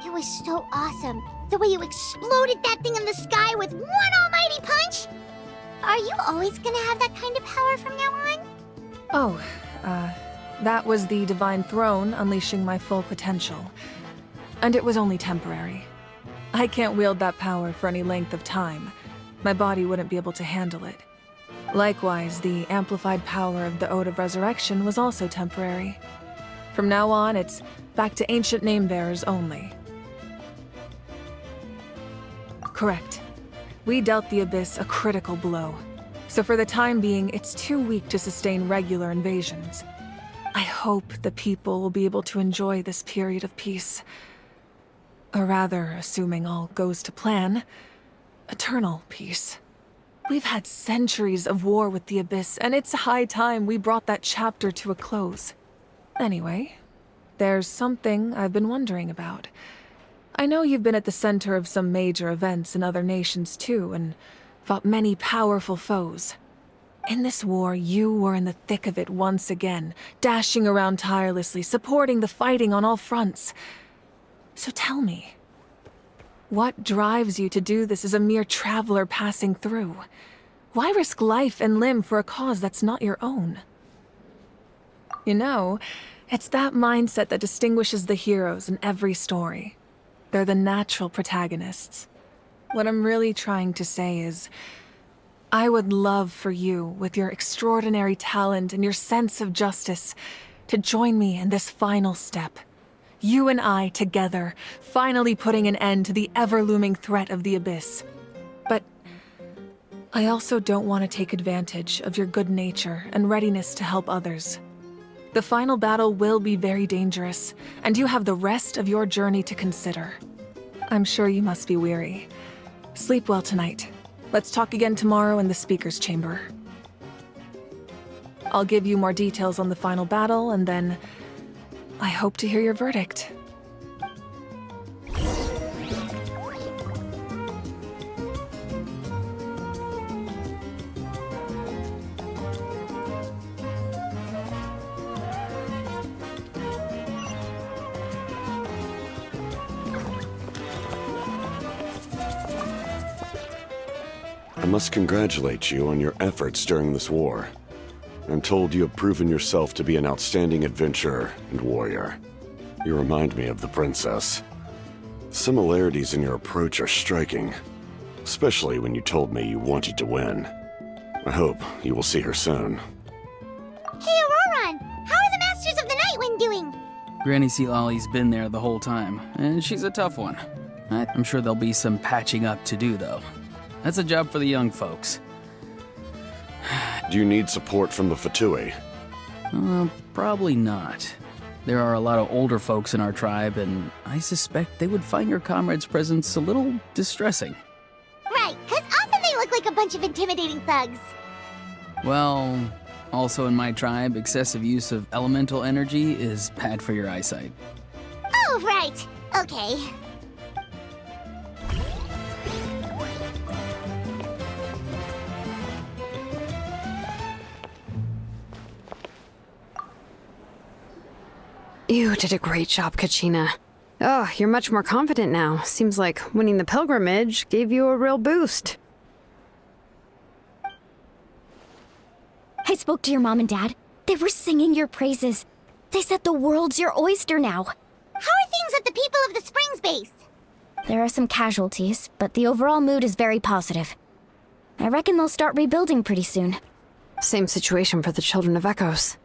It was so awesome. The way you exploded that thing in the sky with one almighty punch! Are you always gonna have that kind of power from now on? Oh, that was the Divine Throne unleashing my full potential. And it was only temporary. I can't wield that power for any length of time. My body wouldn't be able to handle it. Likewise, the amplified power of the Ode of Resurrection was also temporary. From now on, it's back to ancient name-bearers only. Correct. We dealt the Abyss a critical blow. So for the time being, it's too weak to sustain regular invasions. I hope the people will be able to enjoy this period of peace. Or rather, assuming all goes to plan, eternal peace. We've had centuries of war with the Abyss, and it's high time we brought that chapter to a close. Anyway, there's something I've been wondering about. I know you've been at the center of some major events in other nations too, and fought many powerful foes. In this war, you were in the thick of it once again, dashing around tirelessly, supporting the fighting on all fronts. So tell me, what drives you to do this as a mere traveler passing through? Why risk life and limb for a cause that's not your own? You know, it's that mindset that distinguishes the heroes in every story. They're the natural protagonists. What I'm really trying to say is, I would love for you, with your extraordinary talent and your sense of justice, to join me in this final step. You and I together, finally putting an end to the ever-looming threat of the Abyss. But I also don't want to take advantage of your good nature and readiness to help others. The final battle will be very dangerous, and you have the rest of your journey to consider. I'm sure you must be weary. Sleep well tonight. Let's talk again tomorrow in the speaker's chamber. I'll give you more details on the final battle, and then I hope to hear your verdict. I must congratulate you on your efforts during this war. I'm told you have proven yourself to be an outstanding adventurer and warrior. You remind me of the princess. The similarities in your approach are striking, especially when you told me you wanted to win. I hope you will see her soon. Hey, Auroran! How are the Masters of the Nightwind doing? Granny Sealolly's been there the whole time, and she's a tough one. I'm sure there'll be some patching up to do, though. That's a job for the young folks. Do you need support from the Fatui? Probably not. There are a lot of older folks in our tribe, and I suspect they would find your comrade's presence a little distressing. Right, because often they look like a bunch of intimidating thugs. Well, also in my tribe, excessive use of elemental energy is bad for your eyesight. Oh, right. Okay. You did a great job, Kachina. Oh, you're much more confident now. Seems like winning the pilgrimage gave you a real boost. I spoke to your mom and dad. They were singing your praises. They said the world's your oyster now. How are things at the People of the Springs base? There are some casualties, but the overall mood is very positive. I reckon they'll start rebuilding pretty soon. Same situation for the Children of Echoes.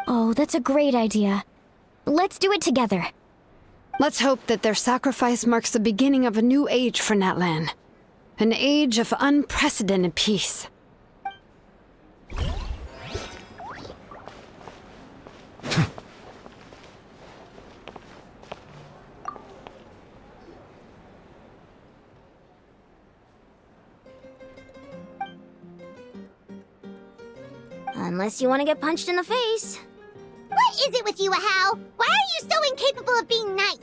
Oh, that's a great idea. Let's do it together. Let's hope that their sacrifice marks the beginning of a new age for Natlan. An age of unprecedented peace. Unless you want to get punched in the face. What is it with you, Ahau? Why are you so incapable of being nice?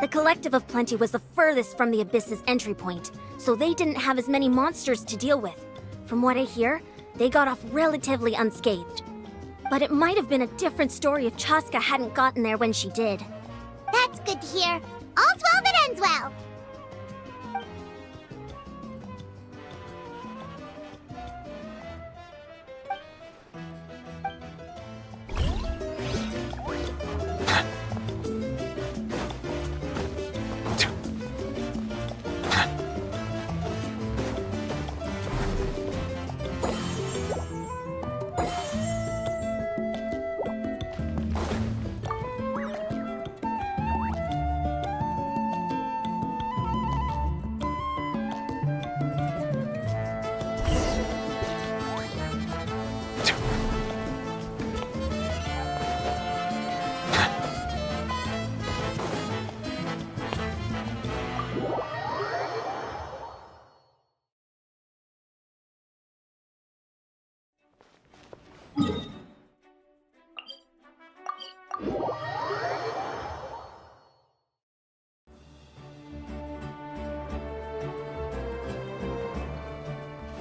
The Collective of Plenty was the furthest from the Abyss's entry point, so they didn't have as many monsters to deal with. From what I hear, they got off relatively unscathed. But it might have been a different story if Chaska hadn't gotten there when she did. That's good to hear. All's well that ends well.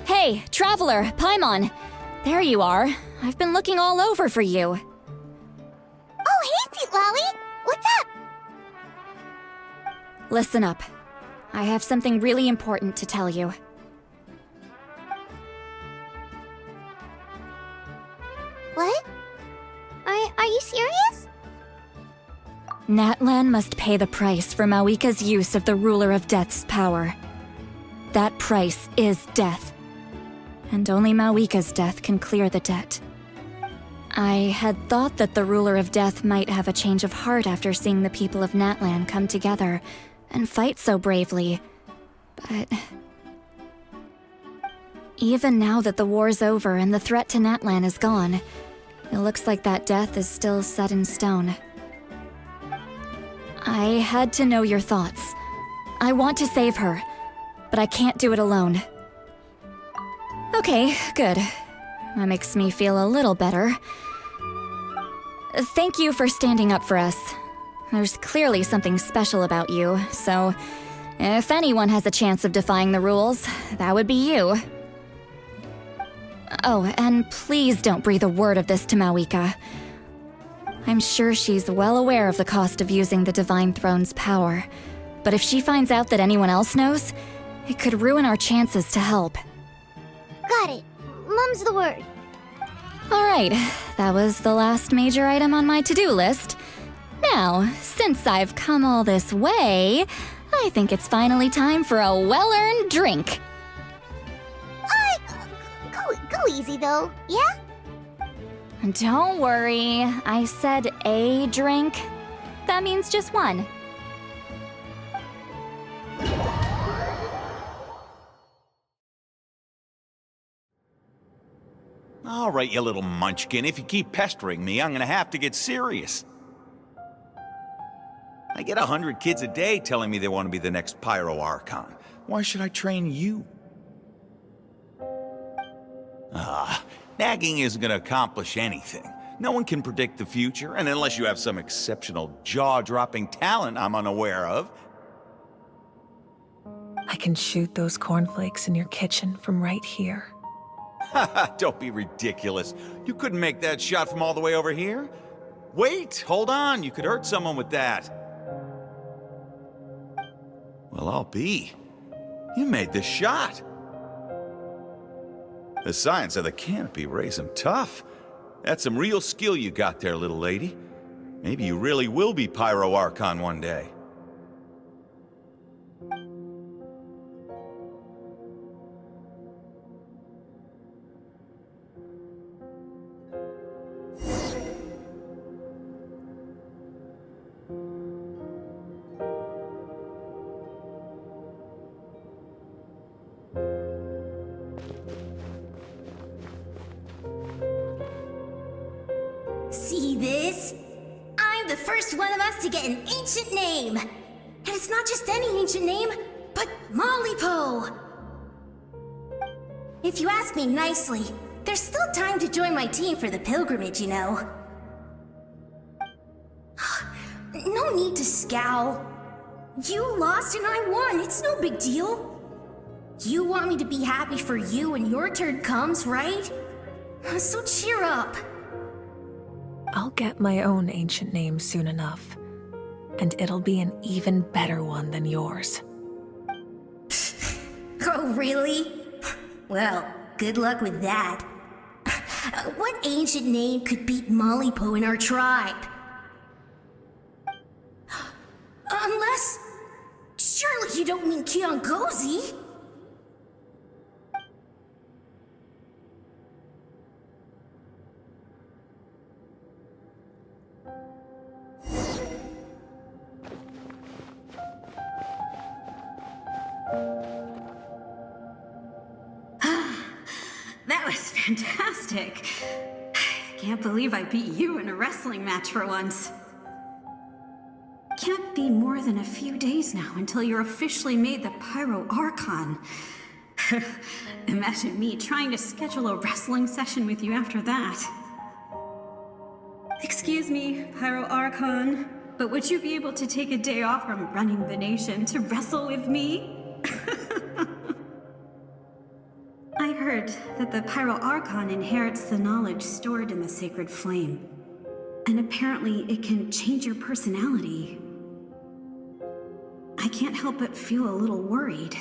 Hey, Traveler, Paimon. There you are. I've been looking all over for you. Oh, hey, Sweet Lolly! What's up? Listen up. I have something really important to tell you. What? Are you serious? Natlan must pay the price for Mawika's use of the Ruler of Death's power. That price is death. And only Mawika's death can clear the debt. I had thought that the Ruler of Death might have a change of heart after seeing the people of Natlan come together and fight so bravely, but... Even now that the war's over and the threat to Natlan is gone, it looks like that death is still set in stone. I had to know your thoughts. I want to save her, but I can't do it alone. Okay, good. That makes me feel a little better. Thank you for standing up for us. There's clearly something special about you, so if anyone has a chance of defying the rules, that would be you. Oh, and please don't breathe a word of this to Mawika. I'm sure she's well aware of the cost of using the Divine Throne's power, but if she finds out that anyone else knows, it could ruin our chances to help. Got it. Mum's the word. Alright, that was the last major item on my to-do list. Now, since I've come all this way, I think it's finally time for a well-earned drink. Go easy, though, yeah? Don't worry, I said a drink. That means just one. All right, you little munchkin, if you keep pestering me, I'm gonna have to get serious. I get 100 kids a day telling me they want to be the next Pyro Archon. Why should I train you? Nagging isn't gonna accomplish anything. No one can predict the future, and unless you have some exceptional jaw-dropping talent I'm unaware of. I can shoot those cornflakes in your kitchen from right here. Don't be ridiculous. You couldn't make that shot from all the way over here? Wait, hold on, you could hurt someone with that. Well, I'll be. You made the shot. The science of the canopy raised him tough. That's some real skill you got there, little lady. Maybe you really will be Pyro Archon one day. See this? I'm the first one of us to get an ancient name. And it's not just any ancient name, but Mollypo. If you ask me nicely, there's still time to join my team for the pilgrimage, you know. No need to scowl. You lost and I won, it's no big deal. You want me to be happy for you when your turn comes, right? So cheer up. I'll get my own ancient name soon enough, and it'll be an even better one than yours. Oh, really? Well, good luck with that. What ancient name could beat Mollypo in our tribe? Unless... surely you don't mean Kiangozi? That was fantastic. Can't believe I beat you in a wrestling match for once. Can't be more than a few days now until you're officially made the Pyro Archon. Imagine me trying to schedule a wrestling session with you after that. Excuse me, Pyro Archon, but would you be able to take a day off from running the nation to wrestle with me? I heard that the Pyro Archon inherits the knowledge stored in the sacred flame. And apparently it can change your personality. I can't help but feel a little worried.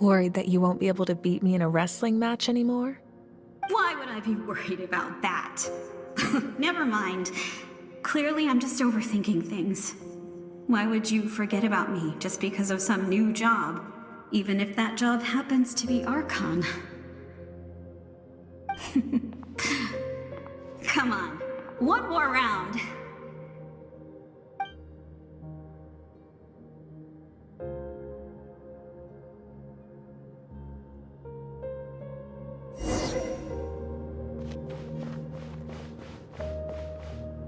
Worried that you won't be able to beat me in a wrestling match anymore? Why would I be worried about that? Never mind. Clearly I'm just overthinking things. Why would you forget about me just because of some new job? Even if that job happens to be Archon. Come on, one more round.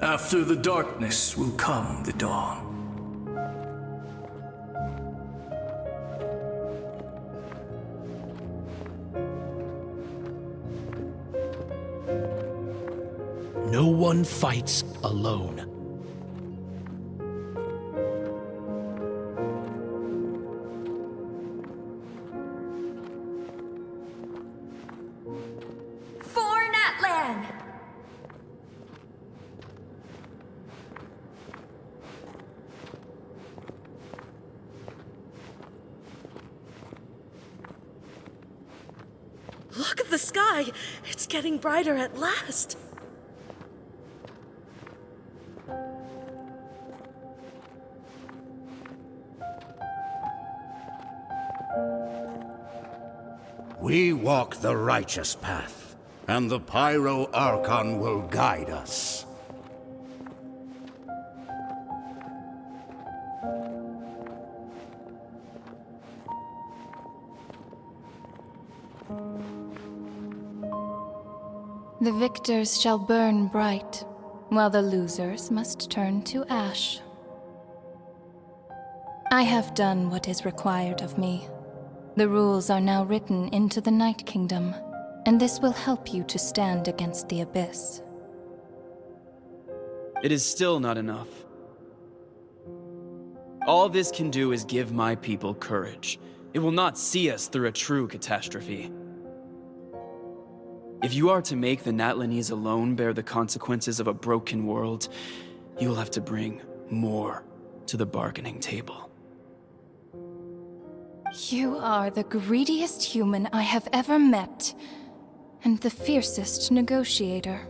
After the darkness will come the dawn. No one fights alone. For Natlan! Look at the sky! It's getting brighter at last! We walk the righteous path, and the Pyro Archon will guide us. The victors shall burn bright, while the losers must turn to ash. I have done what is required of me. The rules are now written into the Night Kingdom, and this will help you to stand against the Abyss. It is still not enough. All this can do is give my people courage. It will not see us through a true catastrophe. If you are to make the Natlanese alone bear the consequences of a broken world, you will have to bring more to the bargaining table. You are the greediest human I have ever met, and the fiercest negotiator.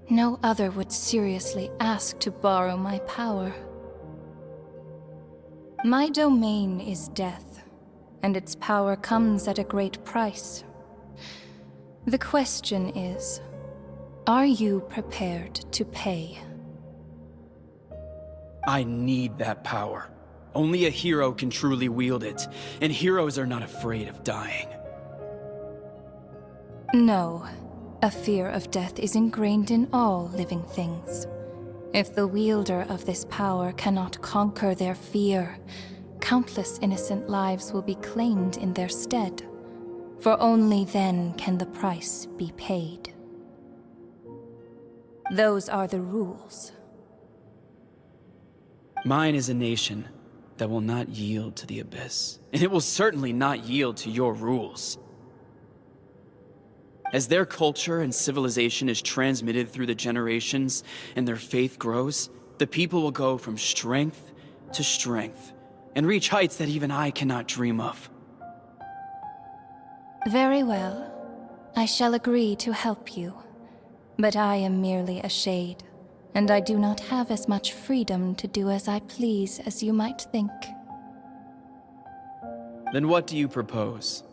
No other would seriously ask to borrow my power. My domain is death, and its power comes at a great price. The question is, are you prepared to pay? I need that power. Only a hero can truly wield it, and heroes are not afraid of dying. No. A fear of death is ingrained in all living things. If the wielder of this power cannot conquer their fear, countless innocent lives will be claimed in their stead. For only then can the price be paid. Those are the rules. Mine is a nation that will not yield to the Abyss, and it will certainly not yield to your rules. As their culture and civilization is transmitted through the generations and their faith grows, the people will go from strength to strength and reach heights that even I cannot dream of. Very well. I shall agree to help you. But I am merely a shade, and I do not have as much freedom to do as I please as you might think. Then what do you propose?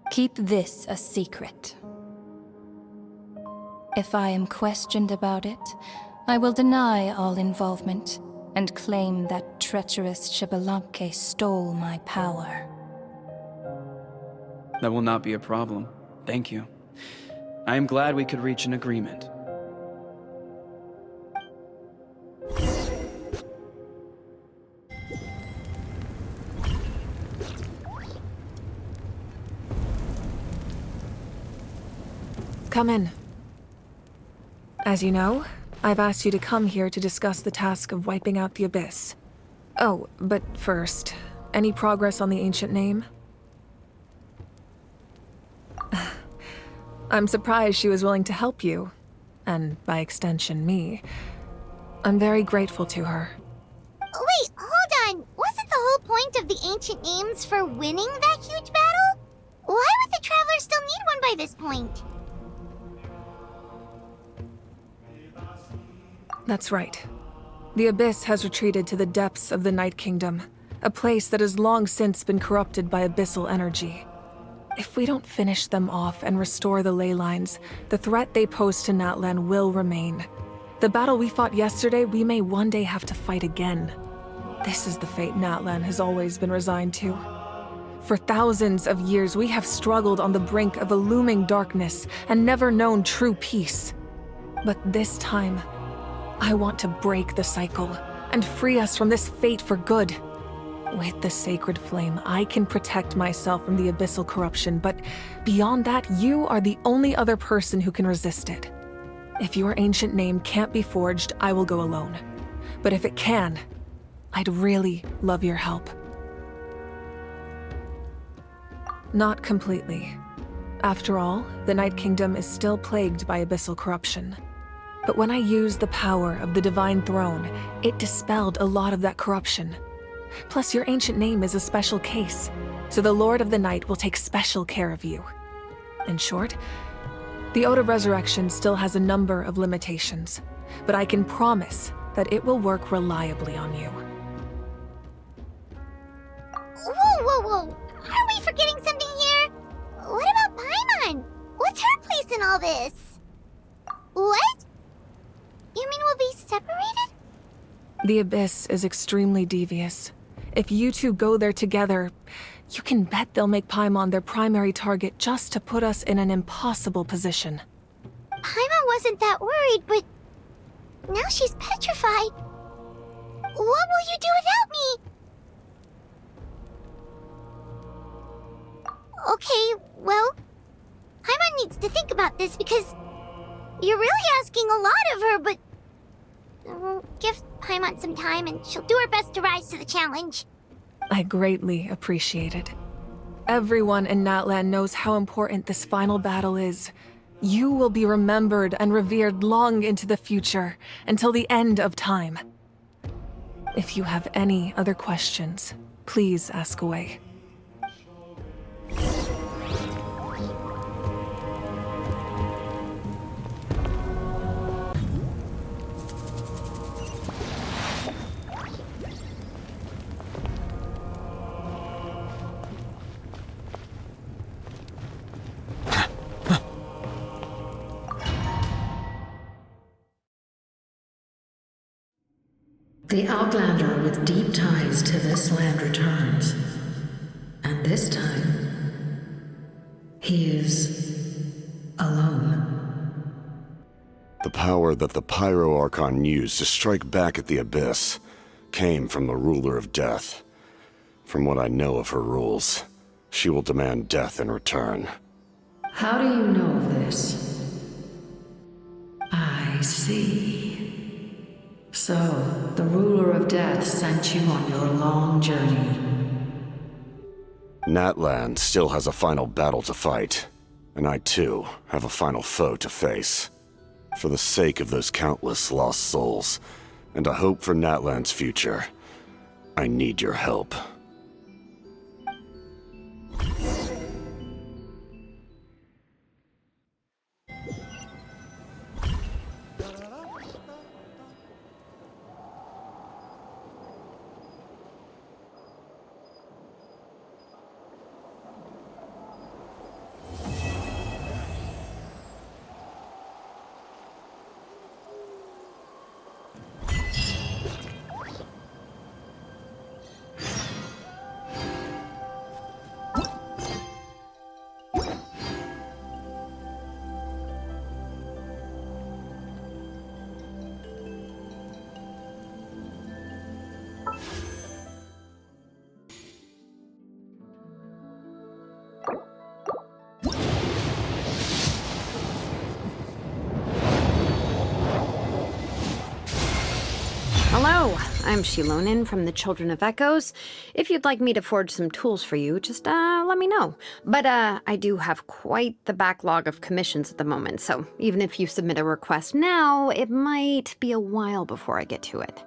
Keep this a secret. If I am questioned about it, I will deny all involvement and claim that treacherous Xbalanque stole my power. That will not be a problem. Thank you. I am glad we could reach an agreement. Come in. As you know, I've asked you to come here to discuss the task of wiping out the Abyss. Oh, but first, any progress on the ancient name? I'm surprised she was willing to help you, and by extension, me. I'm very grateful to her. Wait, hold on. Wasn't the whole point of the ancient names for winning that huge battle? Why would the Traveler still need one by this point? That's right. The Abyss has retreated to the depths of the Night Kingdom, a place that has long since been corrupted by abyssal energy. If we don't finish them off and restore the ley lines, the threat they pose to Natlan will remain. The battle we fought yesterday, we may one day have to fight again. This is the fate Natlan has always been resigned to. For thousands of years, we have struggled on the brink of a looming darkness and never known true peace. But this time, I want to break the cycle and free us from this fate for good. With the sacred flame, I can protect myself from the abyssal corruption, but beyond that, you are the only other person who can resist it. If your ancient name can't be forged, I will go alone. But if it can, I'd really love your help. Not completely. After all, the Night Kingdom is still plagued by abyssal corruption. But when I used the power of the Divine Throne, it dispelled a lot of that corruption. Plus, your ancient name is a special case, so the Lord of the Night will take special care of you. In short, the Ode of Resurrection still has a number of limitations, but I can promise that it will work reliably on you. Whoa. Are we forgetting something here? What about Paimon? What's her place in all this? What? You mean we'll be separated? The Abyss is extremely devious. If you two go there together, you can bet they'll make Paimon their primary target just to put us in an impossible position. Paimon wasn't that worried, but now she's petrified. What will you do without me? Okay, well, Paimon needs to think about this because you're really asking a lot of her, but we'll give Paimon some time and she'll do her best to rise to the challenge. I greatly appreciate it. Everyone in Natlan knows how important this final battle is. You will be remembered and revered long into the future, until the end of time. If you have any other questions, please ask away. The Outlander with deep ties to this land returns. And this time, he is alone. The power that the Pyro Archon used to strike back at the Abyss came from the Ruler of Death. From what I know of her rules, she will demand death in return. How do you know of this? I see. So, the Ruler of Death sent you on your long journey. Natlan still has a final battle to fight, and I too have a final foe to face. For the sake of those countless lost souls, and a hope for Natlan's future, I need your help. Hello, I'm Shilonin from the Children of Echoes. If you'd like me to forge some tools for you, just let me know. But I do have quite the backlog of commissions at the moment, so even if you submit a request now, it might be a while before I get to it.